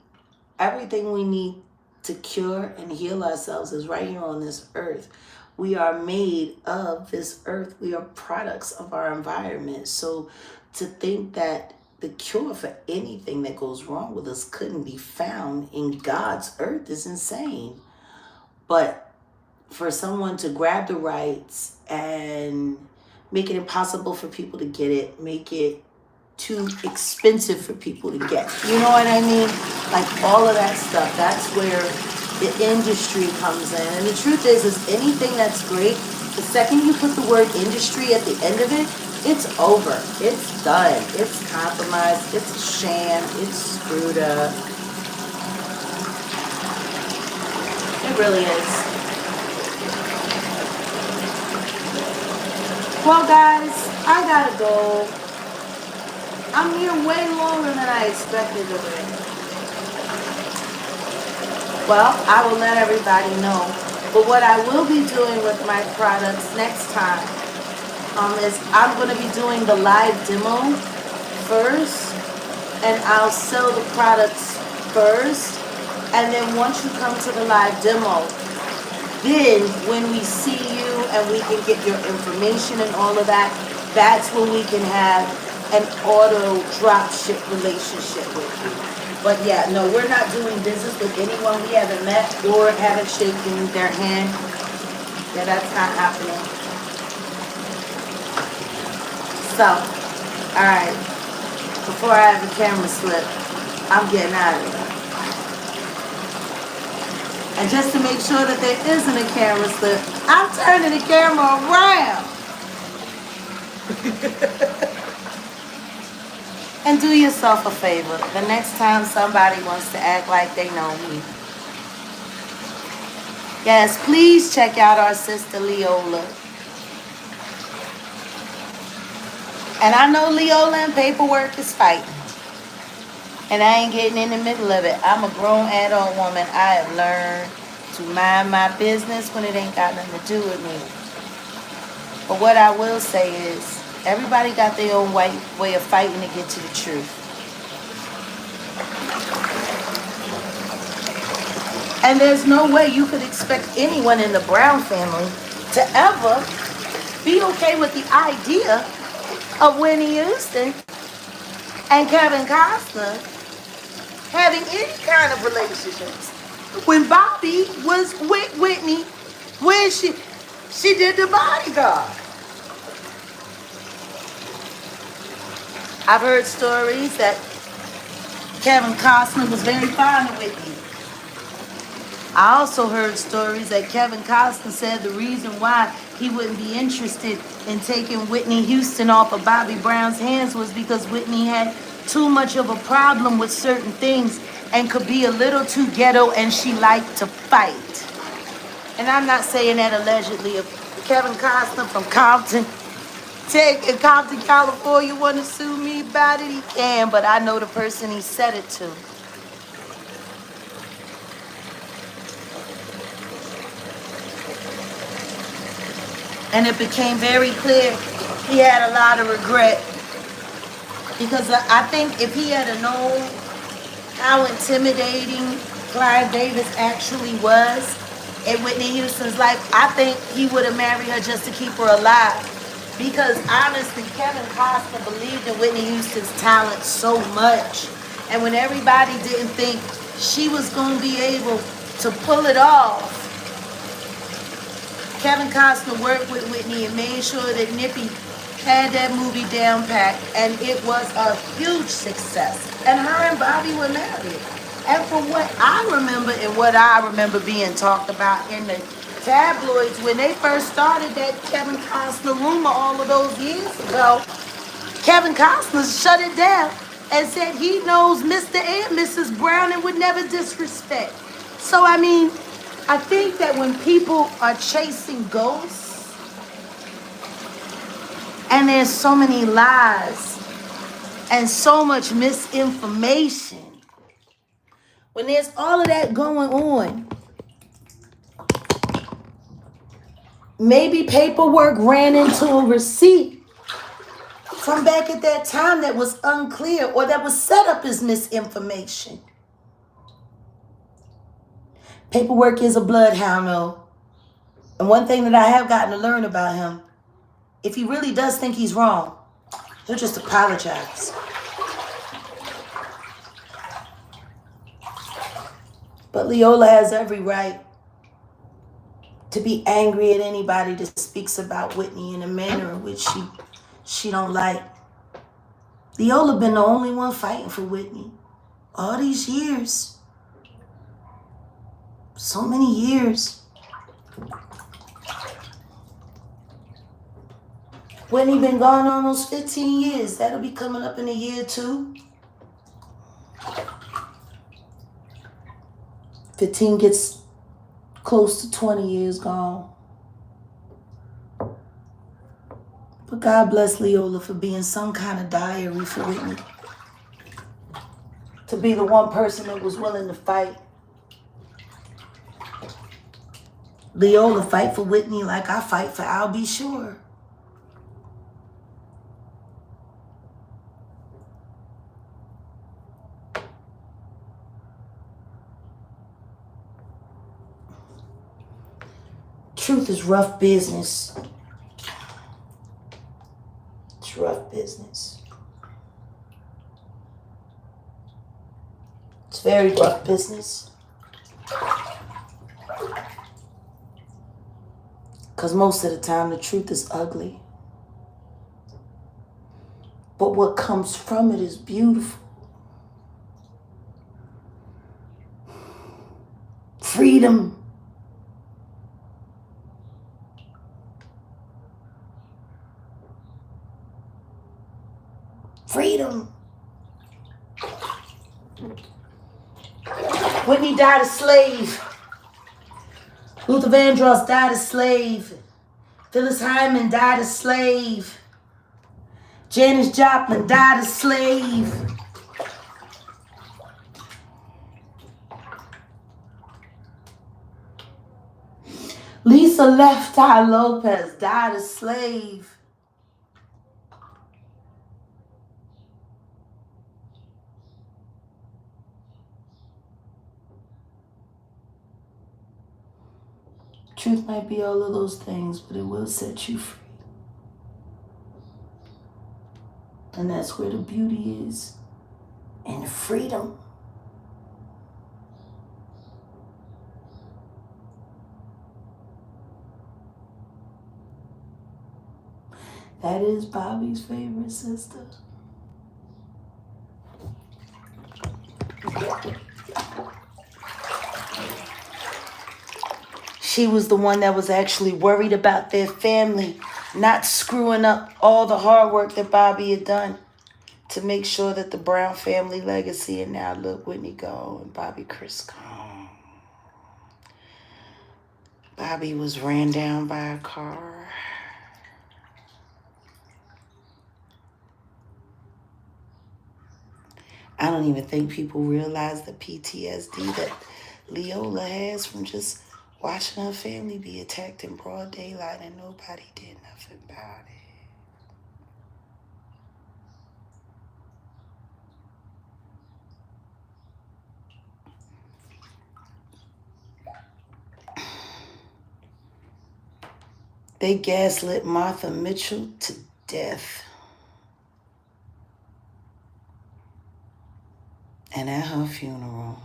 Speaker 1: everything we need to cure and heal ourselves is right here on this earth. We are made of this earth. We are products of our environment. So to think that the cure for anything that goes wrong with us couldn't be found in God's earth is insane. But for someone to grab the rights and make it impossible for people to get it, make it too expensive for people to get, you know what I mean? Like all of that stuff, that's where the industry comes in. And the truth is anything that's great, the second you put the word industry at the end of it, it's over. It's done. It's compromised. It's a sham. It's screwed up. It really is. Well, guys, I gotta go. I'm here way longer than I expected to be. Well, I will let everybody know. But what I will be doing with my products next time is I'm going to be doing the live demo first, and I'll sell the products first. And then once you come to the live demo, then when we see you and we can get your information and all of that, that's when we can have an auto drop ship relationship with you. But yeah, no, we're not doing business with anyone we haven't met or haven't shaken their hand. Yeah, that's not happening. So, alright, before I have the camera slip, I'm getting out of here. And just to make sure that there isn't a camera slip, I'm turning the camera around. And do yourself a favor. The next time somebody wants to act like they know me, yes, please check out our sister Leola. And I know Leola and paperwork is fighting. And I ain't getting in the middle of it. I'm a grown adult woman. I have learned to mind my business when it ain't got nothing to do with me. But what I will say is, everybody got their own way of fighting to get to the truth. And there's no way you could expect anyone in the Brown family to ever be okay with the idea of Whitney Houston and Kevin Costner having any kind of relationships. When Bobby was with Whitney, when she did The Bodyguard. I've heard stories that Kevin Costner was very fond of Whitney. I also heard stories that Kevin Costner said the reason why he wouldn't be interested in taking Whitney Houston off of Bobby Brown's hands was because Whitney had too much of a problem with certain things and could be a little too ghetto, and she liked to fight. And I'm not saying that allegedly. If Kevin Costner from Compton, California, want to sue me about it, he can, but I know the person he said it to. And it became very clear he had a lot of regret. Because I think if he had known how intimidating Clive Davis actually was in Whitney Houston's life, I think he would have married her just to keep her alive. Because honestly, Kevin Costner believed in Whitney Houston's talent so much. And when everybody didn't think she was going to be able to pull it off, Kevin Costner worked with Whitney and made sure that Nippy had that movie down packed, and it was a huge success. And her and Bobby were married. And from what I remember and what I remember being talked about in the tabloids when they first started that Kevin Costner rumor all of those years ago, Kevin Costner shut it down and said he knows Mr. and Mrs. Brown and would never disrespect. So, I mean, I think that when people are chasing ghosts, and there's so many lies and so much misinformation, when there's all of that going on, maybe paperwork ran into a receipt from back at that time that was unclear or that was set up as misinformation. Paperwork is a bloodhound, though. And one thing that I have gotten to learn about him, if he really does think he's wrong, he'll just apologize. But Leola has every right to be angry at anybody that speaks about Whitney in a manner in which she don't like. Leola been the only one fighting for Whitney all these years. So many years. Whitney been gone almost 15 years. That'll be coming up in a year or two. 15 gets close to 20 years gone. But God bless Leola for being some kind of diary for Whitney. To be the one person that was willing to fight. Leola fight for Whitney like I fight for I'll Be Sure. Truth is rough business. It's rough business. It's very rough business. Because most of the time the truth is ugly. But what comes from it is beautiful. Freedom. Freedom. Whitney died a slave. Luther Vandross died a slave. Phyllis Hyman died a slave. Janis Joplin died a slave. Lisa Left Eye Lopez died a slave. Truth might be all of those things, but it will set you free. And that's where the beauty is. And freedom. That is Bobby's favorite sister. She was the one that was actually worried about their family, not screwing up all the hard work that Bobby had done to make sure that the Brown family legacy, and now look, Whitney go and Bobby Chris gone. Bobby was ran down by a car. I don't even think people realize the PTSD that Leola has from just watching her family be attacked in broad daylight and nobody did nothing about it. They gaslit Martha Mitchell to death. And at her funeral,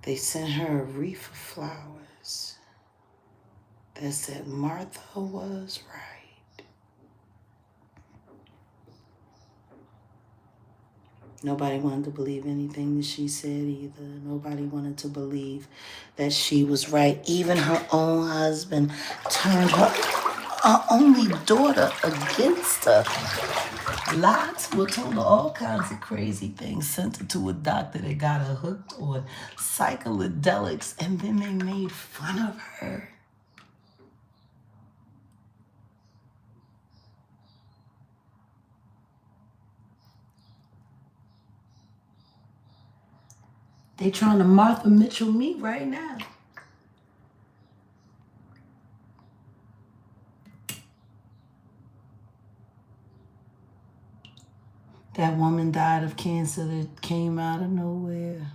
Speaker 1: they sent her a wreath of flowers that said Martha was right. Nobody wanted to believe anything that she said either. Nobody wanted to believe that she was right. Even her own husband turned her only daughter against her. Lied to her, told her all kinds of crazy things, sent her to a doctor that got her hooked on psychedelics, and then they made fun of her. They trying to Martha Mitchell me right now. That woman died of cancer that came out of nowhere.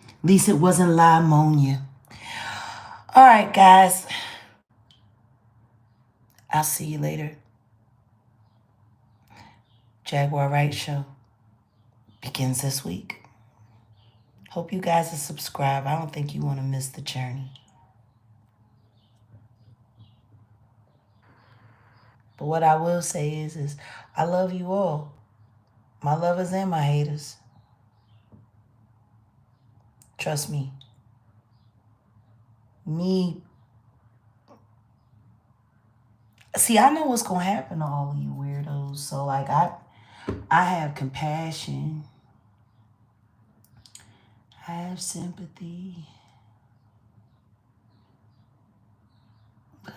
Speaker 1: At least it wasn't pneumonia. All right, guys. I'll see you later. Jaguar Wright show begins this week. Hope you guys are subscribed. I don't think you want to miss the journey. But what I will say is I love you all. My lovers and my haters. Trust me. See, I know what's going to happen to all of you weirdos. So, like, I have compassion. I have sympathy. But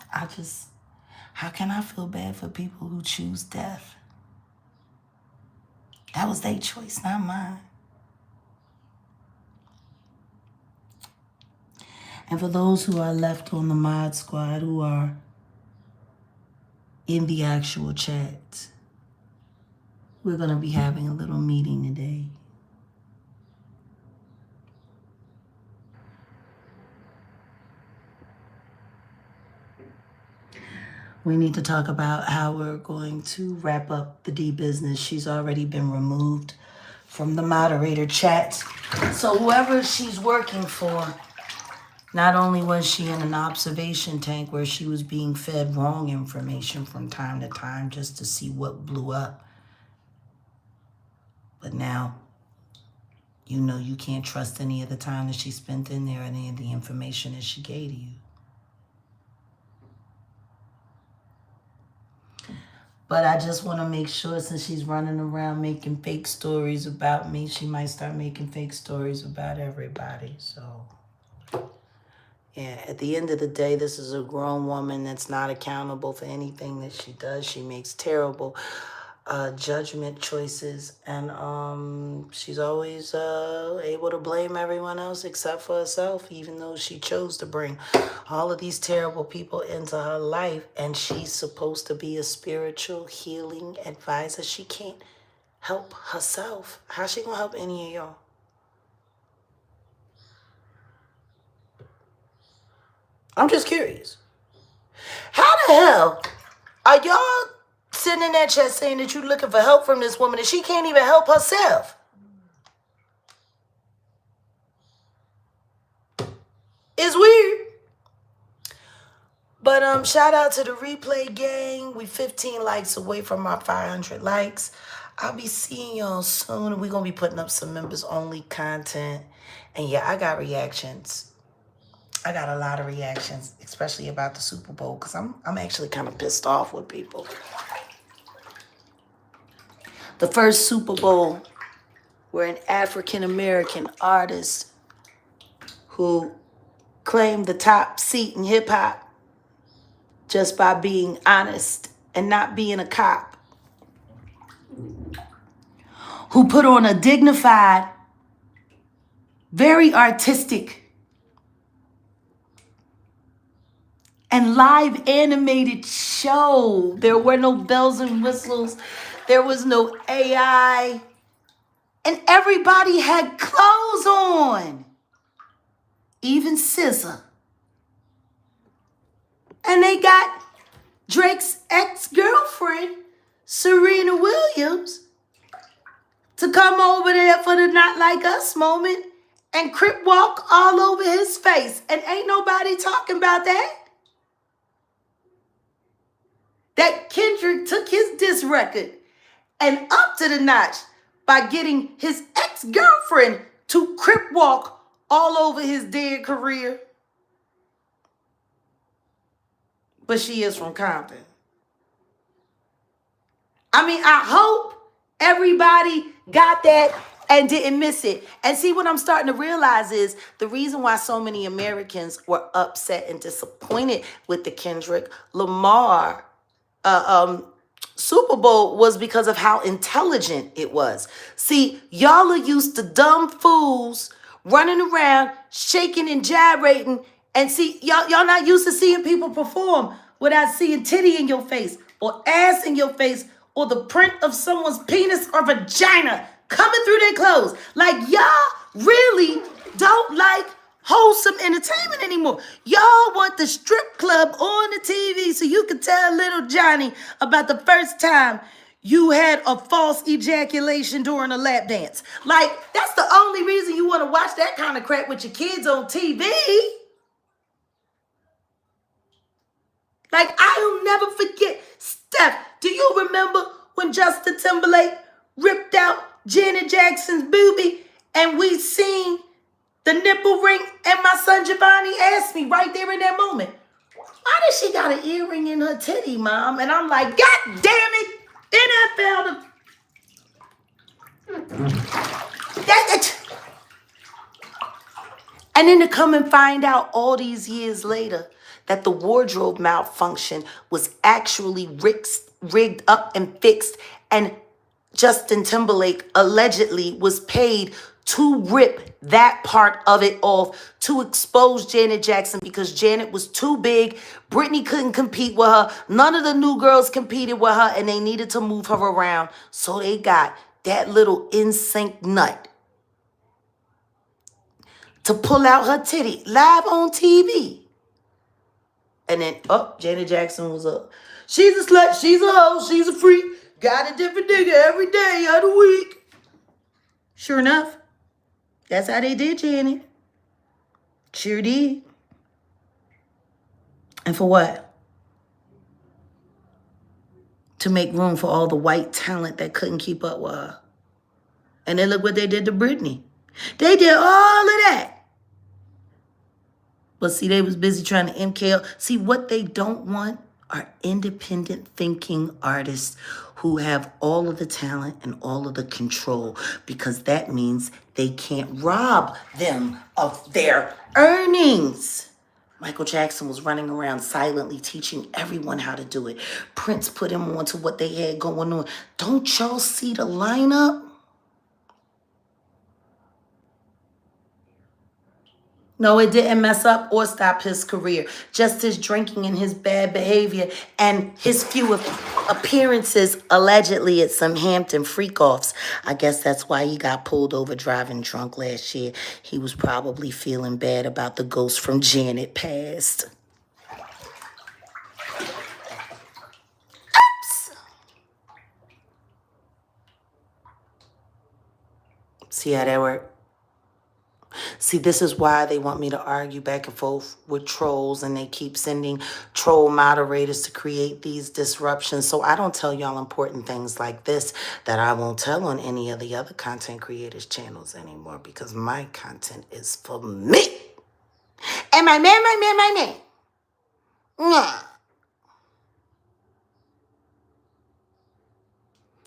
Speaker 1: how can I feel bad for people who choose death? That was their choice, not mine. And for those who are left on the mod squad, who are in the actual chat, we're going to be having a little meeting today. We need to talk about how we're going to wrap up the D business. She's already been removed from the moderator chats. So whoever she's working for, not only was she in an observation tank where she was being fed wrong information from time to time just to see what blew up, but now you know you can't trust any of the time that she spent in there, any of the information that she gave to you. But I just want to make sure, since she's running around making fake stories about me, she might start making fake stories about everybody. So, yeah, at the end of the day, this is a grown woman that's not accountable for anything that she does. She makes terrible judgment choices, and she's always able to blame everyone else except for herself, even though she chose to bring all of these terrible people into her life, and she's supposed to be a spiritual healing advisor. She can't help herself. How's she gonna help any of y'all? I'm just curious. How the hell are y'all sitting in that chat saying that you're looking for help from this woman and she can't even help herself? It's weird. But shout out to the replay gang. We 15 likes away from our 500 likes. I'll be seeing y'all soon. We're going to be putting up some members only content. And yeah, I got reactions. I got a lot of reactions, especially about the Super Bowl, because I'm actually kind of pissed off with people. The first Super Bowl where an African-American artist who claimed the top seat in hip-hop just by being honest and not being a cop, who put on a dignified, very artistic, and live animated show. There were no bells and whistles. There was no AI. And everybody had clothes on. Even SZA. And they got Drake's ex-girlfriend, Serena Williams, to come over there for the Not Like Us moment and crip walk all over his face. And ain't nobody talking about that. That Kendrick took his diss record and up to the notch by getting his ex-girlfriend to crip walk all over his dead career. But she is from Compton. I mean, I hope everybody got that and didn't miss it. And see, what I'm starting to realize is the reason why so many Americans were upset and disappointed with the Kendrick Lamar Super Bowl was because of how intelligent it was. See, y'all are used to dumb fools running around, shaking and gyrating. And see, y'all not used to seeing people perform without seeing titty in your face or ass in your face or the print of someone's penis or vagina coming through their clothes. Like, y'all really don't like wholesome entertainment anymore. Y'all want the strip club on the TV so you can tell little Johnny about the first time you had a false ejaculation during a lap dance. Like, that's the only reason you want to watch that kind of crap with your kids on TV. Like, I'll never forget. Steph, do you remember when Justin Timberlake ripped out Janet Jackson's boobie and we seen the nipple ring, and my son Giovanni asked me right there in that moment, why does she got an earring in her titty, Mom? And I'm like, God damn it, NFL. And then to come and find out all these years later that the wardrobe malfunction was actually rigged up and fixed, and Justin Timberlake allegedly was paid to rip that part of it off to expose Janet Jackson because Janet was too big. Britney couldn't compete with her. None of the new girls competed with her, and they needed to move her around. So they got that little NSYNC nut to pull out her titty live on TV. And then, Janet Jackson was up. She's a slut, she's a hoe, she's a freak. Got a different nigga every day of the week. Sure enough, that's how they did Janet. Sure did. And for what? To make room for all the white talent that couldn't keep up with her. And then look what they did to Britney. They did all of that. But see, they was busy trying to MKL. See, what they don't want are independent thinking artists who have all of the talent and all of the control, because that means they can't rob them of their earnings. Michael Jackson was running around silently teaching everyone how to do it. Prince put him on to what they had going on. Don't y'all see the lineup? No, it didn't mess up or stop his career. Just his drinking and his bad behavior and his few appearances allegedly at some Hampton freak-offs. I guess that's why he got pulled over driving drunk last year. He was probably feeling bad about the ghost from Janet past. Oops. See how that worked? See, this is why they want me to argue back and forth with trolls, and they keep sending troll moderators to create these disruptions. So I don't tell y'all important things like this that I won't tell on any of the other content creators' channels anymore, because my content is for me. And my man. Nah.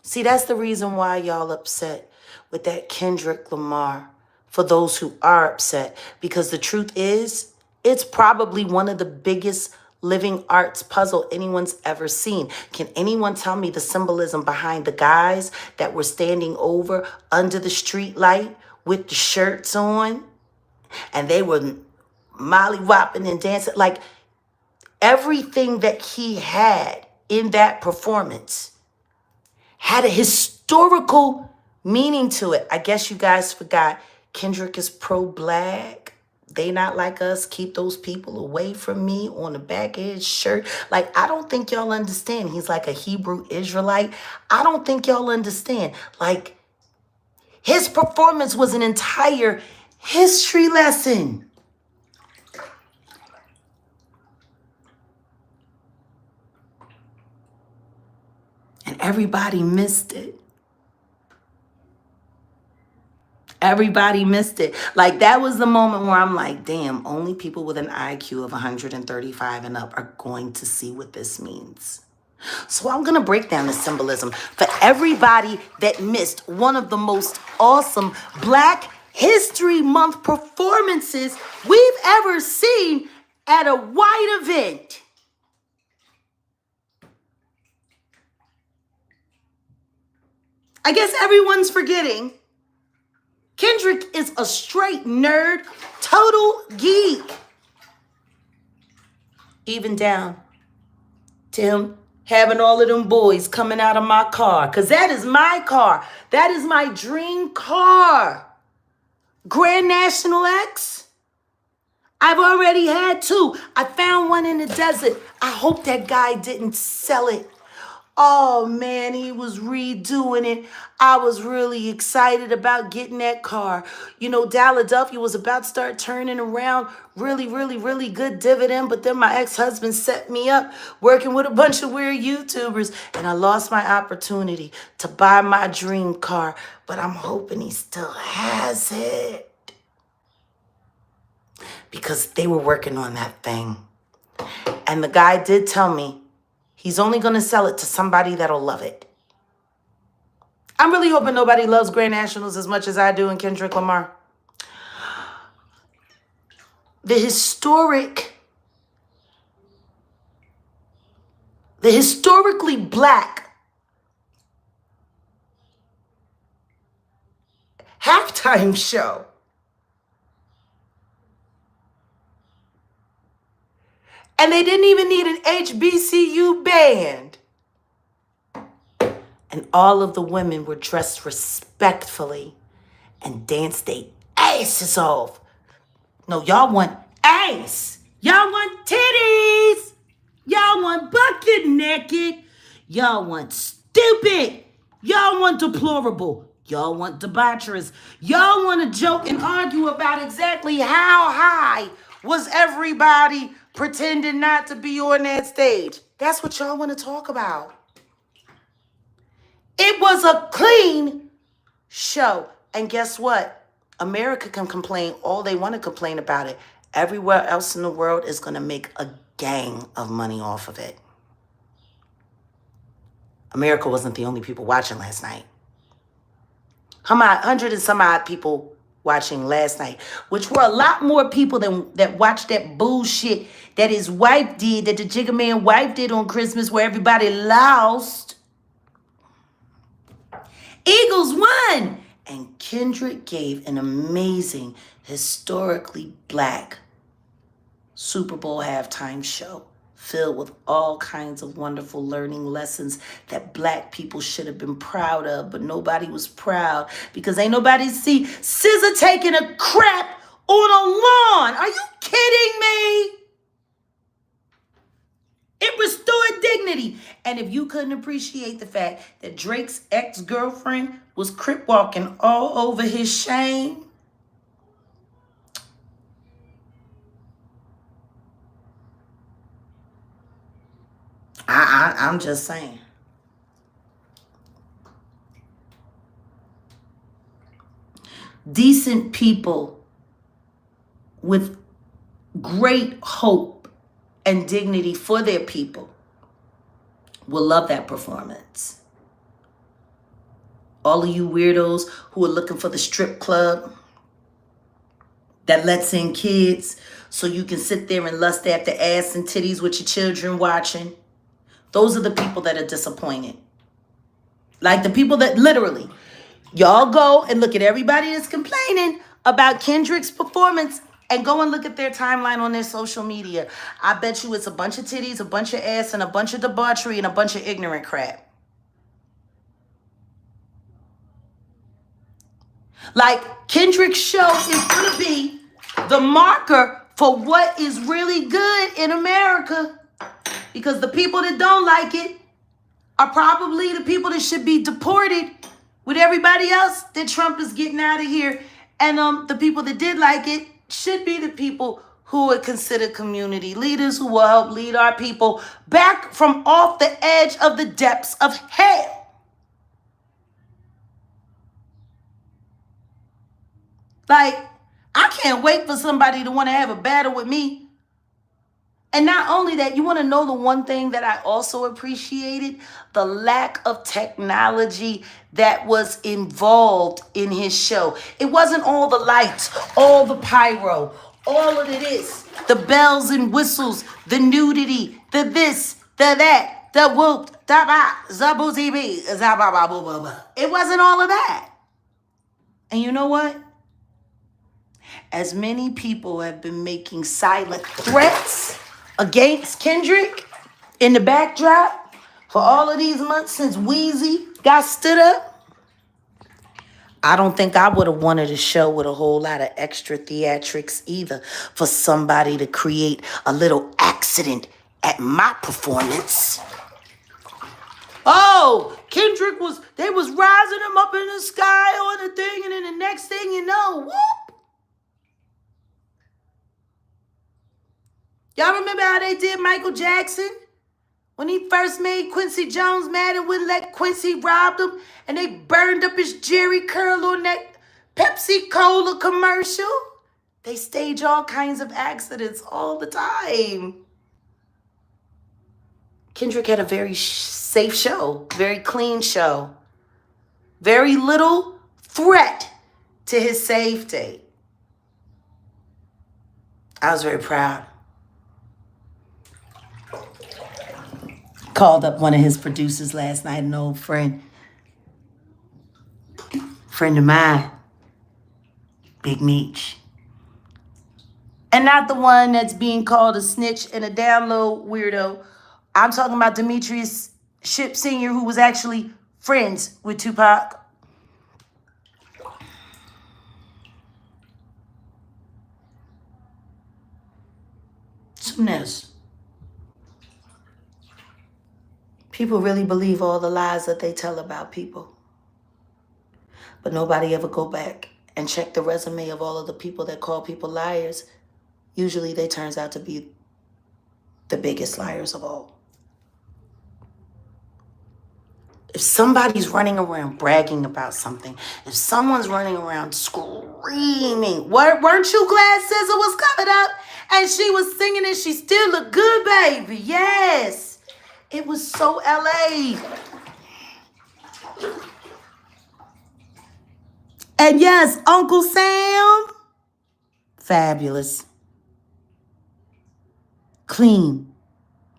Speaker 1: See, that's the reason why y'all upset with that Kendrick Lamar. For those who are upset, because the truth is, it's probably one of the biggest living arts puzzle anyone's ever seen. Can anyone tell me the symbolism behind the guys that were standing over under the street light with the shirts on, and they were molly-whopping and dancing? Like, everything that he had in that performance had a historical meaning to it. I guess you guys forgot Kendrick is pro-black. They not like us. Keep those people away from me on the back of his shirt. Like, I don't think y'all understand. He's like a Hebrew Israelite. I don't think y'all understand. Like, his performance was an entire history lesson. And everybody missed it. Everybody missed it. Like, that was the moment where I'm like, damn, only people with an IQ of 135 and up are going to see what this means. So I'm going to break down the symbolism for everybody that missed one of the most awesome Black History Month performances we've ever seen at a white event. I guess everyone's forgetting Kendrick is a straight nerd, total geek. Even down to him having all of them boys coming out of my car. Because that is my car. That is my dream car. Grand National X. I've already had two. I found one in the desert. I hope that guy didn't sell it. Oh, man, he was redoing it. I was really excited about getting that car. You know, Philadelphia was about to start turning around. Really good dividend. But then my ex-husband set me up working with a bunch of weird YouTubers. And I lost my opportunity to buy my dream car. But I'm hoping he still has it. Because they were working on that thing. And the guy did tell me he's only going to sell it to somebody that'll love it. I'm really hoping nobody loves Grand Nationals as much as I do and Kendrick Lamar. The historically Black halftime show and they didn't even need an HBCU band. And all of the women were dressed respectfully and danced their asses off. No, y'all want ass. Y'all want titties. Y'all want bucket naked. Y'all want stupid. Y'all want deplorable. Y'all want debaucherous. Y'all want to joke and argue about exactly how high was everybody pretending not to be on that stage. That's what y'all want to talk about. It was a clean show. And guess what? America can complain all they want to complain about it. Everywhere else in the world is going to make a gang of money off of it. America wasn't the only people watching last night. 100 and some odd people watching last night, which were a lot more people that watched that bullshit that his wife did, that the Jigga Man wife did on Christmas, where everybody lost. Eagles won. And Kendrick gave an amazing, historically black Super Bowl halftime show filled with all kinds of wonderful learning lessons that black people should have been proud of, but nobody was proud because ain't nobody see SZA taking a crap on a lawn. Are you kidding me? It restored dignity. And if you couldn't appreciate the fact that Drake's ex-girlfriend was crip walking all over his shame, I'm just saying. Decent people with great hope and dignity for their people will love that performance. All of you weirdos who are looking for the strip club that lets in kids so you can sit there and lust after ass and titties with your children watching, those are the people that are disappointed. Like the people that literally, y'all go and look at everybody that's complaining about Kendrick's performance and go and look at their timeline on their social media. I bet you it's a bunch of titties, a bunch of ass, and a bunch of debauchery and a bunch of ignorant crap. Like, Kendrick's show is going to be the marker for what is really good in America. Because the people that don't like it are probably the people that should be deported with everybody else that Trump is getting out of here. And the people that did like it should be the people who are considered community leaders, who will help lead our people back from off the edge of the depths of hell. Like, I can't wait for somebody to want to have a battle with me. And not only that, you want to know the one thing that I also appreciated? The lack of technology that was involved in his show. It wasn't all the lights, all the pyro, all of this, the bells and whistles, the nudity, the this, the that, the whoop, da ba, zabu zb, zababa boo boo boo. It wasn't all of that. And you know what? As many people have been making silent threats against Kendrick in the backdrop for all of these months since Weezy got stood up, I don't think I would have wanted a show with a whole lot of extra theatrics either for somebody to create a little accident at my performance. Oh, Kendrick they was rising him up in the sky on the thing, and then the next thing you know, whoop. Y'all remember how they did Michael Jackson? When he first made Quincy Jones mad and wouldn't let Quincy rob him, and they burned up his Jerry curl on that Pepsi Cola commercial. They stage all kinds of accidents all the time. Kendrick had a very safe show, very clean show. Very little threat to his safety. I was very proud. Called up one of his producers last night, an old friend of mine, Big Meech. And not the one that's being called a snitch and a download weirdo. I'm talking about Demetrius Shipp Sr., who was actually friends with Tupac. Something else. People really believe all the lies that they tell about people. But nobody ever go back and check the resume of all of the people that call people liars. Usually they turns out to be the biggest liars of all. If somebody's running around bragging about something, if someone's running around screaming, weren't you glad SZA was covered up and she was singing and she still looked good, baby? Yes. It was so LA. And yes, Uncle Sam, fabulous. Clean,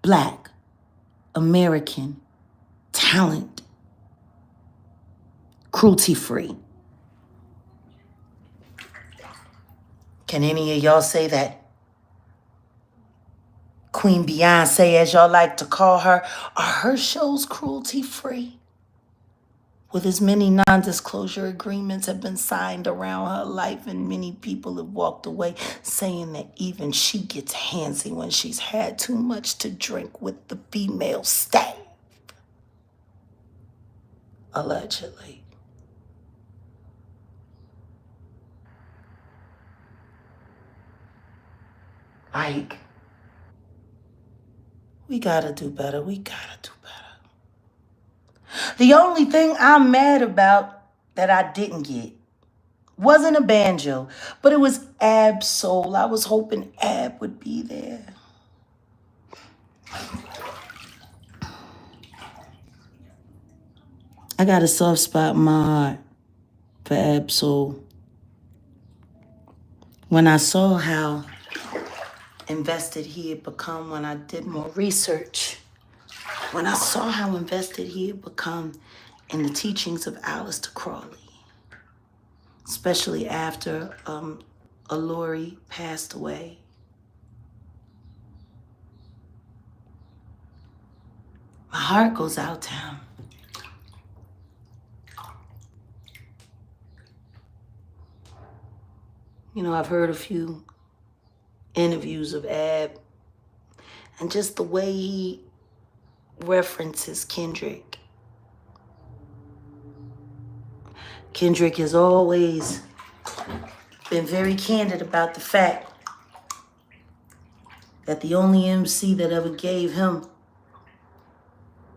Speaker 1: black, American, talent, cruelty-free. Can any of y'all say that Queen Beyonce, as y'all like to call her, are her shows cruelty-free? With as many non-disclosure agreements have been signed around her life, and many people have walked away saying that even she gets handsy when she's had too much to drink with the female staff. Allegedly. Like, we gotta do better. We gotta do better. The only thing I'm mad about that I didn't get wasn't a banjo, but it was Ab Soul. I was hoping Ab would be there. I got a soft spot in my heart for Ab Soul. When I saw how invested he had become, when I did more research, when I saw how invested he had become in the teachings of Aleister Crowley, especially after Alori passed away, my heart goes out to him. You know, I've heard a few interviews of Ab, and just the way he references Kendrick. Kendrick has always been very candid about the fact that the only MC that ever gave him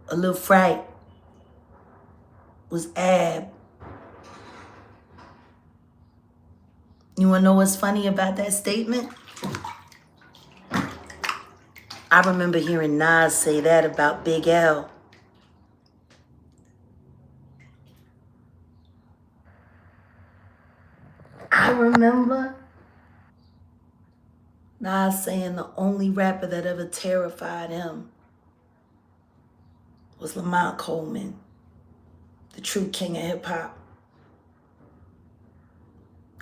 Speaker 1: a little fright was Ab. You wanna know what's funny about that statement? I remember hearing Nas say that about Big L. I remember Nas saying the only rapper that ever terrified him was Lamar Coleman, the true king of hip hop.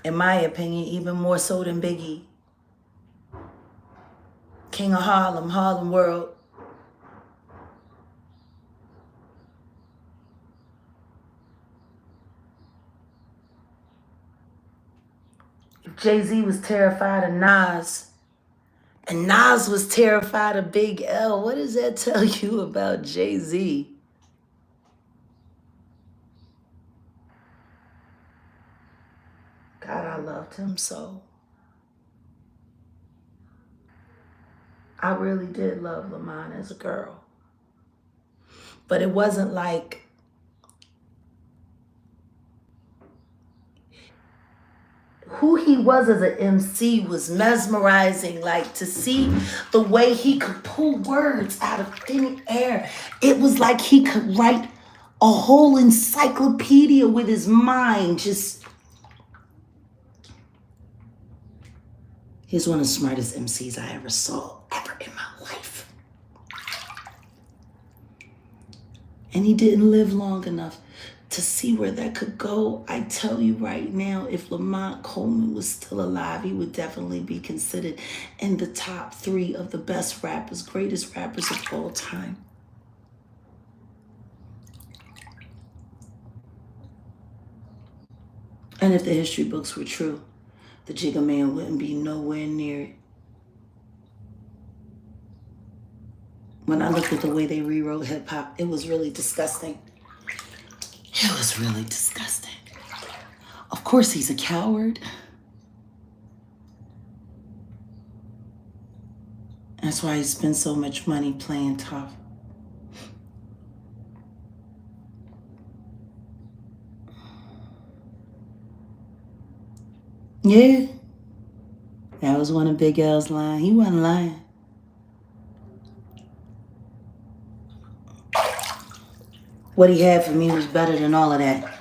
Speaker 1: In my opinion, even more so than Biggie. King of Harlem, Harlem World. Jay-Z was terrified of Nas, and Nas was terrified of Big L. What does that tell you about Jay-Z? God, I loved him so. I really did love Lamar as a girl. But it wasn't like who he was as an MC was mesmerizing. Like, to see the way he could pull words out of thin air. It was like he could write a whole encyclopedia with his mind. He's one of the smartest MCs I ever saw, ever in my life. And he didn't live long enough to see where that could go. I tell you right now, if Lamar Coleman was still alive, he would definitely be considered in the top 3 of the best rappers, greatest rappers of all time. And if the history books were true, the Jigga Man wouldn't be nowhere near it. When I looked at the way they rewrote hip hop, it was really disgusting. It was really disgusting. Of course he's a coward. That's why he spends so much money playing tough. Yeah. That was one of Big L's lines. He wasn't lying. What he had for me was better than all of that.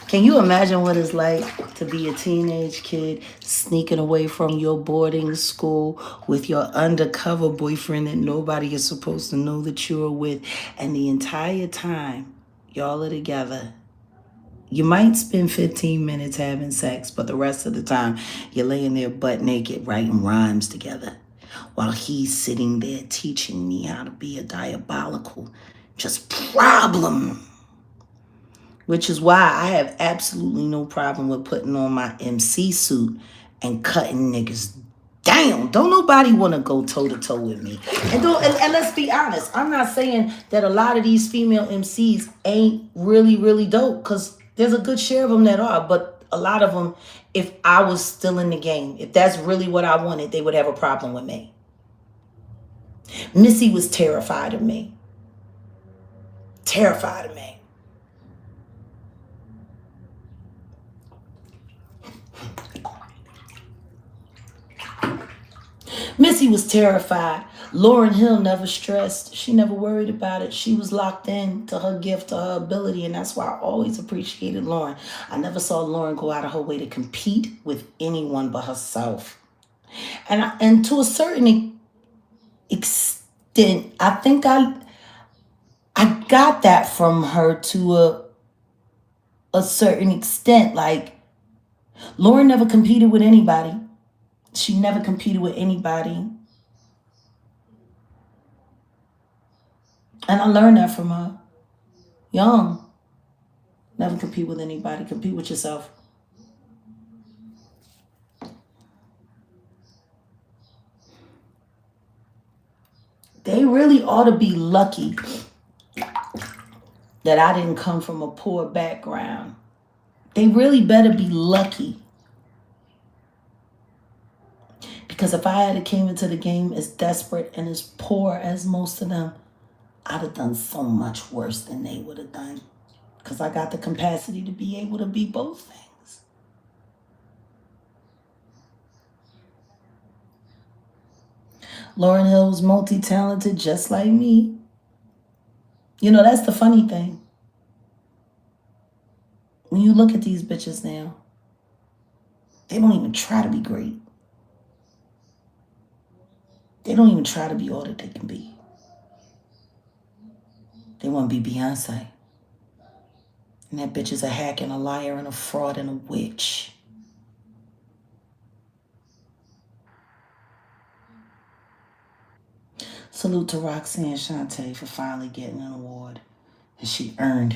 Speaker 1: Can you imagine what it's like to be a teenage kid sneaking away from your boarding school with your undercover boyfriend that nobody is supposed to know that you're with, and the entire time y'all are together, you might spend 15 minutes having sex, but the rest of the time you're laying there butt naked writing rhymes together while he's sitting there teaching me how to be a diabolical just problem. Which is why I have absolutely no problem with putting on my MC suit and cutting niggas down. Don't nobody want to go toe-to-toe with me. And let's be honest. I'm not saying that a lot of these female MCs ain't really, really dope, because there's a good share of them that are. But a lot of them, if I was still in the game, if that's really what I wanted, they would have a problem with me. Missy was terrified of me. Terrified of me. Missy was terrified. Lauryn Hill never stressed. She never worried about it. She was locked in to her gift, to her ability, and that's why I always appreciated Lauryn. I never saw Lauryn go out of her way to compete with anyone but herself. And to a certain extent, I think I got that from her to a certain extent. Like, Lauryn never competed with anybody. She never competed with anybody. And I learned that from her. Young. Never compete with anybody. Compete with yourself. They really ought to be lucky that I didn't come from a poor background. They really better be lucky. Because if I had came into the game as desperate and as poor as most of them, I'd have done so much worse than they would have done. Because I got the capacity to be able to be both things. Lauryn Hill was multi-talented just like me. You know, that's the funny thing. When you look at these bitches now, they don't even try to be great. They don't even try to be all that they can be. They want to be Beyonce. And that bitch is a hack and a liar and a fraud and a witch. Salute to Roxanne Shante for finally getting an award that she earned.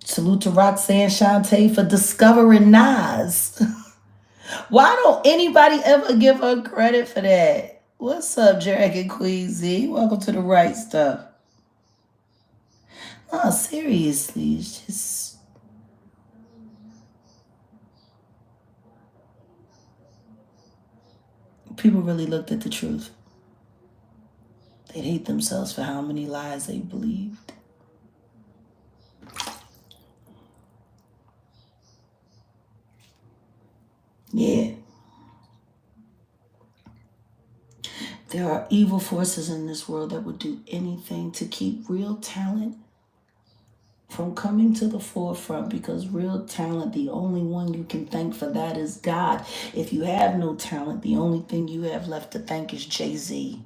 Speaker 1: Salute to Roxanne Shante for discovering Nas. Why don't anybody ever give her credit for that? What's up, Dragon Queen Z? Welcome to the right stuff. No, seriously, it's just... people really looked at the truth. They'd hate themselves for how many lies they believed. Yeah. There are evil forces in this world that would do anything to keep real talent from coming to the forefront, because real talent, the only one you can thank for that is God. If you have no talent, the only thing you have left to thank is Jay-Z.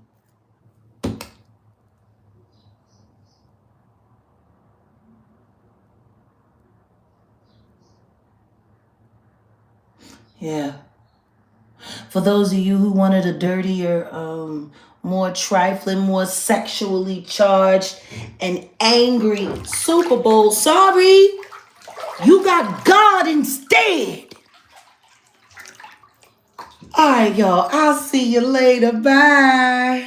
Speaker 1: Yeah. For those of you who wanted a dirtier, more trifling, more sexually charged and angry Super Bowl, sorry, you got God instead. All right, y'all. I'll see you later. Bye.